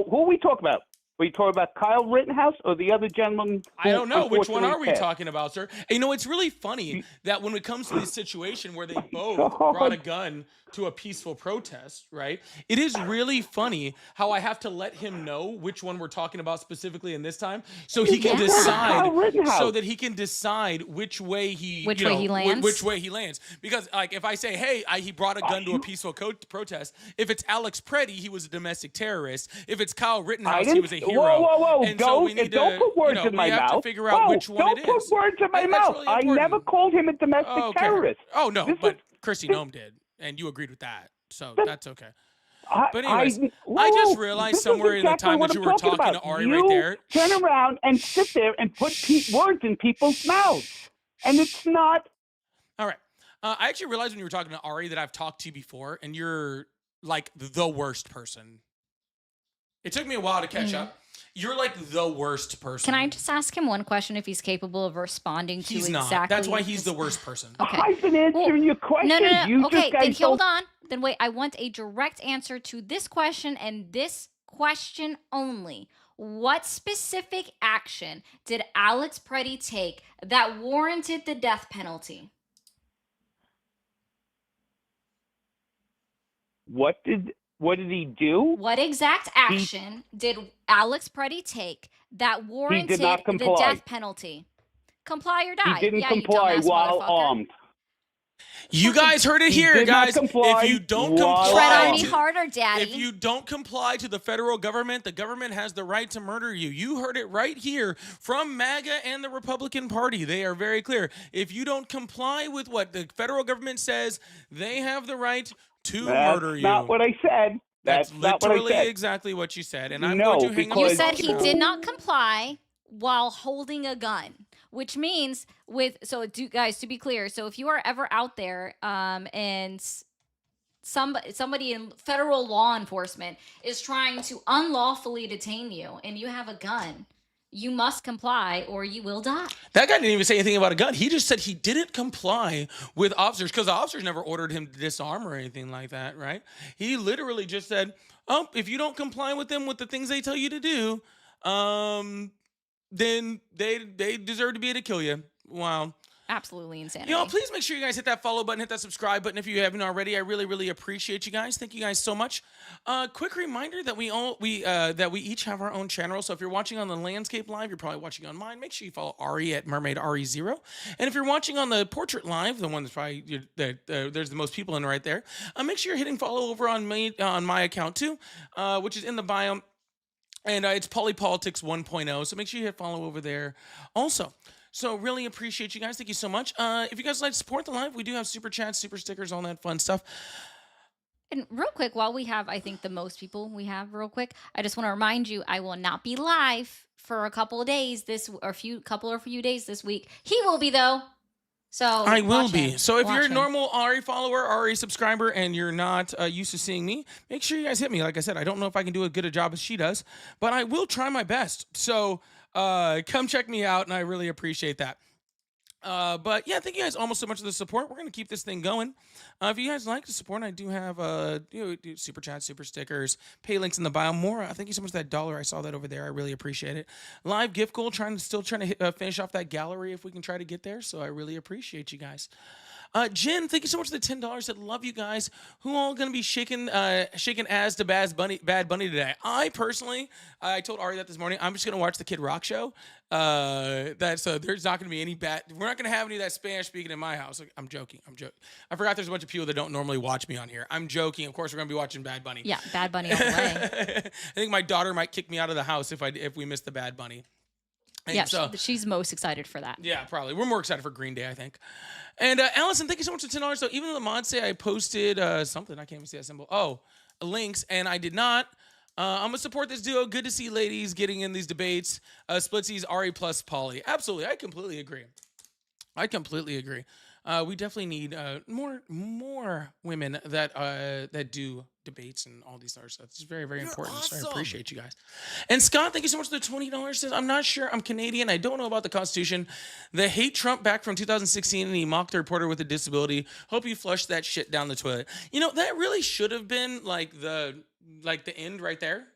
who are we talking about? Are you talking about Kyle Rittenhouse or the other gentleman? I don't know. Which one are we unfortunately passed? talking about, sir? And, you know, it's really funny that when it comes to this situation where they both brought a gun to a peaceful protest, right? It is really funny how I have to let him know which one we're talking about specifically in this time, so he can Yeah. decide, Kyle Rittenhouse. so that he can decide which way he, Which you way know, he lands? which way he lands. Because, like, if I say, hey, he brought a gun to a peaceful protest, if it's Alex Preddy, he was a domestic terrorist. If it's Kyle Rittenhouse, he didn't- was a hero. Whoa! And so Don't we need don't to, put words you know, in my we have mouth. to figure out Whoa, which one don't it put is. words in my That's mouth. really I important. never called him a domestic Oh, okay. terrorist. Oh no, This but is- Christy Nome did, and you agreed with that, so that's okay. I, But anyways, I whoa, just realized this is somewhere in the exactly time what that you I'm were talking about. to Ari you right there. turn around and sit there and put words in people's mouths, and it's not. All right, I actually realized when you were talking to Ari that I've talked to you before, and you're like the worst person. It took me a while to catch up. You're like the worst person. Can I just ask him one question if he's capable of responding to He's not. exactly? That's why he's the worst person. Okay. I've been answering your question. No. You Okay, just then guys hold don't- on. Then wait. I want a direct answer to this question and this question only. What specific action did Alex Preddy take that warranted the death penalty? What did he do? What exact action did Alex Preddy take that warranted not the comply. death penalty? Comply or die. He didn't yeah, comply you dumbass while motherfucker. armed. You guys heard it He here, did not guys. comply. If you don't Voila. comply, Tread on me harder, Daddy. if you don't comply to the federal government, the government has the right to murder you. You heard it right here from MAGA and the Republican Party. They are very clear. If you don't comply with what the federal government says, they have the right to murder you. That's not what I said. That's not what I literally said. exactly what you said. And I'm No, going to hang up You the said phone he now. did not comply while holding a gun, which means guys, to be clear, so if you are ever out there and somebody in federal law enforcement is trying to unlawfully detain you and you have a gun, you must comply or you will die. That guy didn't even say anything about a gun. He just said he didn't comply with officers because the officers never ordered him to disarm or anything like that, right? He literally just said, "Oh, if you don't comply with them with the things they tell you to do, then they deserve to be able to kill you." Wow. Absolutely insanity. Y'all, please make sure you guys hit that follow button, hit that subscribe button if you haven't already. I really, really appreciate you guys. Thank you guys so much. Quick reminder that we each have our own channel. So if you're watching on the Landscape Live, you're probably watching on mine. Make sure you follow Ari at Mermaid Ari0. And if you're watching on the Portrait Live, the one that's probably there's the most people in right there, make sure you're hitting follow over on my account too, which is in the bio. And it's Polypolitics 1.0. So make sure you hit follow over there also. So really appreciate you guys. Thank you so much. If you guys would like to support the live, we do have super chats, super stickers, all that fun stuff. And real quick, while we have, I think, the most people we have, real quick, I just want to remind you, I will not be live for a couple of days few days this week. He will be though. So I will watch be. him. So if Watch you're a him. normal Ari follower, Ari subscriber, and you're not used to seeing me, make sure you guys hit me. Like I said, I don't know if I can do as good a job as she does, but I will try my best. So come check me out, and I really appreciate that. But yeah, thank you guys almost so much for the support. We're gonna keep this thing going. If you guys like to support, I do have super chat, super stickers, pay links in the bio. More, thank you so much for that $1. I saw that over there. I really appreciate it. Live gift goal, still trying to finish off that gallery if we can try to get there. So I really appreciate you guys. Jen, thank you so much for the $10. I love you guys. Who all gonna be shaking ass to Bad Bunny today? I personally, I told Ari that this morning. I'm just gonna watch the Kid Rock show. There's not gonna be any bad. We're not gonna have any of that Spanish speaking in my house. Like, I'm joking. I forgot there's a bunch of people that don't normally watch me on here. I'm joking. Of course, we're gonna be watching Bad Bunny. Yeah, Bad Bunny all the way. I think my daughter might kick me out of the house if we miss the Bad Bunny. And Yeah, so, she's most excited for that. yeah, probably. We're more excited for Green Day, I think. And Allison, thank you so much for $10. So even though the mods say I posted something, I can't even see that symbol. Oh, links, and I did not. I'm gonna support this duo. Good to see ladies getting in these debates. Splitsies, Ari plus Polly. Absolutely, I completely agree. We definitely need more women that do debates and all these other stuff. It's very, very important. So I appreciate you guys. And Scott, thank you so much for the $20. Says, I'm not sure. I'm Canadian. I don't know about the Constitution. They hate Trump back from 2016 and he mocked a reporter with a disability. Hope you flush that shit down the toilet. You know, that really should have been like the end right there.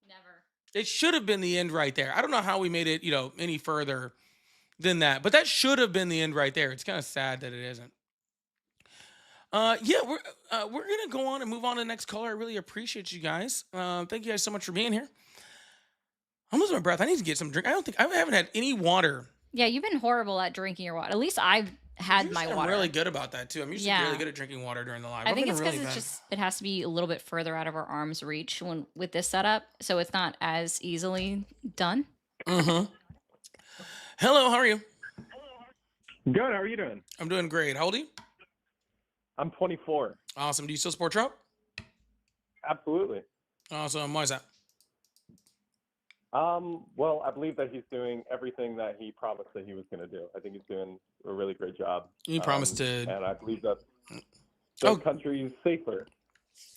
Never. It should have been the end right there. I don't know how we made it, any further than that, but that should have been the end right there. It's kind of sad that it isn't. Yeah, we're gonna go on and move on to the next caller. I really appreciate you guys. Thank you guys so much for being here. I'm losing my breath. I need to get some drink. I haven't had any water. Yeah, you've been horrible at drinking your water. At least I've had my I'm water. really good about that too. I'm usually Yeah. really good at drinking water during the live. I I've think been it's because really it's bad. just it has to be a little bit further out of our arm's reach with this setup, so it's not as easily done. Mm-hmm. Hello, how are you? Good. How are you doing? I'm doing great. How old are you? I'm 24. Awesome. Do you still support Trump? Absolutely. Awesome. Why is that? Well, I believe that he's doing everything that he promised that he was going to do. I think he's doing a really great job. He promised to. And I believe that the country is safer.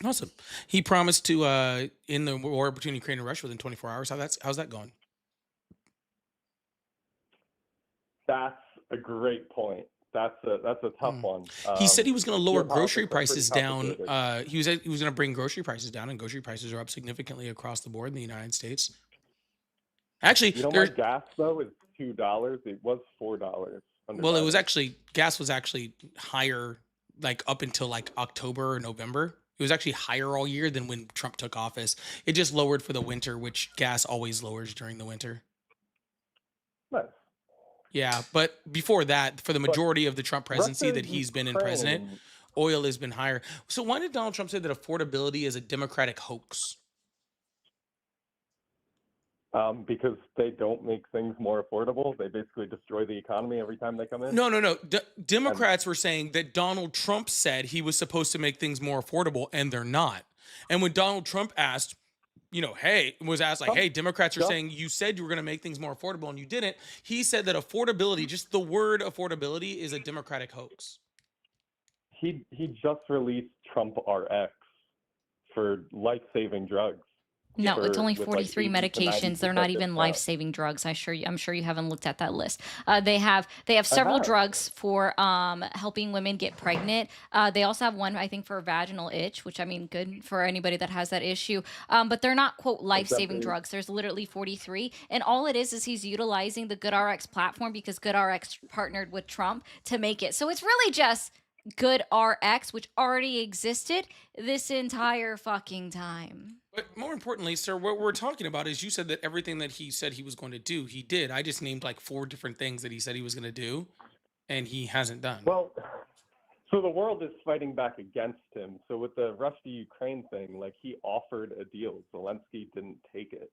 Awesome. He promised to end the war between Ukraine and Russia within 24 hours. How's that going? That's a great point. That's a tough one. He said he was going to lower grocery politics are pretty prices down. complicated. He was going to bring grocery prices down, and grocery prices are up significantly across the board in the United States. Actually, You know, my gas though is $2. It was $4. well, it was actually gas was actually higher, like up until like October or November. It was actually higher all year than when Trump took office. It just lowered for the winter, which gas always lowers during the winter. Nice. Yeah, but before that, for the But majority of the Trump presidency Russia that and he's been in president, Ukraine, oil has been higher. So why did Donald Trump say that affordability is a Democratic hoax? because they don't make things more affordable. They basically destroy the economy every time they come in. No, no, no. And Democrats were saying that Donald Trump said he was supposed to make things more affordable, and they're not. And when Donald Trump asked, was asked like, Trump hey, Democrats are just saying you said you were going to make things more affordable and you didn't. He said that affordability, just the word affordability, is a Democratic hoax. he just released Trump RX for life-saving drugs. No, it's only with 43 80 to medications. They're not 90% even discount. life-saving drugs. I'm sure you haven't looked at that list. They have several have. drugs for helping women get pregnant. They also have one, I think, for vaginal itch, which I mean, good for anybody that has that issue. But they're not quote life-saving drugs. There's literally 43, and all it is he's utilizing the GoodRx platform because GoodRx partnered with Trump to make it. So it's really just GoodRx, which already existed this entire fucking time. But more importantly, sir, what we're talking about is you said that everything that he said he was going to do, he did. I just named like 4 different things that he said he was going to do, and he hasn't done. Well, so the world is fighting back against him. So with the Russia-Ukraine thing, like he offered a deal. Zelensky didn't take it.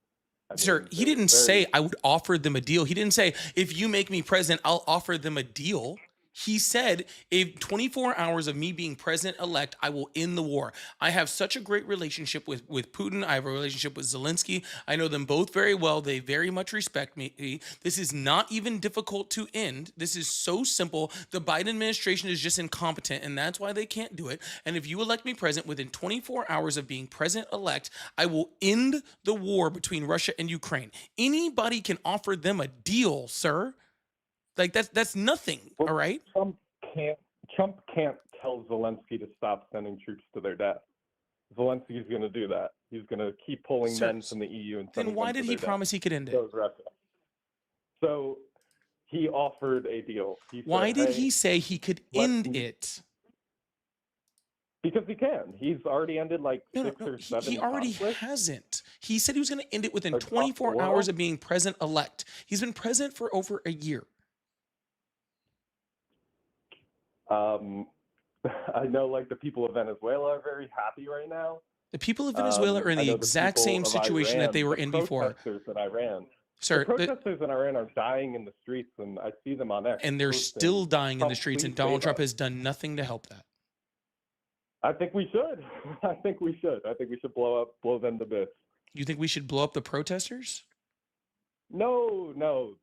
I Sir, mean, he there was didn't say I would offer them a deal. He didn't say if you make me president, I'll offer them a deal. He said, if 24 hours of me being president-elect, I will end the war. I have such a great relationship with Putin. I have a relationship with Zelensky. I know them both very well. They very much respect me. This is not even difficult to end. This is so simple. The Biden administration is just incompetent, and that's why they can't do it. And if you elect me president within 24 hours of being president-elect, I will end the war between Russia and Ukraine. Anybody can offer them a deal, sir. Like that's nothing, all right? Trump can't tell Zelensky to stop sending troops to their death. Zelensky's going to do that. He's going to keep pulling Sir, men from the EU and Then sending why them did to he their promise he could end death. it? So is Russia. So he offered a deal. He Why said, did "Hey, he say he could let's end it? Because he can. He's already ended like No, 6 or 7 he already conflicts. hasn't. He said he was going to end it within Across the 24 hours world? of being president-elect. He's been president for over a year. I know like the people of Venezuela are very happy right now. The people of Venezuela are in I the know exact people same of situation that Iran, they were the in before. protesters in Iran. Sir, the protesters in Iran are dying in the streets, and I see them on X. and they're posting, still dying in the "Trump, streets, please and Donald save Trump us." has done nothing to help that. I think we should. I think we should. I think we should blow them to bits. You think we should blow up the protesters? No,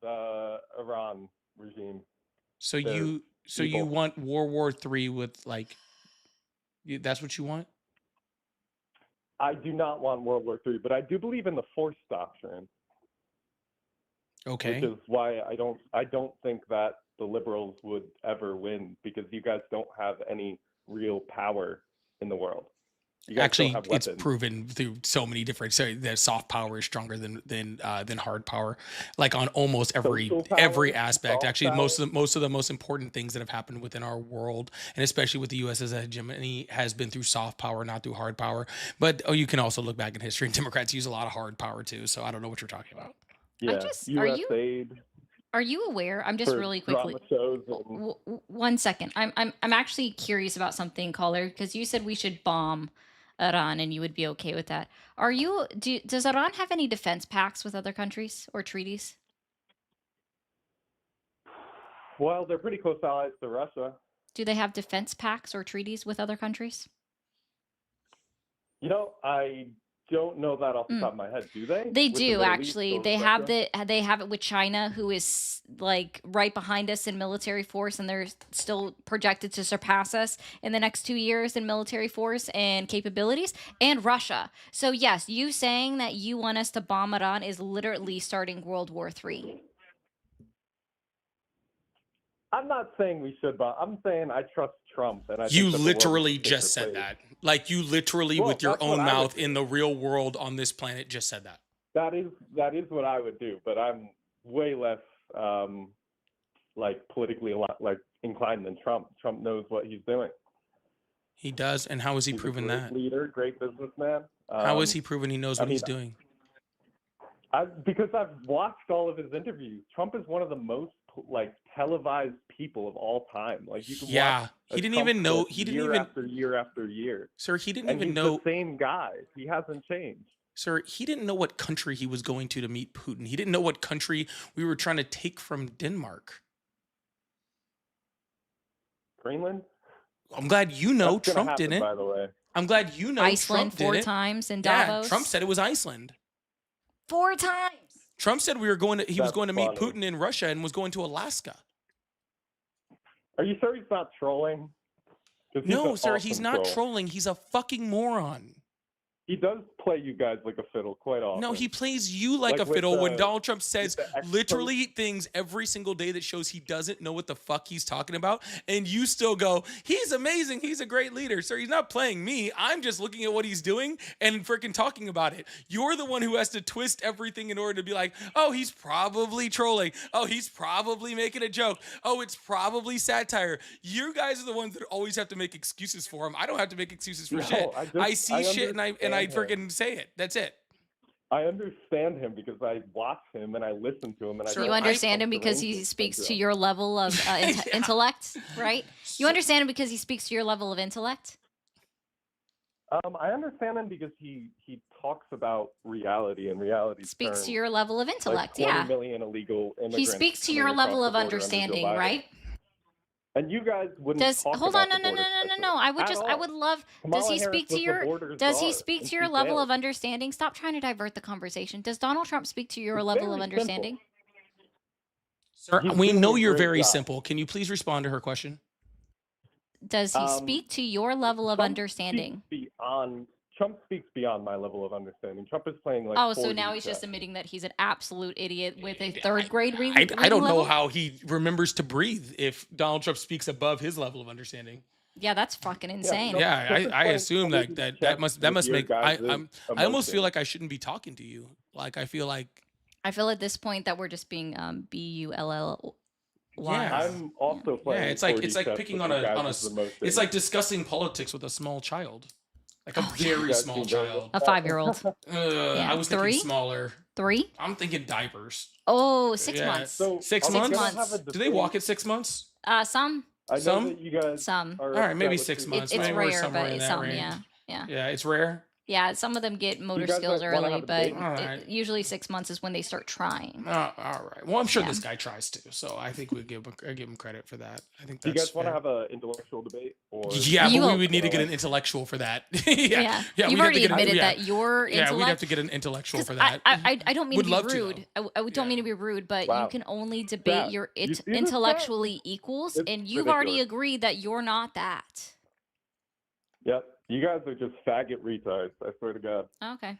the Iran regime. So They're you evil. want World War III with like, that's what you want? I do not want World War III, but I do believe in the force doctrine. Okay. Which is why I don't think that the liberals would ever win, because you guys don't have any real power in the world. You guys Actually, don't have it's weapons. proven through so many different. So that soft power is stronger than hard power, like on almost every Social power, every aspect. soft Actually, power. most of the most important things that have happened within our world, and especially with the U.S. as a hegemony, has been through soft power, not through hard power. But you can also look back in history, and Democrats use a lot of hard power too. So I don't know what you're talking about. Yeah, just- U.S. aid Are you aware? I'm just for really quickly. drama shows and 1 second. I'm actually curious about something, caller, because you said we should bomb Iran and you would be okay with that. Does Iran have any defense pacts with other countries or treaties? well, they're pretty close allies to Russia. Do they have defense pacts or treaties with other countries? You know, I don't know that off the top of my head. Do they? They With the do Middle East actually. or They Russia? have it with China, who is like right behind us in military force, and they're still projected to surpass us in the next 2 years in military force and capabilities, and Russia. So yes, you saying that you want us to bomb Iran is literally starting World War III. I'm not saying we should, but I'm saying I trust Trump, and I You think that the world is literally a safer just said place. that. Like you literally, Well, with your that's what own I would mouth do. in the real world on this planet, just said that. That is what I would do, but I'm way less like politically like inclined than Trump. Trump knows what he's doing. He does, and how has he He's proven a great that? leader, great businessman. How has he proven he knows I what he's mean, doing? Because I've watched all of his interviews. Trump is one of the most like televised people of all time. Like you can watch he a didn't Trump even know. clip He didn't year even. after year after year. Sir, he didn't And even he's know. the same guy. He hasn't changed. Sir, he didn't know what country he was going to meet Putin. He didn't know what country we were trying to take from Denmark. Greenland? I'm glad you know That's gonna Trump happen, didn't. by the way. I'm glad you know Iceland Trump 4 didn't. times in Yeah, Davos. Trump said it was Iceland. 4 times. Trump said he was That's going to meet funny. Putin in Russia and was going to Alaska. Are you sure he's not trolling? 'Cause he's No, an sir, he's awesome not troll. trolling. He's a fucking moron. He does play you guys like a fiddle quite often. No, he plays you like a Like with fiddle when the- Donald Trump says with the ex-post- literally things every single day that shows he doesn't know what the fuck he's talking about. And you still go, he's amazing. He's a great leader. Sir, he's not playing me. I'm just looking at what he's doing and freaking talking about it. You're the one who has to twist everything in order to be like, oh, he's probably trolling. Oh, he's probably making a joke. Oh, it's probably satire. You guys are the ones that always have to make excuses for him. I don't have to make excuses for No, shit. I just- see shit and I understand him. freaking say it. That's it. I understand him because I watch him and I listen to him and I. You understand him because he speaks to your level of intellect, right? You understand him because he speaks to your level of intellect? I understand him because he talks about reality and reality Speaks terms. to your level of Like intellect, 20 yeah. million illegal immigrants. He speaks to coming your across level the of border under Joe understanding, Biden. right? And you guys wouldn't Does talk hold about on, no, the no, no, border no, no, crisis no. I would at just, I all. would love. Kamala Does he Harris speak to was the your? border Does he czar, speak and to your she level failed. of understanding? Stop trying to divert the conversation. Does Donald Trump speak to your It's level of very simple. understanding? Sir, He's we doing know a you're great very job. simple. Can you please respond to her question? Does he speak to your level of Trump understanding? Trump speaks beyond my level of understanding. Trump is playing like. Oh, so 4D now he's chess. just admitting that he's an absolute idiot with a third grade reading. I don't know level? how he remembers to breathe if Donald Trump speaks above his level of understanding. Yeah, that's fucking insane. Yeah, Trump is I playing assume 4D that chess must with your make guys' I almost emotions. feel like I shouldn't be talking to you. Like I feel like I feel at this point that we're just being BULLY. Yeah. I'm also playing. yeah, it's like 4D chess picking with on your a guys' emotions. it's like discussing politics with a small child. Like a very Guys small seem very child. A 5-year-old. I was thinking 3? smaller. 3? I'm thinking diapers. Oh, 6 Yeah. months. So, 6 are we gonna months? have a Do they debate? walk at 6 months? Some. I know Some? that you guys. Some. Are All right, maybe upset with 6 the- months. It's Maybe we're rare, somewhere but in that some, range. yeah. Yeah, it's rare. Yeah, some of them get motor guys skills wanna have early, a but debate? All right. usually 6 months is when they start trying. All right. Well, I'm sure Yeah. this guy tries to, so I think we give him credit for that. I think Do you that's guys want to fair. have an intellectual debate? Or Yeah, You but we will- would need to get an like- intellectual for that. yeah, You've we'd have to already get admitted yeah. that your Yeah, intellect. we'd have to get an intellectual 'Cause for that. I don't mean Would to love be to, rude. I don't mean to be rude, but Wow. you can only debate Chat. your You see this, intellectually equals, It's and you've already ridiculous. agreed that you're not that. Yep. You guys are just faggot retards. I swear to God. Okay.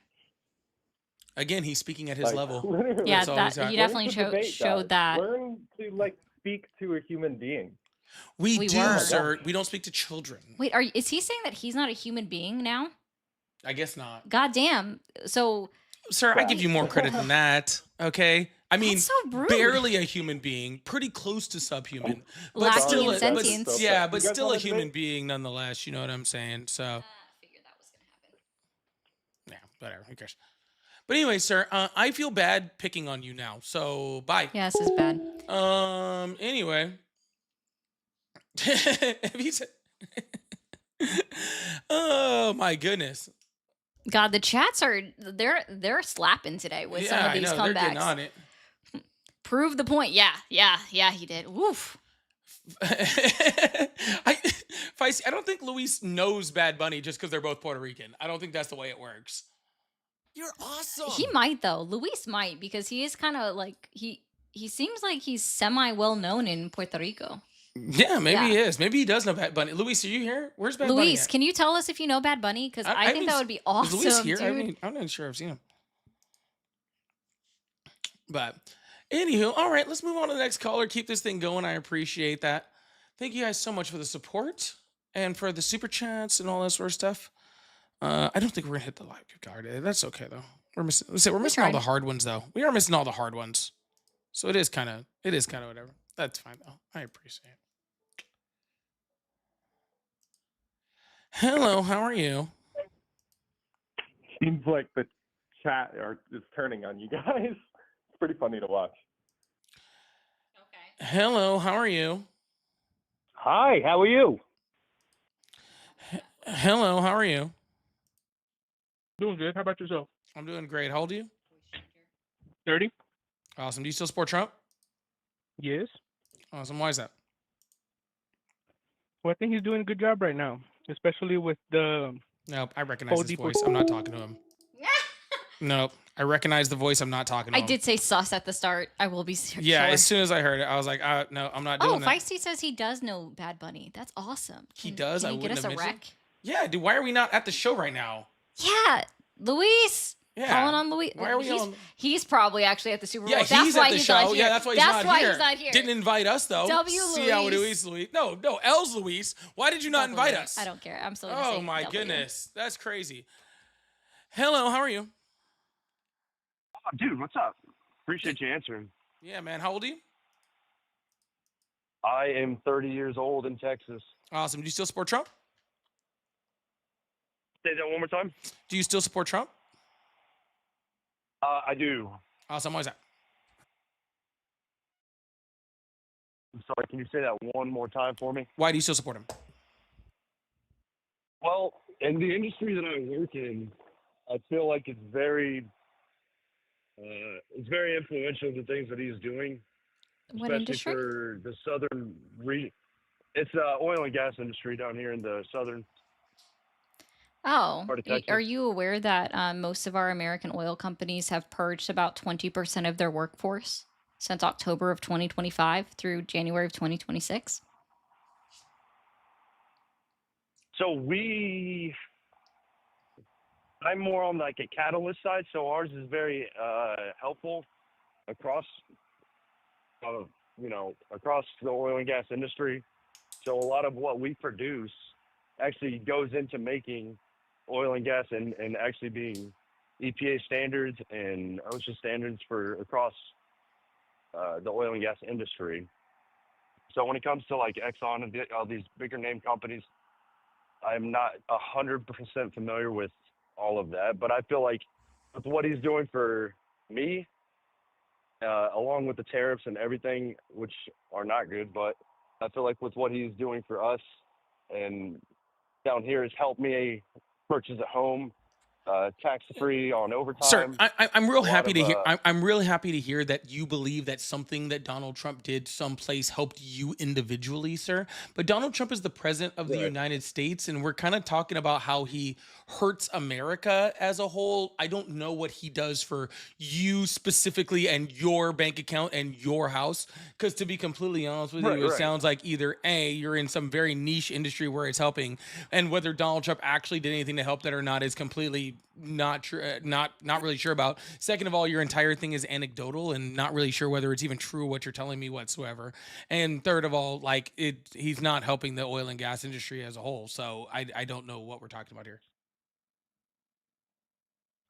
Again, he's speaking at his Like, level. literally. Yeah, That's all he's that got. you Learn definitely to debate, showed guys. that. Learn to like speak to a human being. We We do, were. sir. We don't speak to children. Wait, is he saying that he's not a human being now? I guess not. God damn. So Sir, I give you more credit than that. Okay? I mean, that's so rude. barely a human being, pretty close to subhuman, but Lacking still, in sentience. yeah, but You guys still a wanna debate? human being nonetheless. You know what I'm saying? So, yeah, whatever. Who cares? But anyway, sir, I feel bad picking on you now. So, bye. yeah, this is bad. Anyway, have you said? Oh my goodness. God, the chats are they're slapping today with some Yeah, of I these know they're getting comebacks. on it. Prove the point. Yeah, he did. Woof. I don't think Luis knows Bad Bunny just because they're both Puerto Rican. I don't think that's the way it works. You're awesome. He might though. Luis might because he is kind of like he seems like he's semi well known in Puerto Rico. Yeah, maybe Yeah. he is. Maybe he does know Bad Bunny. Luis, are you here? Where's Bad Bunny? Luis, at? can you tell us if you know Bad Bunny? Because I think that would be Is awesome, Luis here? dude. I'm not sure I've seen him. But anywho, all right, let's move on to the next caller. Keep this thing going. I appreciate that. Thank you guys so much for the support and for the super chats and all that sort of stuff. I don't think we're gonna hit the like card. That's okay though. We're missing all the tried. hard ones though. We are missing all the hard ones. So it is kind of whatever. That's fine though. I appreciate it. Hello, how are you? Seems like the chat is turning on you guys. It's pretty funny to watch. Hello, how are you? Hi, how are you? Hello, how are you? Doing good. How about yourself? I'm doing great. How old are you? 30? Awesome. Do you still support Trump? Yes. Awesome. Why is that? Well, I think he's doing a good job right now, especially with the. No, I recognize his voice. I'm not talking to him. No, I recognize the voice. I'm not talking to I him. did say sus at the start. I will be Yeah, sure. as soon as I heard it, I was like, no, I'm not doing Oh, that. Feisty says he does know Bad Bunny. That's awesome. He does? Can I you get wouldn't us a have rec? mentioned- Yeah, dude, why are we not at the show right now? Yeah, Luis. Yeah. Calling on Luis. Why are we he's, on- he's probably actually at the Super Bowl. Yeah, that's he's why at the he's show. not here. Yeah, that's why he's not here. Didn't invite us though. W. See how Luis. Luis. No, L's Luis. Why did you not invite us? I don't care. I'm still gonna Oh say my W. goodness, that's crazy. Hello, how are you? Oh, dude, what's up? Appreciate you answering. Yeah, man. How old are you? I am 30 years old in Texas. Awesome. Do you still support Trump? Say that one more time. Do you still support Trump? I do. Awesome. Why is that? I'm sorry, can you say that one more time for me? Why do you still support him? Well, in the industry that I work in, I feel like it's very influential, the things that he's doing, What especially industry? for the southern region. It's oil and gas industry down here in the southern. Oh, Part of Texas. are you aware that most of our American oil companies have purged about 20% of their workforce since October of 2025 through January of 2026? So I'm more on like a catalyst side, so ours is very helpful across, across the oil and gas industry. So a lot of what we produce actually goes into making oil and gas and actually being EPA standards and OSHA standards for across the oil and gas industry. So when it comes to like Exxon and all these bigger name companies, I'm not 100% familiar with all of that, but I feel like with what he's doing for me, along with the tariffs and everything, which are not good, but I feel like with what he's doing for us and down here has helped me purchase a home, tax-free on overtime. Sir, I'm real A lot happy to of, hear. I'm really happy to hear that you believe that something that Donald Trump did someplace helped you individually, sir. But Donald Trump is the president of the United States, and we're kind of talking about how he hurts America as a whole. I don't know what he does for you specifically and your bank account and your house. Because to be completely honest with you, it sounds like either A, you're in some very niche industry where it's helping, and whether Donald Trump actually did anything to help that or not is completely not true, not really sure about. Second of all, your entire thing is anecdotal and not really sure whether it's even true what you're telling me whatsoever. And third of all, like he's not helping the oil and gas industry as a whole. So I don't know what we're talking about here.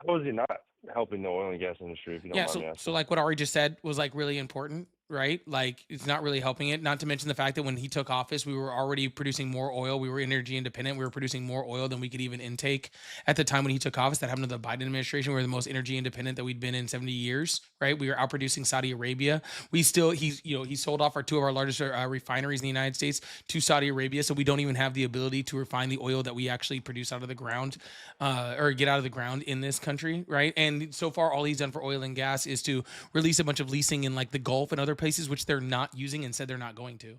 How is he not helping the oil and gas industry, if you don't mind me asking? So like what Ari just said was like really important, right? Like it's not really helping it. Not to mention the fact that when he took office, we were already producing more oil. We were energy independent. We were producing more oil than we could even intake at the time when he took office. That happened to the Biden administration. We were the most energy independent that we'd been in 70 years, right? We were outproducing Saudi Arabia. He sold off two of our largest refineries in the United States to Saudi Arabia. So we don't even have the ability to refine the oil that we actually produce out of the ground or get out of the ground in this country, right? And so far, all he's done for oil and gas is to release a bunch of leasing in like the Gulf and other places, which they're not using and said they're not going to.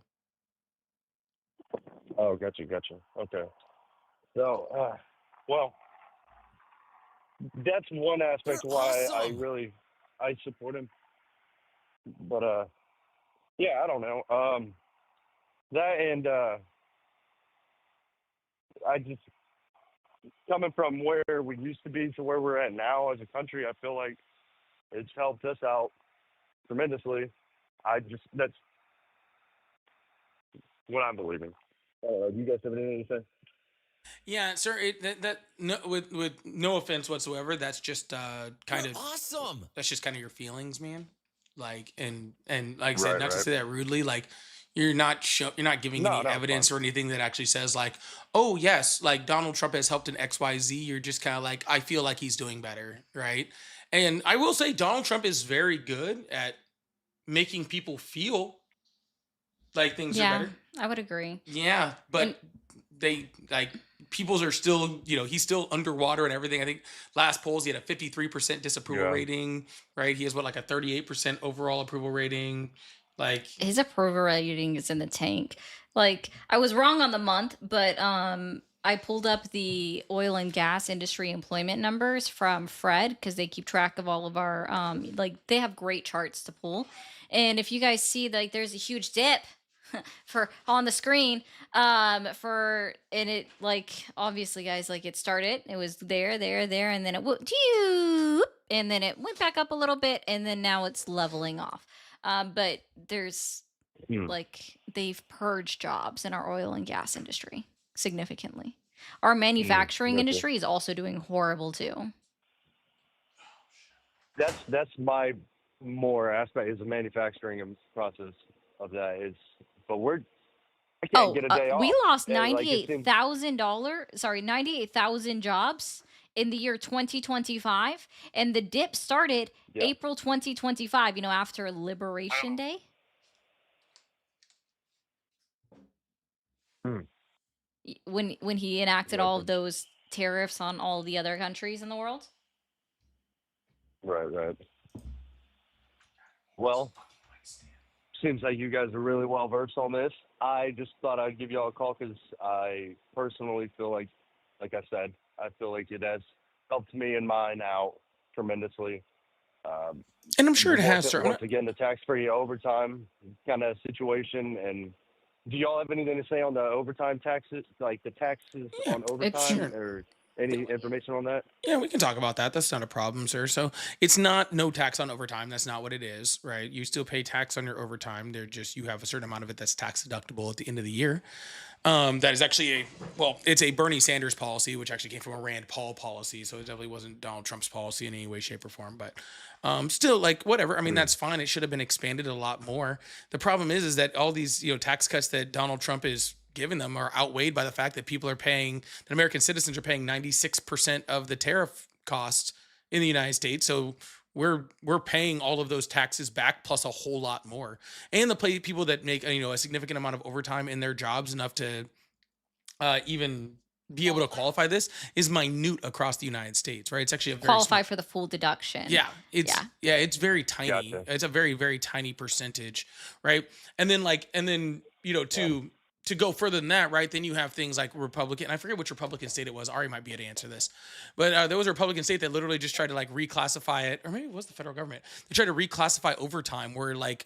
Oh, gotcha. Okay. So, well, that's one aspect why I support him. But, yeah, I don't know. That and I just, coming from where we used to be to where we're at now as a country, I feel like it's helped us out tremendously. That's what I'm believing. Do you guys have anything to say? Yeah, sir. With no offense whatsoever, that's just kind of awesome. That's just kind of your feelings, man. Like and like I said, not to say that rudely, like you're not giving No, any no, it's evidence fine. or anything that actually says like, oh yes, like Donald Trump has helped in XYZ. You're just kind of like, I feel like he's doing better, right? And I will say Donald Trump is very good at making people feel like things are Yeah, better. I would agree. Yeah, And but they like people's are still, he's still underwater and everything. I think last polls he had a 53% disapproval Yeah. rating, right? He has what, like a 38% overall approval rating. Like, his approval rating is in the tank. Like, I was wrong on the month, but I pulled up the oil and gas industry employment numbers from Fred because they keep track of all of our like they have great charts to pull. And if you guys see, like, there's a huge dip for on the screen for and it, like, obviously, guys, like, it started, it was there, and then it and then it went back up a little bit, and then now it's leveling off. But there's Hmm. like they've purged jobs in our oil and gas industry significantly. Our Mm, manufacturing gotcha. industry is also doing horrible too. That's my more aspect is the manufacturing process of that is, but I can't Oh, get a day we off. lost And like it seems, $98,000 jobs in the year 2025, and the dip started yeah. April 2025. After Liberation Day. Hmm. When he enacted all Gotcha. of those tariffs on all the other countries in the world. Right. Well, seems like you guys are really well versed on this. I just thought I'd give y'all a call because I personally feel like I said, I feel like it has helped me and mine out tremendously. and I'm sure it has, sir. Once again, the tax-free overtime kind of situation. And do y'all have anything to say on the overtime taxes, like the taxes on It's overtime, or any information on that? Yeah, we can talk about that. That's not a problem, sir. So it's not no tax on overtime. That's not what it is, right? You still pay tax on your overtime. They're just, you have a certain amount of it that's tax deductible at the end of the year. That is actually it's a Bernie Sanders policy, which actually came from a Rand Paul policy. So it definitely wasn't Donald Trump's policy in any way, shape, or form. But still, like, whatever. I mean, that's fine. It should have been expanded a lot more. The problem is that all these, tax cuts that Donald Trump is giving them are outweighed by the fact that that American citizens are paying 96% of the tariff costs in the United States. So we're paying all of those taxes back plus a whole lot more. And the people that make a significant amount of overtime in their jobs, enough to even be able to qualify this, is minute across the United States, right? It's actually a very qualify for the full deduction. yeah, Yeah. it's very tiny. Gotcha. It's a very, very tiny percentage, right? And then to go further than that, right? Then you have things like Republican. I forget which Republican state it was. Ari might be able to answer this, but there was a Republican state that literally just tried to like reclassify it, or maybe it was the federal government. They tried to reclassify overtime, where overtime.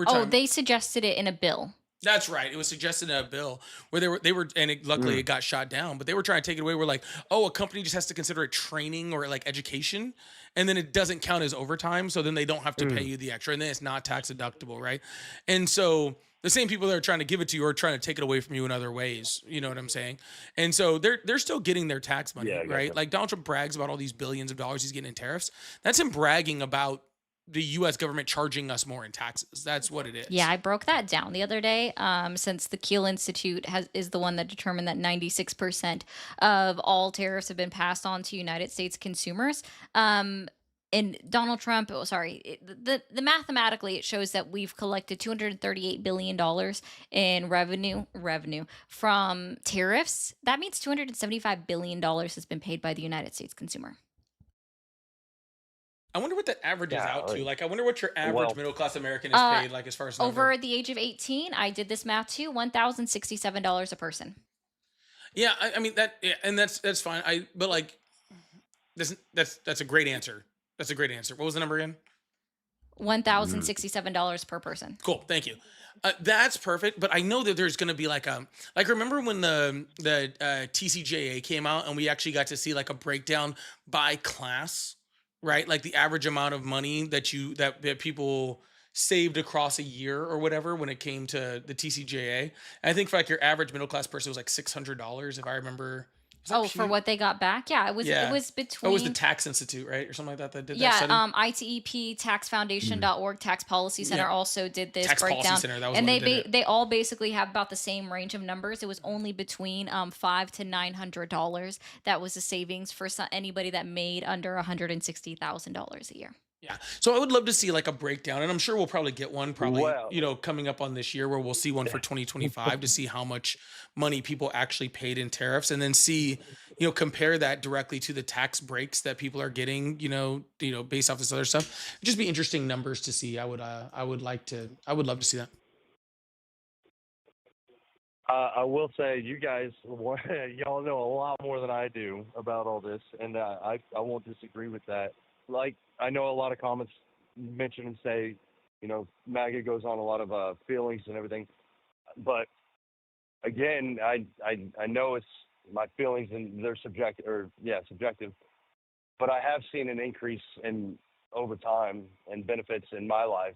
Oh, they suggested it in a bill. That's right. It was suggested in a bill where luckily it got shot down, but they were trying to take it away. We're like, oh, a company just has to consider it training or like education, and then it doesn't count as overtime. So then they don't have to pay you the extra, and then it's not tax deductible, right? And so the same people that are trying to give it to you are trying to take it away from you in other ways. You know what I'm saying? And so they're still getting their tax money, Yeah, I right? gotcha. Like Donald Trump brags about all these billions of dollars he's getting in tariffs. That's him bragging about the U.S. government charging us more in taxes. That's what it is. Yeah, I broke that down the other day. Since the Kiel Institute is the one that determined that 96% of all tariffs have been passed on to United States consumers. And Donald Trump, the mathematically it shows that we've collected $238 billion in revenue from tariffs. That means $275 billion has been paid by the United States consumer. I wonder what that averages out to. Golly. Like, I wonder what your average Well, middle class American is Uh, paid, like, as far as number. Over the age of 18, I did this math too, $1,067 a person. Yeah, I mean that, yeah, and that's fine. But like, that's a great answer. That's a great answer. What was the number again? $1,067 per person. Cool, thank you. That's perfect. But I know that there's going to be like remember when the TCJA came out and we actually got to see like a breakdown by class, right? Like the average amount of money that people saved across a year or whatever when it came to the TCJA. I think for like your average middle class person it was like $600 if I remember Oh, for what they got back? Yeah, it was Yeah. it was Oh, it was the between Tax Institute, right? Or something like that that did that yeah, study? ITEP, taxfoundation.org, Tax Policy Center Yeah. also did this Tax Policy breakdown. Center, that was And the they one that did it. they all basically have about the same range of numbers. It was only between $500 to $900 that was the savings for anybody that made under $160,000 a year. Yeah. So I would love to see like a breakdown, and I'm sure we'll probably get one probably, Well, coming up on this year where we'll see one for 2025 to see how much money people actually paid in tariffs, and then see, compare that directly to the tax breaks that people are getting, based off this other stuff. It'd just be interesting numbers to see. I would love to see that. I will say, you guys, y'all know a lot more than I do about all this, and I won't disagree with that. Like, I know a lot of comments mention and say, MAGA goes on a lot of feelings and everything, but again, I know it's my feelings and they're subjective, but I have seen an increase in over time and benefits in my life.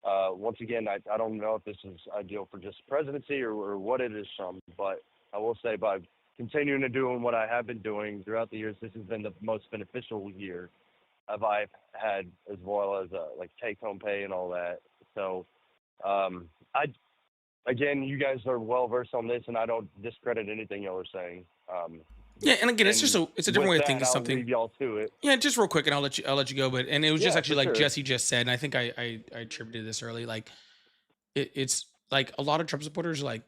Once again, I don't know if this is ideal for just presidency or what it is from, but I will say by continuing to doing what I have been doing throughout the years, this has been the most beneficial year I've had, as well as like take-home pay and all that. So, again, you guys are well versed on this, and I don't discredit anything y'all are saying. Yeah, and again, it's a different way of thinking I'll something. leave y'all to it. Yeah, just real quick, and I'll let you go. But it was just Yeah, actually for like sure. Jesse just said, and I think I attributed this early. Like, it's like a lot of Trump supporters like,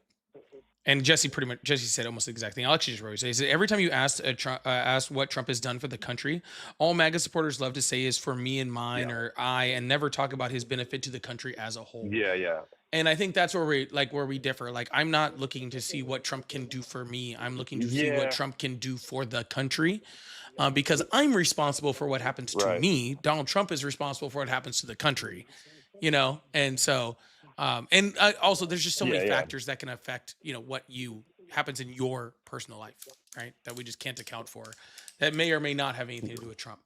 and Jesse said almost the exact thing. I'll actually just really say, he said every time you ask what Trump has done for the country, all MAGA supporters love to say is for me and mine or I, and never talk about his benefit to the country as a whole. Yeah. And I think that's where we differ. Like, I'm not looking to see what Trump can do for me. I'm looking to see Yeah. what Trump can do for the country, because I'm responsible for what happens to me. Donald Trump is responsible for what happens to the country, And so, also, there's just so many factors that can affect, what happens in your personal life, right? That we just can't account for. That may or may not have anything to do with Trump.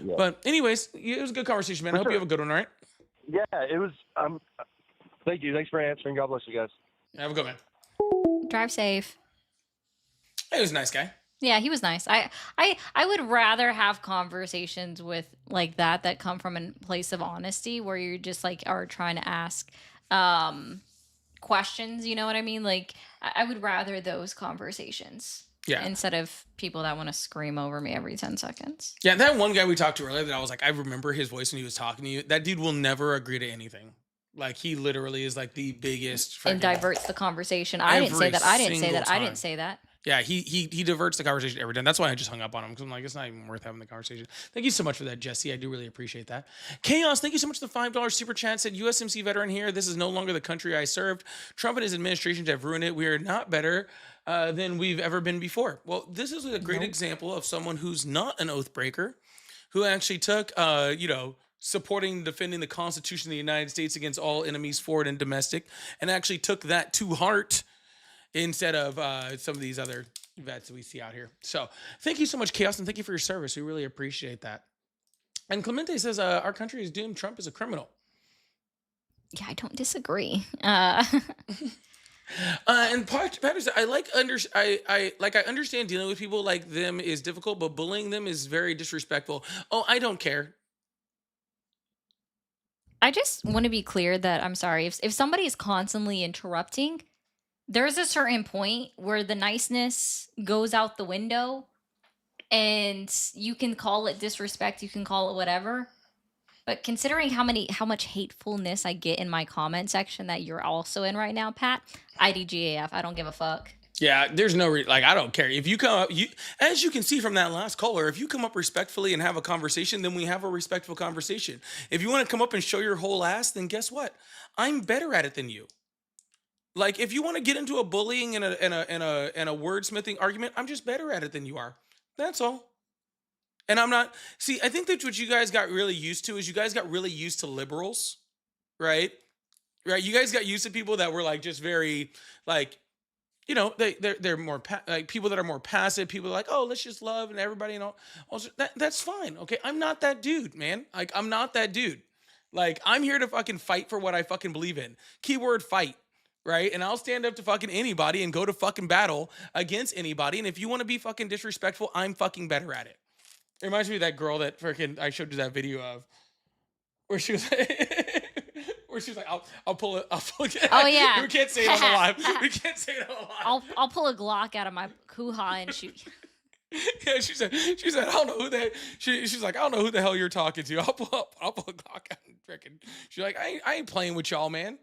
Yeah. But anyways, it was a good conversation, man. I For hope sure. you have a good one, all right? Yeah, it was. Thank you. Thanks for answering. God bless you guys. Have a good one. Drive safe. He was a nice guy. Yeah, he was nice. I would rather have conversations with like that come from a place of honesty where you just like are trying to ask questions, you know what I mean? Like I would rather those conversations. Yeah. Instead of people that want to scream over me every 10 seconds. Yeah, that one guy we talked to earlier that I was like, I remember his voice when he was talking to you. That dude will never agree to anything. Like, he literally is like the biggest And freaking- diverts the conversation. I didn't say Every that. I didn't say single that. I time. didn't say that. Yeah, he diverts the conversation every time. That's why I just hung up on him, because I'm like, it's not even worth having the conversation. Thank you so much for that, Jesse. I do really appreciate that. Chaos, thank you so much for the $5 super chat. Said USMC veteran here. This is no longer the country I served. Trump and his administration have ruined it. We are not better than we've ever been before. Well, this is a great example of someone who's not an oath breaker, who actually took, supporting and defending the Constitution of the United States against all enemies, foreign and domestic, and actually took that to heart instead of some of these other vets that we see out here. So thank you so much, Chaos, and thank you for your service. We really appreciate that. And Clemente says, our country is doomed. Trump is a criminal. Yeah, I don't disagree. And Patrick said, I understand dealing with people like them is difficult, but bullying them is very disrespectful. Oh, I don't care. I just want to be clear that I'm sorry if somebody is constantly interrupting, there's a certain point where the niceness goes out the window, and you can call it disrespect, you can call it whatever. But considering how much hatefulness I get in my comment section that you're also in right now, Pat, IDGAF, I don't give a fuck. Yeah, there's no I don't care. If you come up, as you can see from that last caller, if you come up respectfully and have a conversation, then we have a respectful conversation. If you want to come up and show your whole ass, then guess what? I'm better at it than you. Like, if you want to get into a bullying and a wordsmithing argument, I'm just better at it than you are. That's all. And I'm not. See, I think that's what you guys got really used to, is you guys got really used to liberals, right? Right? You guys got used to people that were like just very like, they're more like people that are more passive. People are like, oh, let's just love and everybody and all. Also, that's fine. Okay, I'm not that dude, man. Like, I'm not that dude. Like, I'm here to fucking fight for what I fucking believe in. Keyword fight. right? And I'll stand up to fucking anybody and go to fucking battle against anybody. And if you want to be fucking disrespectful, I'm fucking better at it. It reminds me of that girl that freaking I showed you that video of, where she was where she was like, I'll pull it. Oh yeah. We can't say it on the live. We can't say it on the live. I'll pull a Glock out of my hoo-ha and shoot you. Yeah, she said, I don't know who that. She's like, I don't know who the hell you're talking to. I'll pull a Glock out and freaking. She's like, I ain't playing with y'all, man.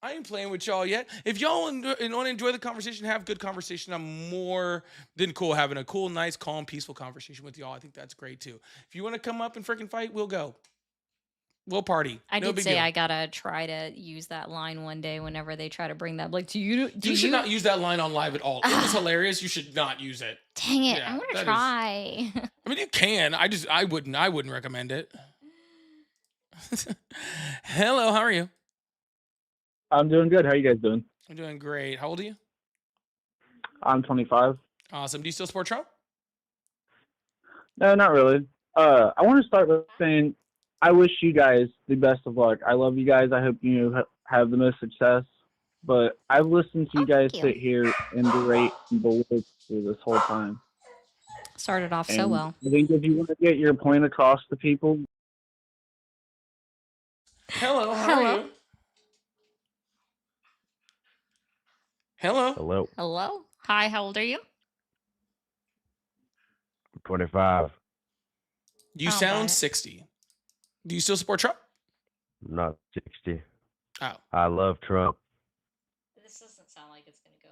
I ain't playing with y'all yet. If y'all want to enjoy the conversation, have good conversation, I'm more than cool having a cool, nice, calm, peaceful conversation with y'all. I think that's great too. If you want to come up and freaking fight, we'll go. We'll party. I No did big say deal. I gotta try to use that line one day whenever they try to bring that. Like, do you You should not use that line on live at all. It was hilarious. You should not use it. Dang it! Yeah, I want that to is- try. I mean, you can. I wouldn't recommend it. Hello, how are you? I'm doing good. How you guys doing? I'm doing great. How old are you? I'm 25. Awesome. Do you still support Trump? No, not really. I want to start with saying I wish you guys the best of luck. I love you guys. I hope you have the most success. But I've listened to you guys sit here and berate and belittle this whole time. Started off so And well. I think if you want to get your point across to people, Hello, how are you? Hello. Hello. Hello. Hi. How old are you? 25. You Oh, sound got it. 60. Do you still support Trump? Not 60. Oh. I love Trump. This doesn't sound like it's gonna go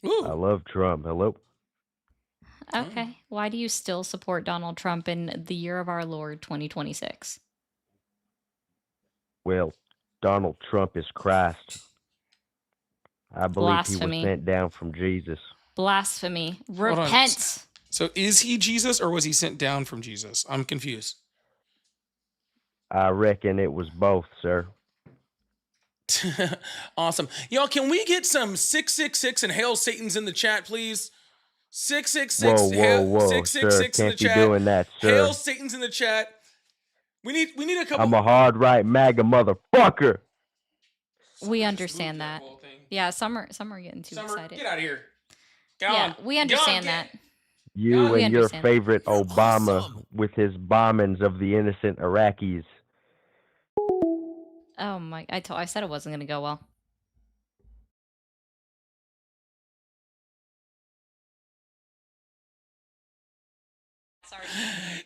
well. Ooh. I love Trump. Hello. Okay. Why do you still support Donald Trump in the year of our Lord 2026? Well, Donald Trump is Christ. I believe he was Blasphemy. sent down from Jesus. Blasphemy. Hold on. Repent. So is he Jesus or was he sent down from Jesus? I'm confused. I reckon it was both, sir. Awesome. Y'all, can we get some 666 and Hail Satan's in the chat, please? 666 Whoa, whoa, whoa, sir. 666 in the Can't be chat. doing that, sir. Hail Satan's in the chat. We need a couple. I'm a hard right MAGA motherfucker. We understand that. Yeah, some are getting too excited. Get out of here. Get Yeah, on. we Get on, understand get- that. You we and your understand. favorite Obama with his bombings of the innocent Iraqis. Oh my! I said it wasn't gonna go well.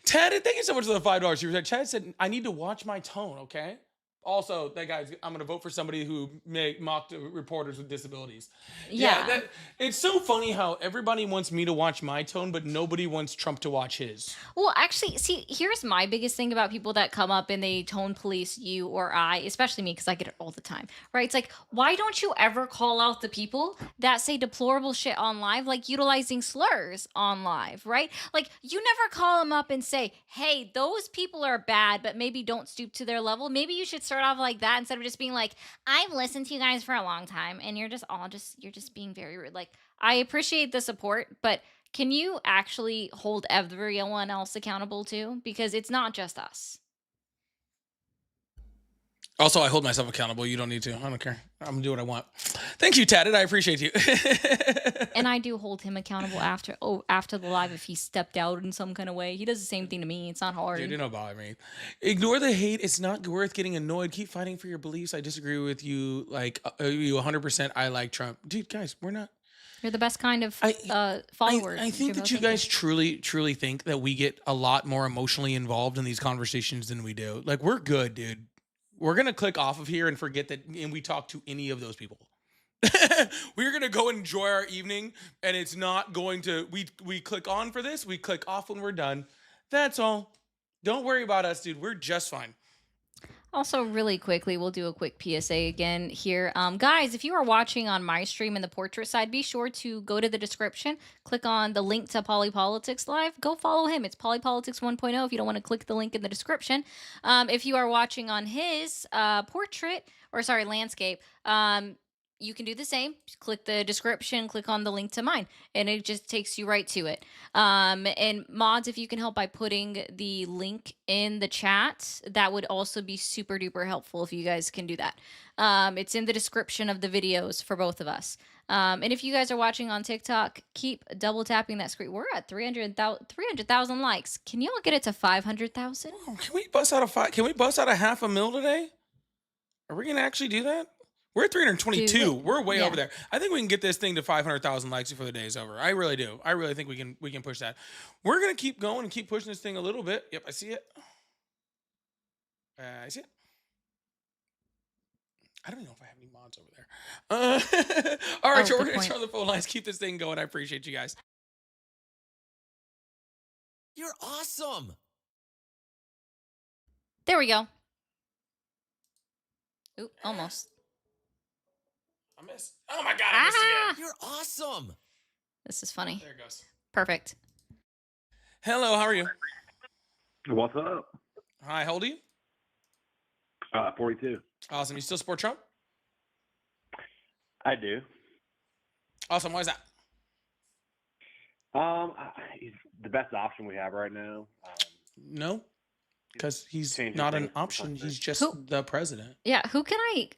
Ted, thank you so much for the $5. Chad said, I need to watch my tone, okay? Also, that guy's, I'm going to vote for somebody who mocked reporters with disabilities. Yeah. It's so funny how everybody wants me to watch my tone, but nobody wants Trump to watch his. Well, actually, see, here's my biggest thing about people that come up and they tone police you or I, especially me, because I get it all the time, right? It's like, why don't you ever call out the people that say deplorable shit on live, like utilizing slurs on live, right? Like, you never call them up and say, hey, those people are bad, but maybe don't stoop to their level. Maybe you should start off like that instead of just being like, I've listened to you guys for a long time, and you're just being very rude. Like, I appreciate the support, but can you actually hold everyone else accountable too? Because it's not just us. Also, I hold myself accountable. You don't need to. I don't care. I'm going to do what I want. Thank you, Tatted. I appreciate you. And I do hold him accountable after the live if he stepped out in some kind of way. He does the same thing to me. It's not hard. Dude, you don't bother me. Ignore the hate. It's not worth getting annoyed. Keep fighting for your beliefs. I disagree with you. Like, you 100%. I like Trump. Dude, guys, we're not. You're the best kind of followers. I think that you guys truly think that we get a lot more emotionally involved in these conversations than we do. Like, we're good, dude. We're going to click off of here and forget that and we talk to any of those people. We're going to go enjoy our evening, and it's not going to, we click on for this, we click off when we're done. That's all. Don't worry about us, dude. We're just fine. Also, really quickly, we'll do a quick PSA again here. Guys, if you are watching on my stream in the portrait side, be sure to go to the description, click on the link to Polypolitics Live. Go follow him. It's Polypolitics 1.0 if you don't want to click the link in the description. If you are watching on his landscape, you can do the same. Click the description, click on the link to mine, and it just takes you right to it. And mods, if you can help by putting the link in the chat, that would also be super duper helpful if you guys can do that. It's in the description of the videos for both of us. And if you guys are watching on TikTok, keep double tapping that screen. We're at 300,000 likes. Can y'all get it to 500,000? Can we bust out Can we bust out a $500,000 today? Are we gonna actually do that? We're at 322. Dude, We're way yeah. over there. I think we can get this thing to 500,000 likes before the day's over. I really do. I really think we can push that. We're gonna keep going and keep pushing this thing a little bit. Yep, I see it. I see it. I don't even know if I have any mods over there. All right, so we're gonna turn the phone lines. Keep this thing going. I appreciate you guys. You're awesome. There we go. Oop, almost. I missed. Oh my god, I missed again. You're awesome. This is funny. There it goes. Perfect. Hello, how are you? What's up? Hi, how old are you? 42. Awesome. You still support Trump? I do. Awesome. Why is that? He's the best option we have right now. No, because he's changing not things an option. constantly. He's just the president. Yeah,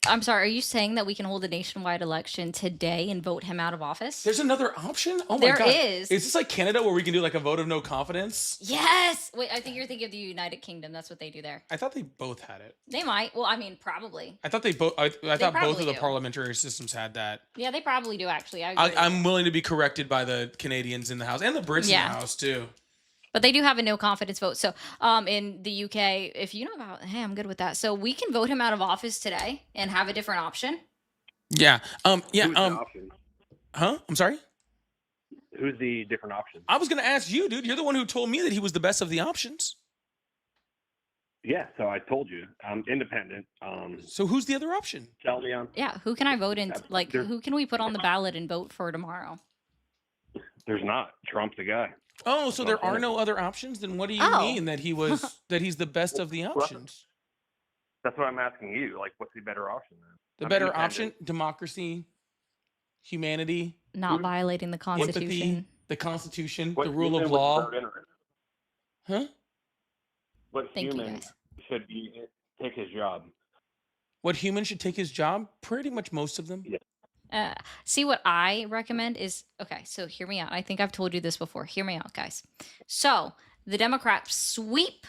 I'm sorry, are you saying that we can hold a nationwide election today and vote him out of office? There's another option? Oh my There god. is. Is this like Canada where we can do like a vote of no confidence? Yes! Wait, I think you're thinking of the United Kingdom. That's what they do there. I thought they both had it. They might. Well, I mean, probably. I thought they both. I thought both probably of the do. parliamentary systems had that. Yeah, they probably do, actually. I agree. I'm willing to be corrected by the Canadians in the House and the Brits in Yeah. the House too. But they do have a no confidence vote. So in the UK, if you know about, hey, I'm good with that. So we can vote him out of office today and have a different option. Yeah. Who's the option? Huh? I'm sorry? Who's the different option? I was gonna ask you, dude. You're the one who told me that he was the best of the options. Yeah, so I told you. I'm independent. So who's the other option? Tell me on. Yeah, who can I vote in? Like, There- who can we put on the ballot and vote for tomorrow? There's not. Trump's the guy. Oh, so there are no other options? Then what do you Oh. mean that he's the best of the options? That's what I'm asking you. Like, what's the better option then? The I'm better independent. option: democracy, humanity, Not violating the empathy, Constitution. the Constitution, What the rule human of would law. vote in it? Huh? What Thank you, human guys. should be take his job? What human should take his job? Pretty much most of them. Yeah. See, what I recommend is, okay, so hear me out. I think I've told you this before. Hear me out, guys. So the Democrats sweep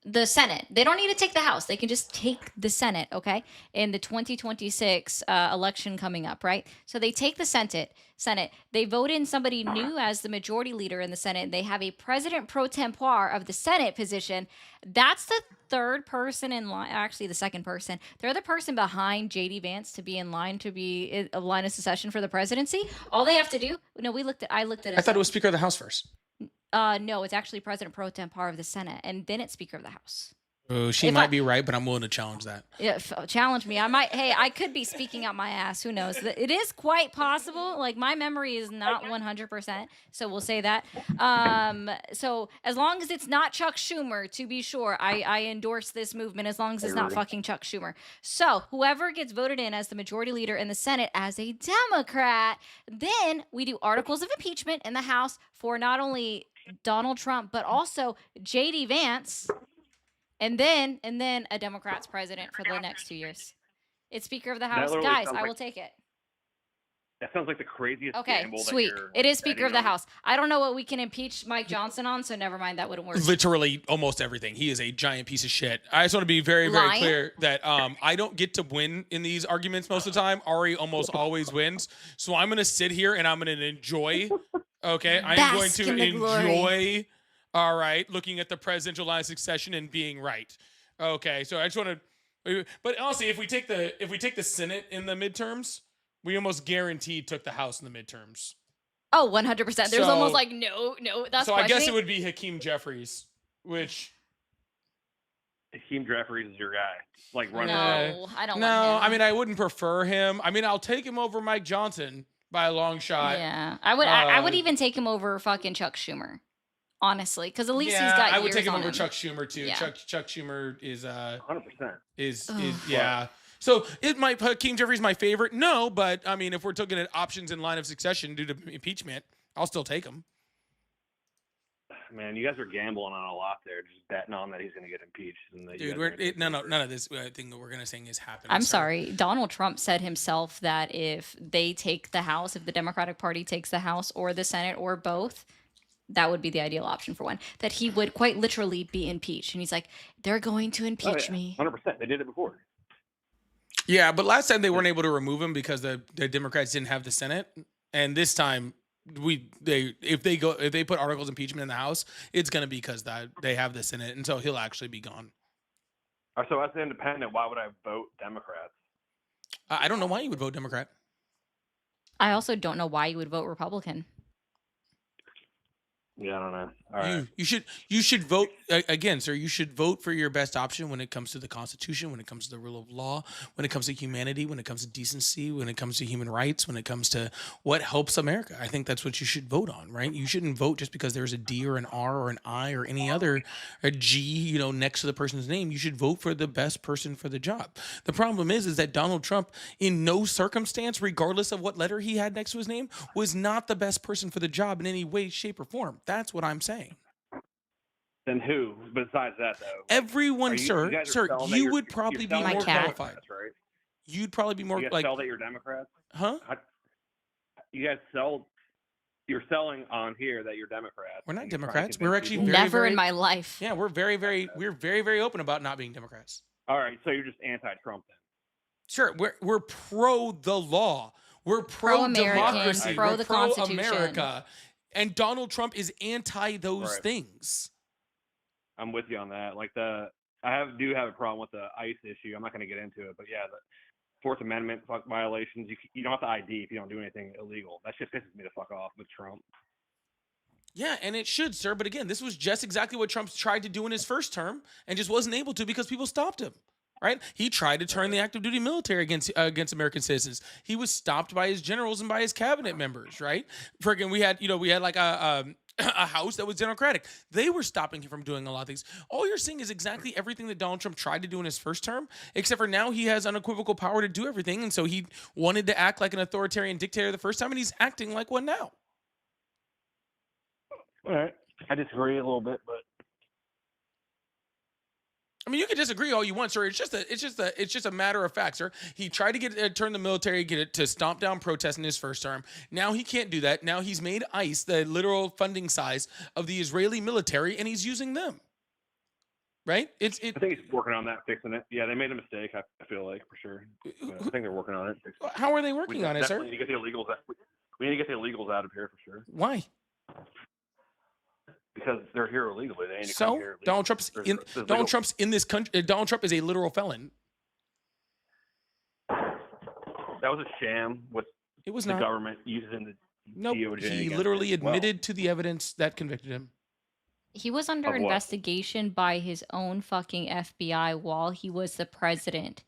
the Senate. They don't need to take the House. They can just take the Senate, okay? In the 2026 election coming up, right? So they take the Senate. They vote in somebody new as the majority leader in the Senate. They have a president pro tempore of the Senate position. That's the third person in line, actually the second person. They're the person behind JD Vance to be in line to be a line of succession for the presidency. All they have to do, no, I looked at I thought it was Speaker of the House first. no, it's actually President pro tempore of the Senate, and then it's Speaker of the House. Oh, she If might I- be right, but I'm willing to challenge that. Yeah, challenge me. I might. Hey, I could be speaking out my ass. Who knows? It is quite possible. Like, my memory is not 100%, so we'll say that. So as long as it's not Chuck Schumer, to be sure, I endorse this movement. As long as it's not fucking Chuck Schumer. So whoever gets voted in as the majority leader in the Senate as a Democrat, then we do articles of impeachment in the House for not only Donald Trump but also JD Vance. And then a Democrat's president for the next 2 years. It's Speaker of the House. literally Guys, sounds I like- will take it. That sounds like the craziest Okay, gamble that sweet. you're It is Speaker of the betting on. House. I don't know what we can impeach Mike Johnson on, so never mind. That wouldn't work. Literally almost everything. He is a giant piece of shit. I just want to be very, very Lion? clear that I don't get to win in these arguments most of the time. Ari almost always wins. So I'm going to sit here and I'm going to enjoy. Okay. I'm going Bask to in the glory. enjoy. All right. Looking at the presidential line of succession and being right. Okay. So I just want to. But honestly, if we take the Senate in the midterms, we almost guaranteed took the House in the midterms. Oh, 100%. There's So- almost like no. That's So I guess it questioning. would be Hakeem Jeffries, which. Hakeem Jeffries is your guy. Like running. No, I don't No, want him. I mean I wouldn't prefer him. I mean I'll take him over Mike Johnson by a long shot. Yeah, I would Uh, even take him over fucking Chuck Schumer, honestly, because at least yeah, he's got. I would years take him on over Chuck Schumer too. Yeah. Chuck Schumer is 100%. is Ugh. yeah. So it might put Hakeem Jeffries my favorite. No, but I mean, if we're looking at options in line of succession due to impeachment, I'll still take him. Man, you guys are gambling on a lot there, just betting on that he's going to get impeached. And that Dude, none of this thing that we're going to say is happening. I'm sorry. Donald Trump said himself that if they take the House, if the Democratic Party takes the House or the Senate or both, that would be the ideal option for one. That he would quite literally be impeached. And he's like, they're going to impeach me. 100%. They did it before. Yeah, but last time they weren't able to remove him because the Democrats didn't have the Senate, and this time if they put articles of impeachment in the House, it's going to be because they have the Senate, and so he'll actually be gone. So as an independent, why would I vote Democrats? I don't know why you would vote Democrat. I also don't know why you would vote Republican. Yeah, I don't know. All right. You should vote again, sir. You should vote for your best option when it comes to the Constitution, when it comes to the rule of law, when it comes to humanity, when it comes to decency, when it comes to human rights, when it comes to what helps America. I think that's what you should vote on, right? You shouldn't vote just because there's a D or an R or an I or any other a G, next to the person's name. You should vote for the best person for the job. The problem is that Donald Trump, in no circumstance, regardless of what letter he had next to his name, was not the best person for the job in any way, shape, or form. That's what I'm saying. Then who? Besides that, though, everyone, sir, you would probably be more qualified. Right? You'd probably be more you guys like. Sell that you're Democrats? Huh? You guys sell. You're selling on here that you're Democrats. We're not Democrats. We're actually never in my life. Yeah, we're very, very open about not being Democrats. All right, so you're just anti-Trump then? Sure, we're pro the law. We're pro democracy. Pro the Constitution. America. And Donald Trump is anti those things. I'm with you on that. Like do have a problem with the ICE issue. I'm not going to get into it, but yeah, the Fourth Amendment violations. You don't have to ID if you don't do anything illegal. That shit pisses me the fuck off with Trump. Yeah, and it should, sir. But again, this was just exactly what Trump tried to do in his first term and just wasn't able to because people stopped him. Right? He tried to turn the active duty military against American citizens. He was stopped by his generals and by his cabinet members. Right? Friggin', we had like a house that was Democratic. They were stopping him from doing a lot of things. All you're seeing is exactly everything that Donald Trump tried to do in his first term, except for now he has unequivocal power to do everything, and so he wanted to act like an authoritarian dictator the first time, and he's acting like one now. All right, I disagree a little bit, but. I mean, you can disagree all you want, sir. It's just a matter of fact, sir. He tried to turn the military, get it to stomp down protests in his first term. Now he can't do that. Now he's made ICE the literal funding size of the Israeli military, and he's using them. Right? I think he's working on that, fixing it. Yeah, they made a mistake. I feel like for sure. But I think they're working on it. How are they working on it, sir? We need to get the illegals out of here for sure. Why? Because they're here illegally. They ain't to come here illegally. Donald Trump's in this country. Donald Trump is a literal felon. That was a sham. It was the not. Government using the DOJ. He literally admitted to the evidence that convicted him. He was under investigation by his own fucking FBI while he was the president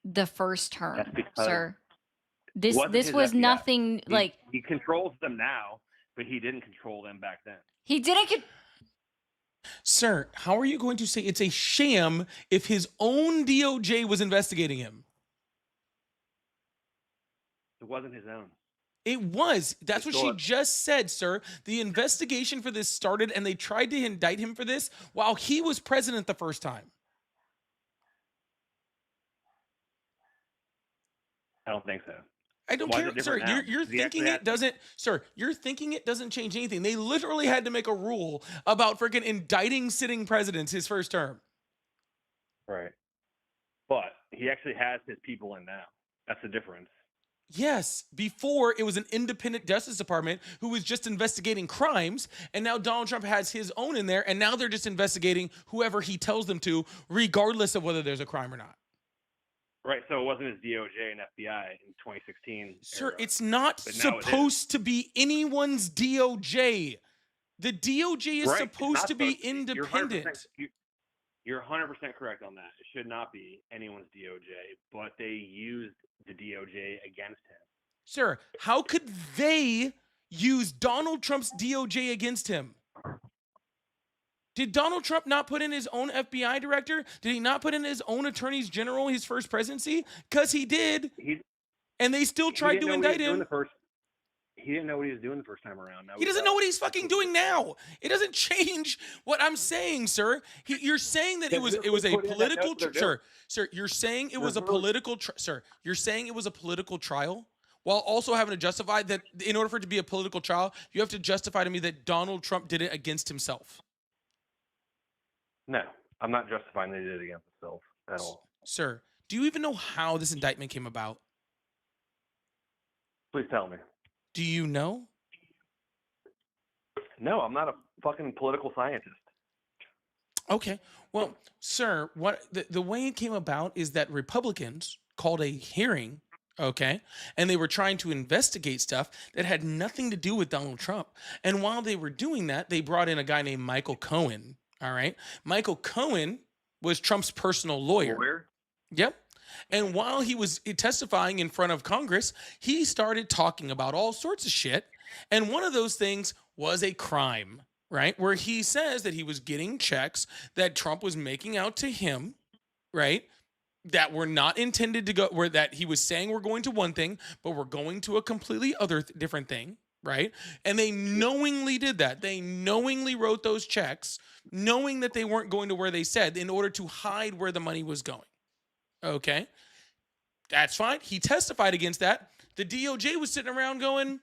the first term, sir. This was FBI. nothing like he controls them now, but he didn't control them back then. He didn't. Sir, how are you going to say it's a sham if his own DOJ was investigating him? It wasn't his own. It was. That's what she just said, sir. The investigation for this started, and they tried to indict him for this while he was president the first time. I don't think so. I don't care, sir. You're thinking it doesn't, sir. You're thinking it doesn't change anything. They literally had to make a rule about freaking indicting sitting presidents his first term. Right. But he actually has his people in now. That's the difference. Yes, before it was an independent Justice Department who was just investigating crimes, and now Donald Trump has his own in there, and now they're just investigating whoever he tells them to, regardless of whether there's a crime or not. Right, so it wasn't his DOJ and FBI in 2016. Sir, era. It's not supposed to be anyone's DOJ. The DOJ is supposed to be independent. You're 100% correct on that. It should not be anyone's DOJ, but they used the DOJ against him. Sir, how could they use Donald Trump's DOJ against him? Did Donald Trump not put in his own FBI director? Did he not put in his own attorneys general his first presidency? Because he did. And they still tried to indict him. He didn't know what he was doing the first time around. Now He doesn't know what he's fucking doing now. It doesn't change what I'm saying, sir. You're saying that it was a political sir. You're saying it was a political sir. You're saying it was a political trial while also having to justify that in order for it to be a political trial, you have to justify to me that Donald Trump did it against himself. No, I'm not justifying that he did it against himself at all. Sir, do you even know how this indictment came about? Please tell me. Do you know? No, I'm not a fucking political scientist. Okay. Well, sir, what the way it came about is that Republicans called a hearing, okay, and they were trying to investigate stuff that had nothing to do with Donald Trump. And while they were doing that, they brought in a guy named Michael Cohen. All right. Michael Cohen was Trump's personal lawyer. Yep. And while he was testifying in front of Congress, he started talking about all sorts of shit. And one of those things was a crime, right? Where he says that he was getting checks that Trump was making out to him, right? That were not intended to go, where that he was saying we're going to one thing, but we're going to a completely different thing, right? And they knowingly did that. They knowingly wrote those checks, knowing that they weren't going to where they said in order to hide where the money was going. Okay, that's fine. He testified against that. The DOJ was sitting around going,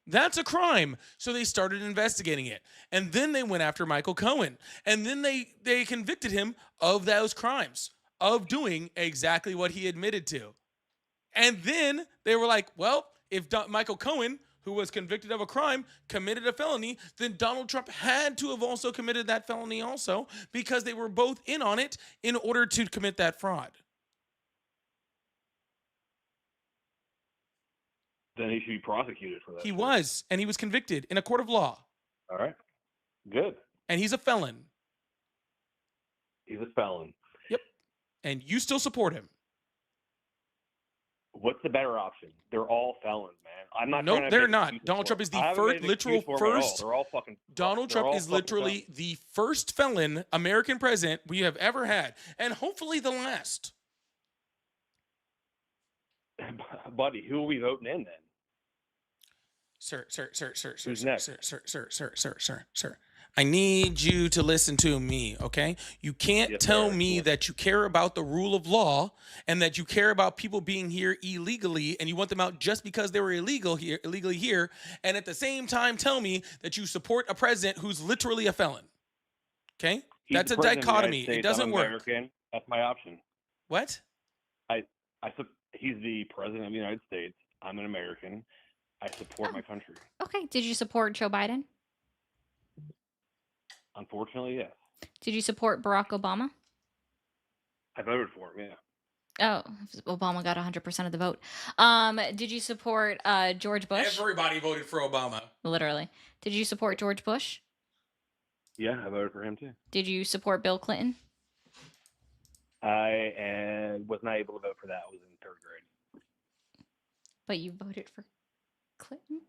that's a crime. So they started investigating it. And then they went after Michael Cohen. And then they convicted him of those crimes, of doing exactly what he admitted to. And then they were like, well, if Michael Cohen, who was convicted of a crime, committed a felony, then Donald Trump had to have also committed that felony also, because they were both in on it in order to commit that fraud. Then he should be prosecuted for that. He was, and he was convicted in a court of law. All right. Good. And he's a felon. He's a felon. Yep. And you still support him. What's the better option? They're all felons, man. I'm not. No, they're not. Donald Trump is the first literal first. They're all fucking. Donald Trump is literally the first felon American president we have ever had, and hopefully the last. Buddy, who are we voting in then? Sir. Who's next? Sir. I need you to listen to me, okay? You can't tell me that you care about the rule of law and that you care about people being here illegally and you want them out just because they were illegally here, and at the same time tell me that you support a president who's literally a felon. Okay? That's a dichotomy. It doesn't work. American. That's my option. What? He's the president of the United States. I'm an American. I support my country. Okay. Did you support Joe Biden? Unfortunately, yes. Did you support Barack Obama? I voted for him, yeah. Oh, Obama got 100% of the vote. Did you support George Bush? Everybody voted for Obama. Literally. Did you support George Bush? Yeah, I voted for him too. Did you support Bill Clinton? I was not able to vote for that. I was in third grade. But you voted for Clinton?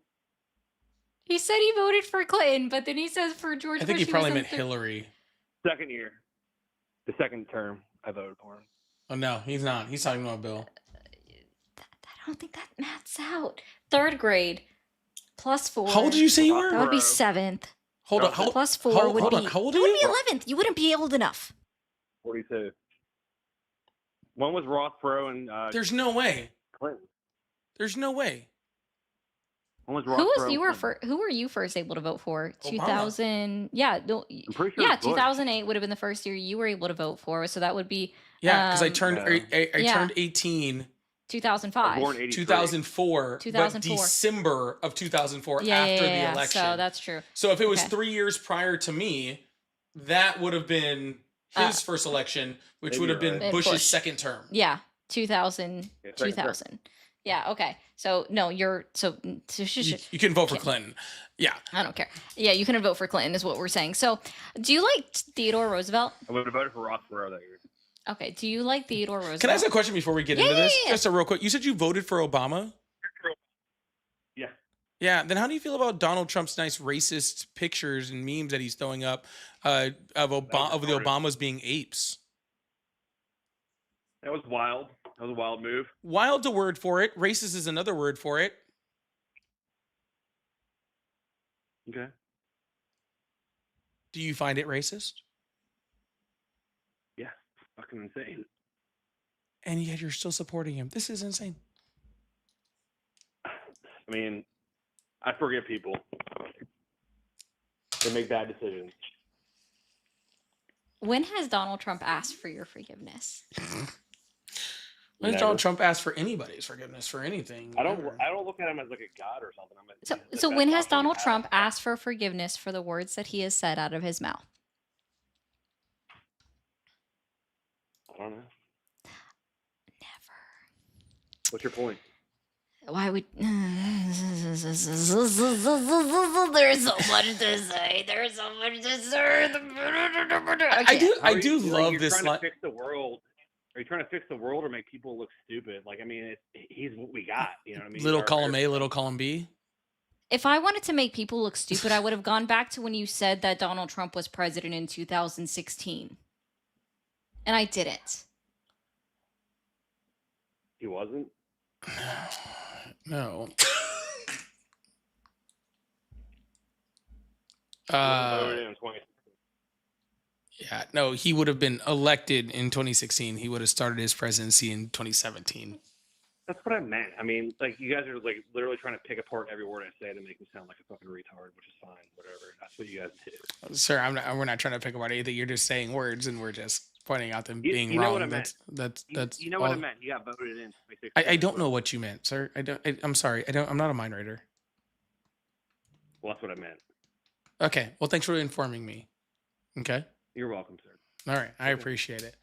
He said he voted for Clinton, but then he says for George Bush. I think he probably meant Hillary. Second year. The second term, I voted for him. Oh, no, he's not. He's talking about Bill. I don't think that maths out. Third grade plus 4. How old did you say you were? That would be 7th. Hold on. Plus 4 would be. How old it are would you? be 11th. You wouldn't be old enough. 42. One was Ross Perot and There's no way. Clinton. There's no way. One was Who Ross was Perot you and were Clinton. who were you first able to vote for? Obama. 2000. Yeah, no, I'm pretty sure yeah. it was Bush. 2008 would have been the first year you were able to vote for. So that would be. Yeah, because I turned yeah. turned 18. 2005. Born 83. 2004, 2004. but December of 2004 Yeah, after yeah, the election. So that's true. So if it was Okay. 3 years prior to me, that would have been his first election, which maybe would have you're been right. Bush's Bush. second term. Yeah, 2000. Yeah, second term. 2000. Yeah. Okay. So no, you're so. You can vote for Clinton. Yeah. I don't care. Yeah, you can vote for Clinton, is what we're saying. So, do you like Theodore Roosevelt? I would have voted for Ross Perot that year. Okay. Do you like Theodore Roosevelt? Can I ask a question before we get into Yeah, this? yeah. Just a real quick. You said you voted for Obama? Yeah. Yeah. Then how do you feel about Donald Trump's nice racist pictures and memes that he's throwing up of of the retarded. Obamas being apes? That was wild. That was a wild move. Wild's a word for it. Racist is another word for it. Okay. Do you find it racist? Yeah. Fucking insane. And yet you're still supporting him. This is insane. I mean, I forgive people. They make bad decisions. When has Donald Trump asked for your forgiveness? When has Never. Donald Trump asked for anybody's forgiveness for anything? I don't ever? look at him as like a god or something. So when has Donald Trump asked for forgiveness for the words that he has said out of his mouth? I don't know. What's your point? Why would there's so much to say. There's so much to say. I do love you're this trying line. to fix the world. Are you trying to fix the world or make people look stupid? Like, I mean, he's what we got. You know what I mean? Little Our- column A, little column B. If I wanted to make people look stupid, I would have gone back to when you said that Donald Trump was president in 2016. And I didn't. He wasn't. No. Voted in 20. Yeah, no, he would have been elected in 2016. He would have started his presidency in 2017. That's what I meant. I mean, like, you guys are like literally trying to pick apart every word I say to make me sound like a fucking retard, which is fine. Whatever. That's what you guys do. Sir, we're not trying to pick apart anything. You're just saying words, and we're just pointing out them being you know wrong. what I meant. That's You know what I all- meant. You got voted in. I don't know what you meant, sir. I'm sorry. I'm not a mind reader. Well, that's what I meant. Okay. Well, thanks for informing me. Okay. You're welcome, sir. All right. I appreciate it.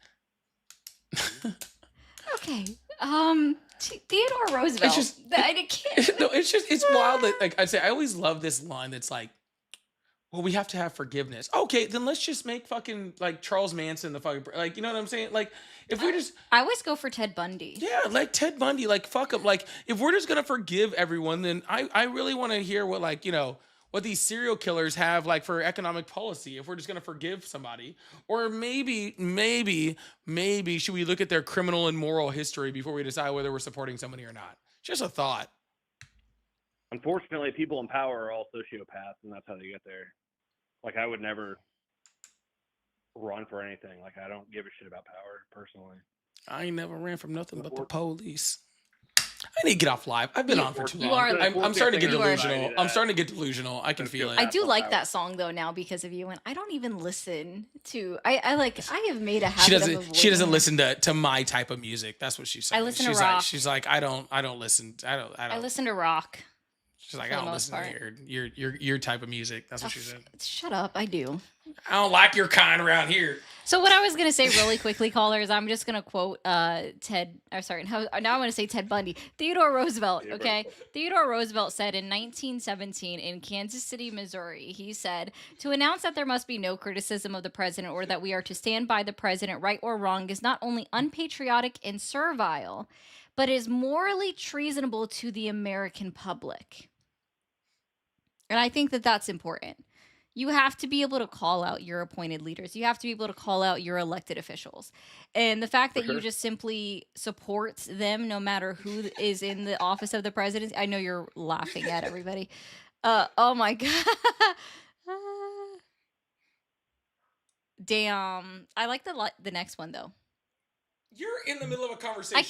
Okay. Theodore Roosevelt. I can't. No, it's wild that, like I say, I always love this line that's like, well, we have to have forgiveness. Okay, then let's just make fucking like Charles Manson the fucking, like, you know what I'm saying? Like, if we just, I always go for Ted Bundy. yeah, like Ted Bundy, like fuck up. Like, if we're just gonna forgive everyone, then I really want to hear what, like, you know, what these serial killers have like for economic policy. If we're just gonna forgive somebody, or maybe should we look at their criminal and moral history before we decide whether we're supporting somebody or not? Just a thought. Unfortunately, people in power are all sociopaths, and that's how they get there. Like, I would never run for anything. Like, I don't give a shit about power, personally. I ain't never ran from nothing but the police. I need to get off live. I've been on for too you long. are- I'm starting to get you are- delusional. I'm starting to get delusional. I can feel it. I do like that song though now because of you, and I don't even listen to. I have made a habit. She of doesn't avoiding- listen to my type of music. that's what she's saying. I listen to she's rock. Like, she's like, I don't listen. I listen to rock. She's like, for I the don't most listen to your type of music. That's what she said. Shut up! I do. I don't like your kind around here. So what I was gonna say really quickly, callers, I'm just gonna quote Ted. Or sorry, now I'm gonna say Ted Bundy. Theodore Roosevelt. Okay, Theodore Roosevelt said in 1917 in Kansas City, Missouri, he said, "To announce that there must be no criticism of the president or that we are to stand by the president, right or wrong, is not only unpatriotic and servile, but is morally treasonable to the American public." And I think that that's important. You have to be able to call out your appointed leaders. You have to be able to call out your elected officials. And the fact that you just simply support them no matter who is in the office of the presidency. I know you're laughing at everybody. Oh my God. Damn. I like the next one though. You're in the middle of a conversation. I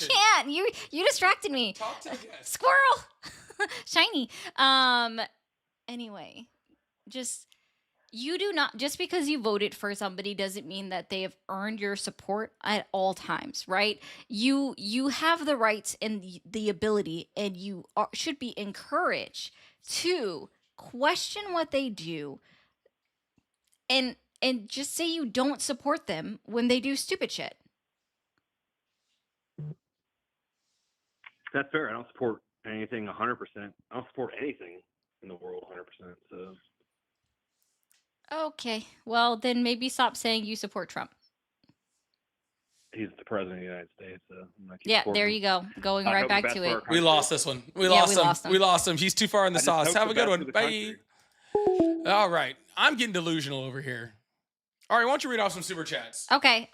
can't. You distracted me. Talk to the guest. Squirrel. Shiny. Anyway, just because you voted for somebody doesn't mean that they have earned your support at all times, right? You have the rights and the ability, and you should be encouraged to question what they do and just say you don't support them when they do stupid shit. That's fair. I don't support anything 100%. I don't support anything in the world 100%. So Okay, well then maybe stop saying you support Trump. he's the president of the United States. So I'm gonna keep Yeah, supporting there him. you go. Going I right hope the back best to for our it. We country. lost this one. We Yeah, lost we him. lost him. We lost him. He's too far in the I just sauce. hope Have the a good best one. for the Bye. country. All right. I'm getting delusional over here. All right, why don't you read off some super chats? Okay,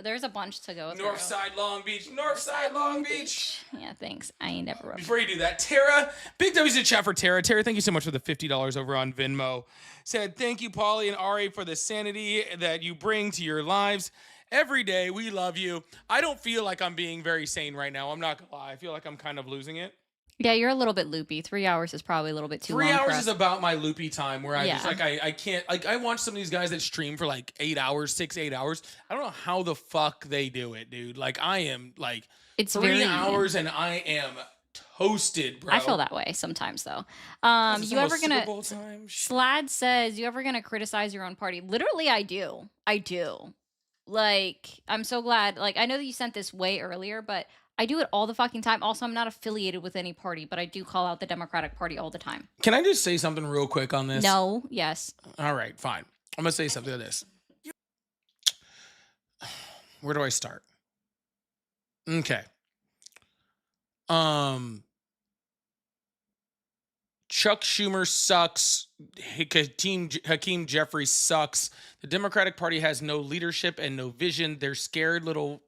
there's a bunch to go through. Northside Long Beach. Northside Long Beach. Yeah, thanks. I ain't never wrote. Before you do that, Tara, big W's in chat for Tara. Tara, thank you so much for the $50 over on Venmo. Said, thank you, Paulie and Ari, for the sanity that you bring to your lives every day. We love you. I don't feel like I'm being very sane right now. I'm not going to lie. I feel like I'm kind of losing it. Yeah, you're a little bit loopy. 3 hours is probably a little bit too long. 3 for hours us. is about my loopy time where I Yeah. just like I can't like I watch some of these guys that stream for like 8 hours, 8 hours. I don't know how the fuck they do it, dude. Like I am like It's 3 very- hours and I am toasted, bro. I feel that way sometimes though. This is You ever almost Super gonna Bowl time. Slad says, you ever gonna criticize your own party? Literally, I do. I do. Like, I'm so glad. Like, I know that you sent this way earlier, but I do it all the fucking time. Also, I'm not affiliated with any party, but I do call out the Democratic Party all the time. Can I just say something real quick on this? No, yes. All right, fine. I'm gonna say something on this. Where do I start? Okay. Chuck Schumer sucks. Hakeem Jeffries sucks. The Democratic Party has no leadership and no vision. They're scared little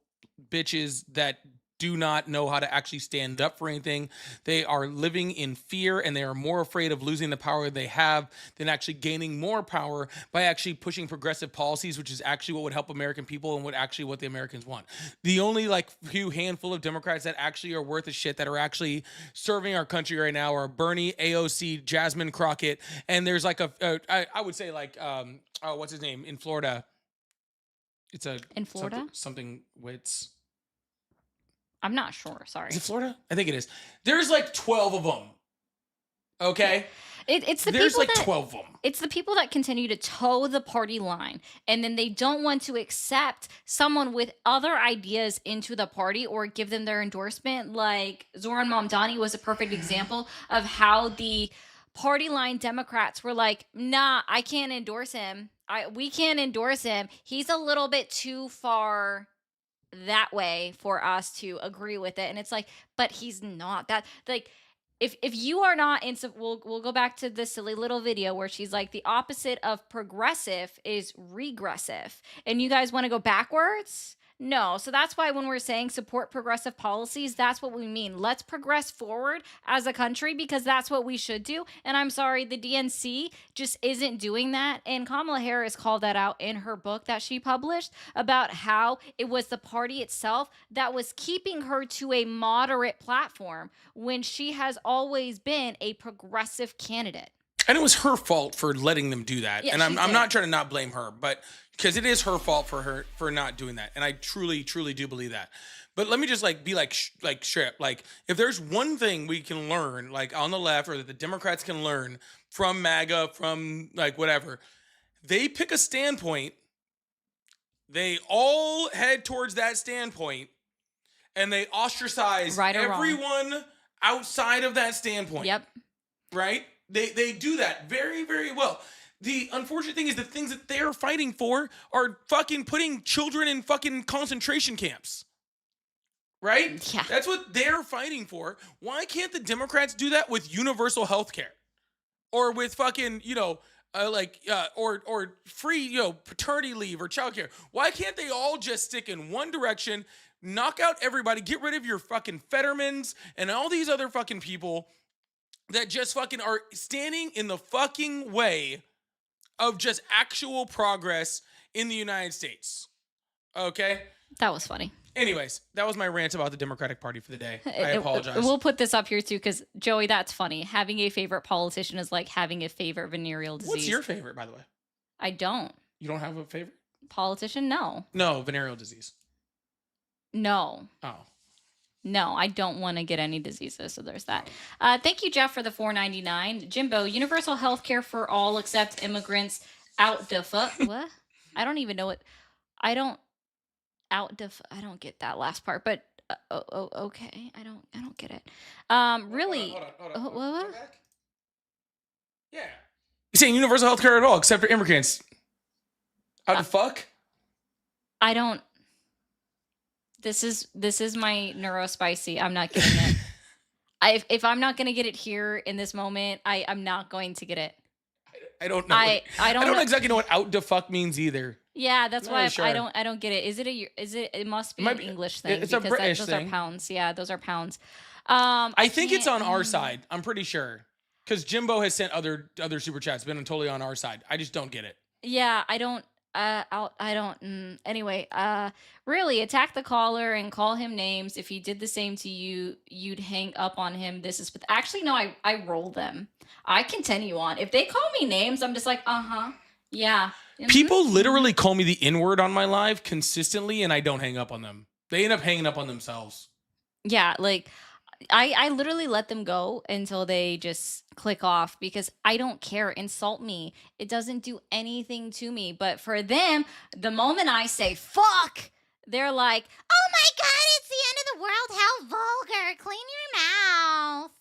bitches that do not know how to actually stand up for anything. They are living in fear and they are more afraid of losing the power they have than actually gaining more power by actually pushing progressive policies, which is actually what would help American people and what the Americans want. The only like few handful of Democrats that actually are worth a shit that are actually serving our country right now are Bernie, AOC, Jasmine Crockett, and there's like I would say like what's his name in Florida? It's In Florida? something Wits. I'm not sure. Sorry. Is it Florida? I think it is. There's like 12 of them. Okay? It's the There's people like that, 12 of them. It's the people that continue to toe the party line, and then they don't want to accept someone with other ideas into the party or give them their endorsement. Like Zoran Mamdani was a perfect example of how the party line Democrats were like, nah, I can't endorse him. We can't endorse him. He's a little bit too far that way for us to agree with it. And it's like, but he's not that. Like, if you are not in, we'll go back to the silly little video where she's like, the opposite of progressive is regressive, and you guys want to go backwards. No. So that's why when we're saying support progressive policies, that's what we mean. Let's progress forward as a country because that's what we should do. And I'm sorry, the DNC just isn't doing that. And Kamala Harris called that out in her book that she published about how it was the party itself that was keeping her to a moderate platform when she has always been a progressive candidate. And it was her fault for letting them do that. Yeah, and she I'm did. not trying to not blame her, but because it is her fault for not doing that. And I truly, truly do believe that. But let me just be straight. Like, if there's one thing we can learn, like on the left, or that the Democrats can learn from MAGA, from like whatever, they pick a standpoint, they all head towards that standpoint, and they ostracize Right or wrong. everyone outside of that standpoint. Yep. Right? They do that very, very well. The unfortunate thing is the things that they're fighting for are fucking putting children in fucking concentration camps. Right? Yeah. That's what they're fighting for. Why can't the Democrats do that with universal health care? Or with fucking, or free, paternity leave or childcare? Why can't they all just stick in one direction, knock out everybody, get rid of your fucking Fettermans and all these other fucking people that just fucking are standing in the fucking way of just actual progress in the United States? Okay? That was funny. Anyways, that was my rant about the Democratic Party for the day. I apologize. We'll put this up here too, because Joey, that's funny. Having a favorite politician is like having a favorite venereal disease. What's your favorite, by the way? I don't. You don't have a favorite? Politician? No. No, venereal disease. No. Oh. No, I don't want to get any diseases, so there's that. Thank you, Jeff, for the $4.99. Jimbo, universal health care for all except immigrants out the fuck. What? I don't even know what. I don't get that last part, but okay. I don't get it. Really? Hold on. What? Yeah. You're saying universal health care at all except for immigrants. How the fuck? I don't This is my neurospicy. I'm not getting it. If I'm not gonna get it here in this moment, I'm not going to get it. I don't know. I don't know. exactly know what out to fuck means either. Yeah, that's Not why really I sure. don't get it. It must be might an be- English thing it's a because British those thing. are pounds. Yeah, those are pounds. I think it's can't- on our side. I'm pretty sure. Because Jimbo has sent other super chats, been totally on our side. I just don't get it. Yeah, I don't. Anyway, really attack the caller and call him names. If he did the same to you, you'd hang up on him. This is actually no. I roll them. I continue on. If they call me names, I'm just like, yeah. mhm, People literally call me the N-word on my live consistently, and I don't hang up on them. They end up hanging up on themselves. Yeah, like I literally let them go until they just click off because I don't care. Insult me. It doesn't do anything to me. But for them, the moment I say fuck, they're like, oh my God, it's the end of the world. How vulgar. Clean your mouth.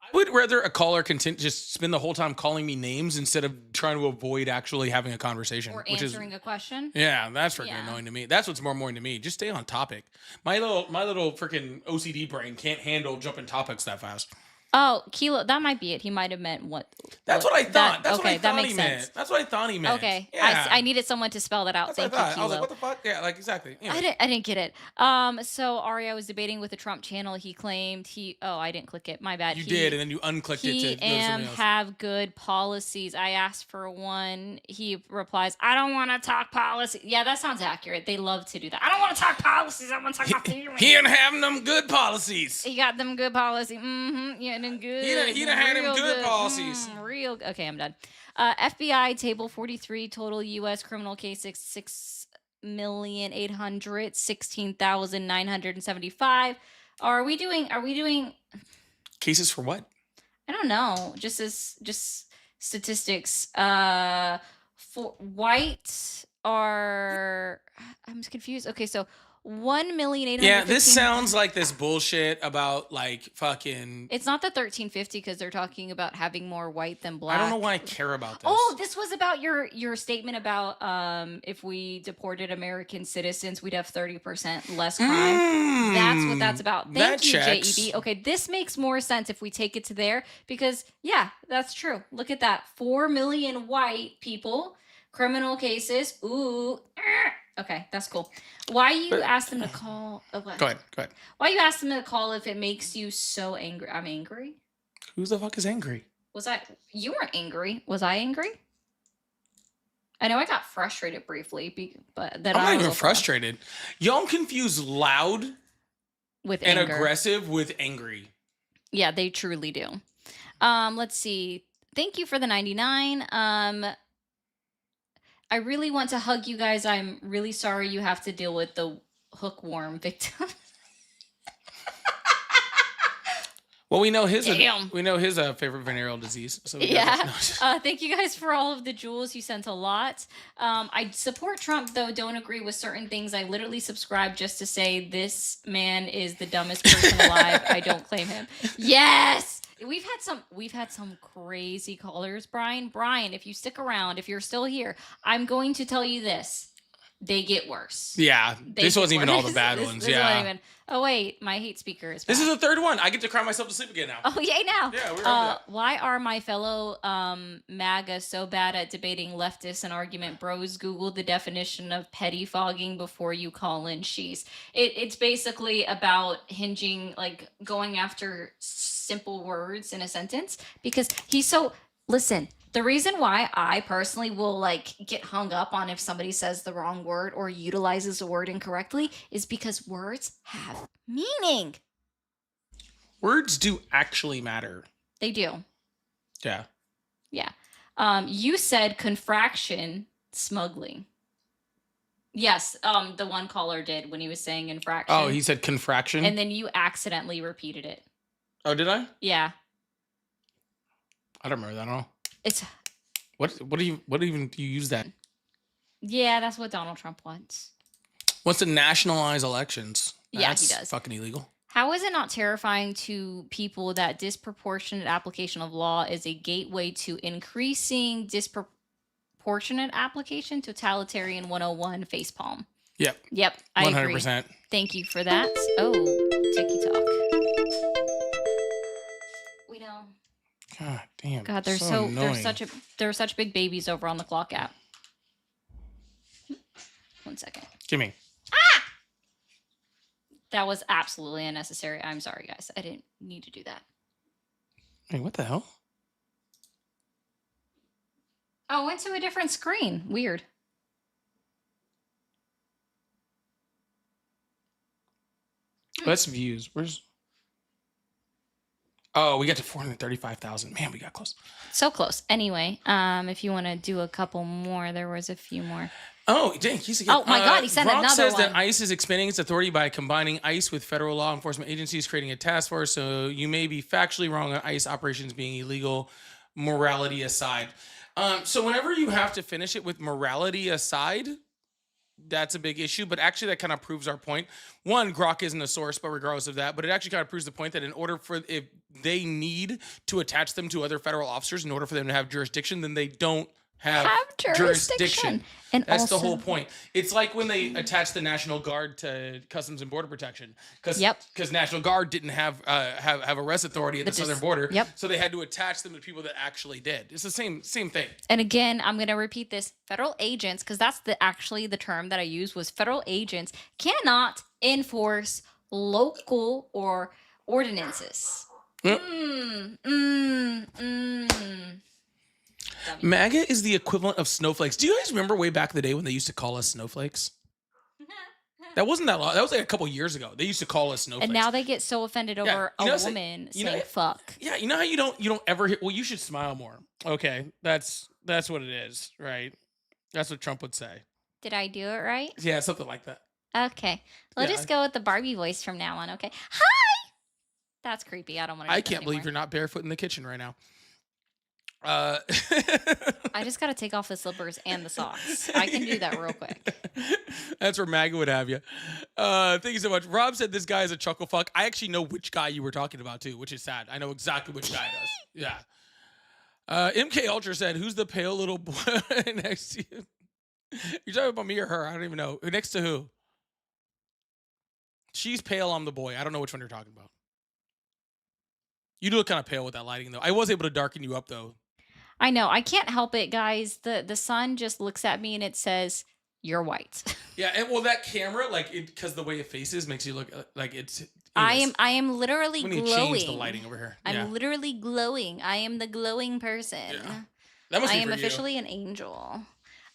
I would rather a caller just spend the whole time calling me names instead of trying to avoid actually having a conversation. Or which answering a question. Yeah, that's freaking Yeah. annoying to me. That's what's more annoying to me. Just stay on topic. My little freaking OCD brain can't handle jumping topics that fast. Oh, Kilo, that might be it. He might have meant what? That's what I thought. That's okay, what I that thought makes he sense. meant. That's what I thought he meant. Okay, Yeah. I needed someone to spell that out. That's what Thank I you, thought. I was Kilo. like, what the fuck? Yeah, like exactly. Anyway. I didn't get it. So Arya was debating with the Trump channel. He claimed I didn't click it. My bad. You did, and then you unclicked it to He go to and something else. have good policies. I asked for one. He replies, I don't want to talk policy. Yeah, that sounds accurate. They love to do that. I don't want to talk policies. I want to talk about theory. He ain't having them good policies. He got them good policy. Yeah, them good. He done had them real good policies. Real. Okay, I'm done. FBI table 43 total U.S. criminal cases 6,816,975. Are we doing? Cases for what? I don't know. Just statistics. For white are. I'm confused. Okay, so 1,815,000. Yeah, this sounds like this bullshit about like fucking. It's not the 1350 because they're talking about having more white than black. I don't know why I care about this. Oh, this was about your statement about if we deported American citizens, we'd have 30% less crime. That's what that's about. Thank that you, checks. JEB. Okay, this makes more sense if we take it to there because yeah, that's true. Look at that. 4 million white people, criminal cases. Ooh. Okay, that's cool. Why you asked them to call? Oh, what? Go ahead. Why you asked them to call if it makes you so angry? I'm angry. Who the fuck is angry? You weren't angry. Was I angry? I know I got frustrated briefly, but then I'm I not was even also frustrated. Y'all confuse loud with and anger. aggressive with angry. Yeah, they truly do. Let's see. Thank you for the 99. I really want to hug you guys. I'm really sorry you have to deal with the hookworm victim. Well, we know his Damn. favorite venereal disease. So we Yeah. know. Thank you guys for all of the jewels. You sent a lot. I support Trump, though don't agree with certain things. I literally subscribe just to say this man is the dumbest person alive. I don't claim him. Yes. We've had some crazy callers, Brian. Brian, if you stick around, if you're still here, I'm going to tell you this. They get worse. Yeah, They this get wasn't even all the worse. bad This ones. wasn't Yeah. even- oh wait, my hate speaker is back. This is the third one. I get to cry myself to sleep again now. Oh, yay now. Yeah, we're over that. Why are my fellow MAGA so bad at debating leftists and argument bros? Google the definition of pettifogging before you call in she's. It's basically about hinging, like going after simple words in a sentence because he's so. Listen, the reason why I personally will like get hung up on if somebody says the wrong word or utilizes a word incorrectly is because words have meaning. Words do actually matter. They do. Yeah. Yeah. You said confraction smuggling. Yes, the one caller did when he was saying infraction. Oh, he said confraction. And then you accidentally repeated it. Oh, did I? Yeah. I don't remember that at all. It's What even do you use that? yeah, that's what Donald Trump wants. Wants to nationalize elections. Yeah, he That's does. fucking illegal. How is it not terrifying to people that disproportionate application of law is a gateway to increasing disproportionate application? Totalitarian 101 facepalm. Yep, I agree. 100%. Thank you for that. Oh, TikTok. We know. God damn. God, they're annoying. they're such big babies over on the clock app. 1 second. Gimme. That was absolutely unnecessary. I'm sorry, guys. I didn't need to do that. Hey, what the hell? Oh, went to a different screen. Weird. Let's views. Where's? Oh, we got to 435,000. Man, we got close. So close. Anyway, if you want to do a couple more, there was a few more. Oh, dang, he's Oh my God, he sent Rock another says one. that ICE is expanding its authority by combining ICE with federal law enforcement agencies, creating a task force. So you may be factually wrong on ICE operations being illegal, morality aside. So whenever you have to finish it with morality aside, that's a big issue. But actually, that kind of proves our point. One, Grok isn't a source, but regardless of that, but it actually kind of proves the point that in order for if they need to attach them to other federal officers in order for them to have jurisdiction, then they don't have jurisdiction. And that's the also- whole point. It's like when they attach the National Guard to Customs and Border Protection, because National Guard didn't have arrest authority at the southern border, so they had to attach them to people that actually did. It's the same thing. And again, I'm going to repeat this. Federal agents, because that's actually the term that I used, was federal agents cannot enforce local or ordinances. MAGA is the equivalent of snowflakes. Do you guys remember way back in the day when they used to call us snowflakes? That wasn't that long. That was like a couple years ago. They used to call us snowflakes. And now they get so offended over you know, a woman you know- saying fuck. Yeah, you know how you don't ever hear, well, you should smile more. Okay, that's what it is, right? That's what Trump would say. Did I do it right? Yeah, something like that. Okay. We'll Yeah. just go with the Barbie voice from now on, okay? Hi! That's creepy. I don't want to I can't believe you're not barefoot in the kitchen right now. I just got to take off the slippers and the socks. I can do that real quick. That's where MAGA would have you. Thank you so much. Rob said this guy is a chuckle fuck. I actually know which guy you were talking about too, which is sad. I know exactly which guy it does. Yeah. MK Ultra said, "Who's the pale little boy next to you?" You're talking about me or her? I don't even know. Next to who? She's pale. I'm the boy. I don't know which one you're talking about. You do look kind of pale with that lighting, though. I was able to darken you up, though. I know. I can't help it, guys. The sun just looks at me and it says, "You're white." Yeah, and well, that camera, like, because the way it faces makes you look like it's. I am literally We need to glowing. change the lighting over here. Yeah. I'm literally glowing. I am the glowing person. That must I be am for you. officially an angel.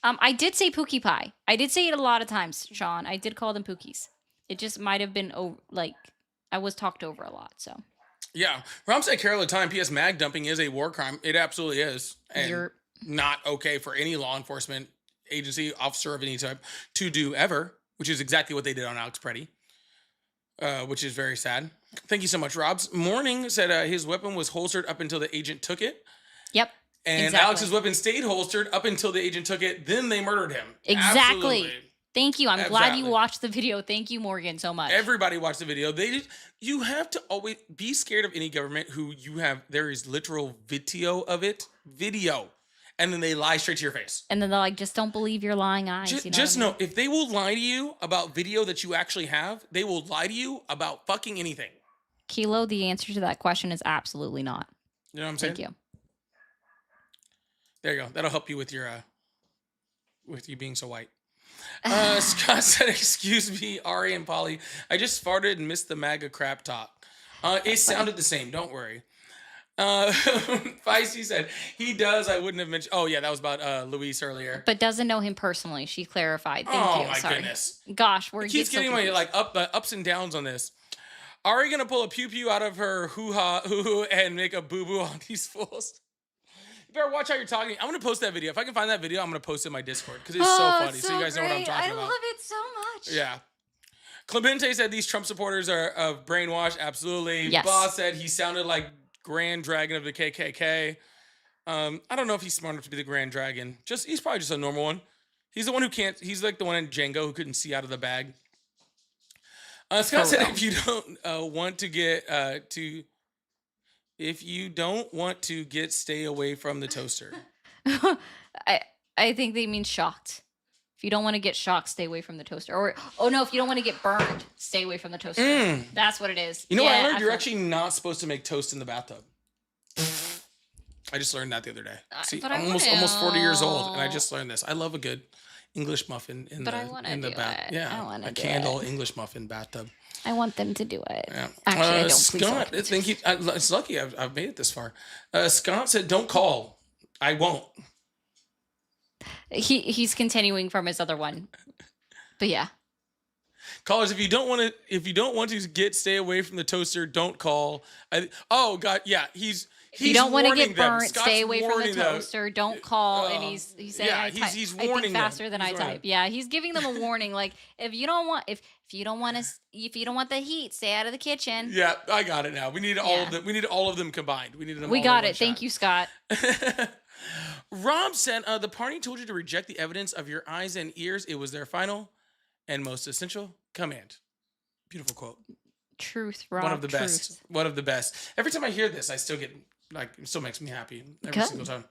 I did say Pookie Pie. I did say it a lot of times, Sean. I did call them Pookies. It just might have been like I was talked over a lot. So Yeah, Rom said Carol at the time. P.S. Mag dumping is a war crime. It absolutely is, and You're- not okay for any law enforcement agency, officer of any type, to do ever. Which is exactly what they did on Alex Preddy, which is very sad. Thank you so much, Rob's. Morning said his weapon was holstered up until the agent took it. Yep. And exactly. Alex's weapon stayed holstered up until the agent took it. Then they murdered him. Exactly. Absolutely. Thank you. I'm glad you Exactly. watched the video. Thank you, Morgan, so much. Everybody watched the video. You have to always be scared of any government who there is literal video of it. Video. And then they lie straight to your face. And then they're like, just don't believe your lying eyes. Just, you know just what I mean? know, if they will lie to you about video that you actually have, they will lie to you about fucking anything. Kilo, the answer to that question is absolutely not. You know what I'm saying? Thank you. There you go. That'll help you with your with you being so white. Scott said, "Excuse me, Ari and Polly. I just farted and missed the MAGA crap talk. It sounded the same. Don't worry." Feisty said, "He does. I wouldn't have mentioned." Oh yeah, that was about Luis earlier. But doesn't know him personally. She clarified. Thank Oh, you. my Sorry. goodness. Gosh, we're It keeps get so getting my confused. ups and downs on this. Ari gonna pull a pew pew out of her hoo ha hoo hoo and make a boo boo on these fools. You better watch how you're talking. I'm gonna post that video. If I can find that video, I'm gonna post it in my Discord because it's so funny. So you guys know what I'm great. talking I about. love it so much. Yeah. Clemente said these Trump supporters are of brainwash. Absolutely. Yes. Boss said he sounded like Grand Dragon of the KKK. I don't know if he's smart enough to be the Grand Dragon. He's probably just a normal one. He's the one who can't. He's like the one in Django who couldn't see out of the bag. Scott said, if you don't want to get if you don't want to get, stay away from the toaster. I think they mean shocked. If you don't want to get shocked, stay away from the toaster. Or oh no, if you don't want to get burned, stay away from the toaster. That's what it is. You know what I Yeah, learned? You're actually not supposed to make toast in the bathtub. I just learned that the other day. See, but I I'm almost 40 years old, and I just learned this. I love a good English muffin in But I the wanna in the do bath. it. Yeah, I wanna a do candle it. English muffin bathtub. I want them to do it. Yeah. Actually, I don't. Please Scott, don't. thank you. It's lucky I've made it this far. Scott said, "Don't call. I won't." He's continuing from his other one. But yeah. Callers, if you don't want to stay away from the toaster, don't call. Oh God, yeah, he's If you don't want to warning get them. burnt, Scott's stay away from the warning them. toaster. Don't call. And he's saying, yeah, I he's think warning them. faster than He's I warning type. Yeah, he's giving them a warning. Like if you don't want the heat, stay out of the kitchen. Yeah, I got it now. We need all of them. We need all of them combined. We needed them. We all got in it. one Thank shot. you, Scott. Rob said, the party told you to reject the evidence of your eyes and ears. It was their final and most essential command. Beautiful quote. Truth, Rob. One of the truth. best. One of the best. Every time I hear this, I still get it still makes me happy. Every Good. single time.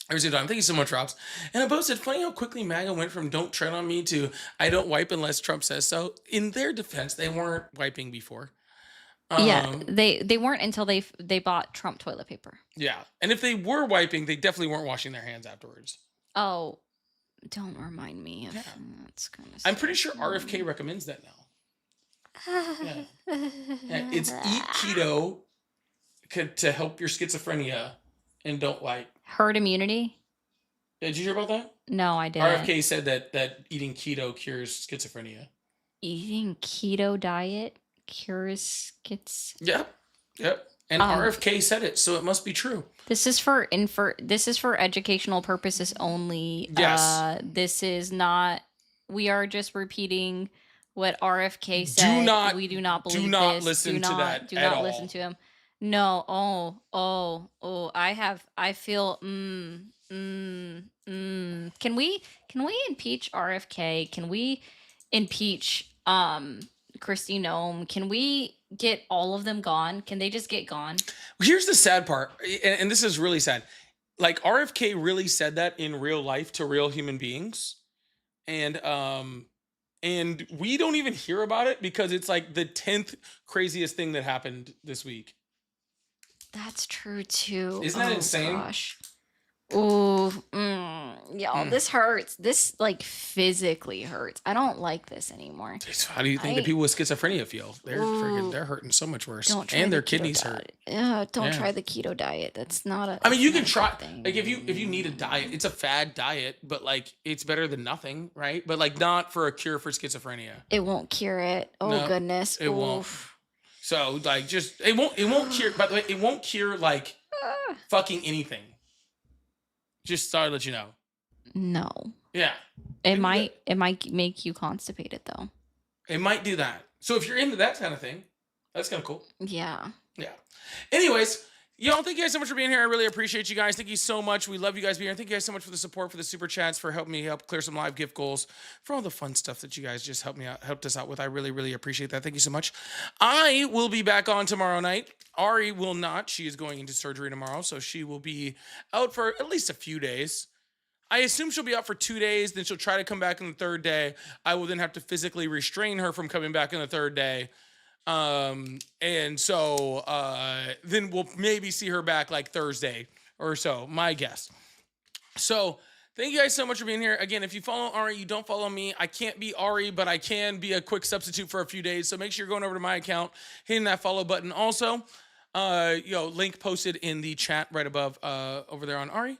Every single time. Thank you so much, Robs. And Abo said, funny how quickly MAGA went from don't tread on me to I don't wipe unless Trump says so. In their defense, they weren't wiping before. Yeah, they weren't until they bought Trump toilet paper. Yeah. And if they were wiping, they definitely weren't washing their hands afterwards. Oh, don't remind me of that's kind of. I'm pretty sure RFK recommends that now. Yeah. Yeah, it's eat keto to help your schizophrenia and don't wipe. Herd immunity. Did you hear about that? No, I didn't. RFK said that eating keto cures schizophrenia. Eating keto diet cures schiz. Yep. And RFK said it, so it must be true. This is for educational purposes only. Yes. This is not. We are just repeating what RFK said. We do not believe do not this. listen to that Do at not all. listen to him. No. I feel. Can we impeach RFK? Can we impeach Christy Nome? Can we get all of them gone? Can they just get gone? Here's the sad part, and this is really sad. Like RFK really said that in real life to real human beings, and we don't even hear about it because it's like the 10th craziest thing that happened this week. That's true too. Isn't that insane? Gosh. Ooh, y'all, this hurts. This like physically hurts. I don't like this anymore. How do you think the people with schizophrenia feel? They're hurting so much worse, and their kidneys hurt. Yeah, don't try the keto diet. That's not a. I mean, you can try. Like if you need a diet, it's a fad diet, but like it's better than nothing, right? But like not for a cure for schizophrenia. It won't cure it. Oh No, goodness. it won't. So like just it won't cure. By the way, it won't cure like fucking anything. Just thought I'd let you know. No. Yeah. It might make you constipated though. It might do that. So if you're into that kind of thing, that's kind of cool. Yeah. Yeah. Anyways, y'all, thank you guys so much for being here. I really appreciate you guys. Thank you so much. We love you guys being here. Thank you guys so much for the support, for the super chats, for helping me help clear some live gift goals, for all the fun stuff that you guys just helped us out with. I really, really appreciate that. Thank you so much. I will be back on tomorrow night. Ari will not. She is going into surgery tomorrow, so she will be out for at least a few days. I assume she'll be out for 2 days, then she'll try to come back on the third day. I will then have to physically restrain her from coming back on the third day. And so then we'll maybe see her back like Thursday or so, my guess. So thank you guys so much for being here. Again, if you follow Ari, you don't follow me. I can't be Ari, but I can be a quick substitute for a few days. So make sure you're going over to my account, hitting that follow button. Also, link posted in the chat right above over there on Ari.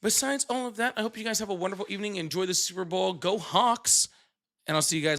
Besides all of that, I hope you guys have a wonderful evening. Enjoy the Super Bowl. Go Hawks. And I'll see you guys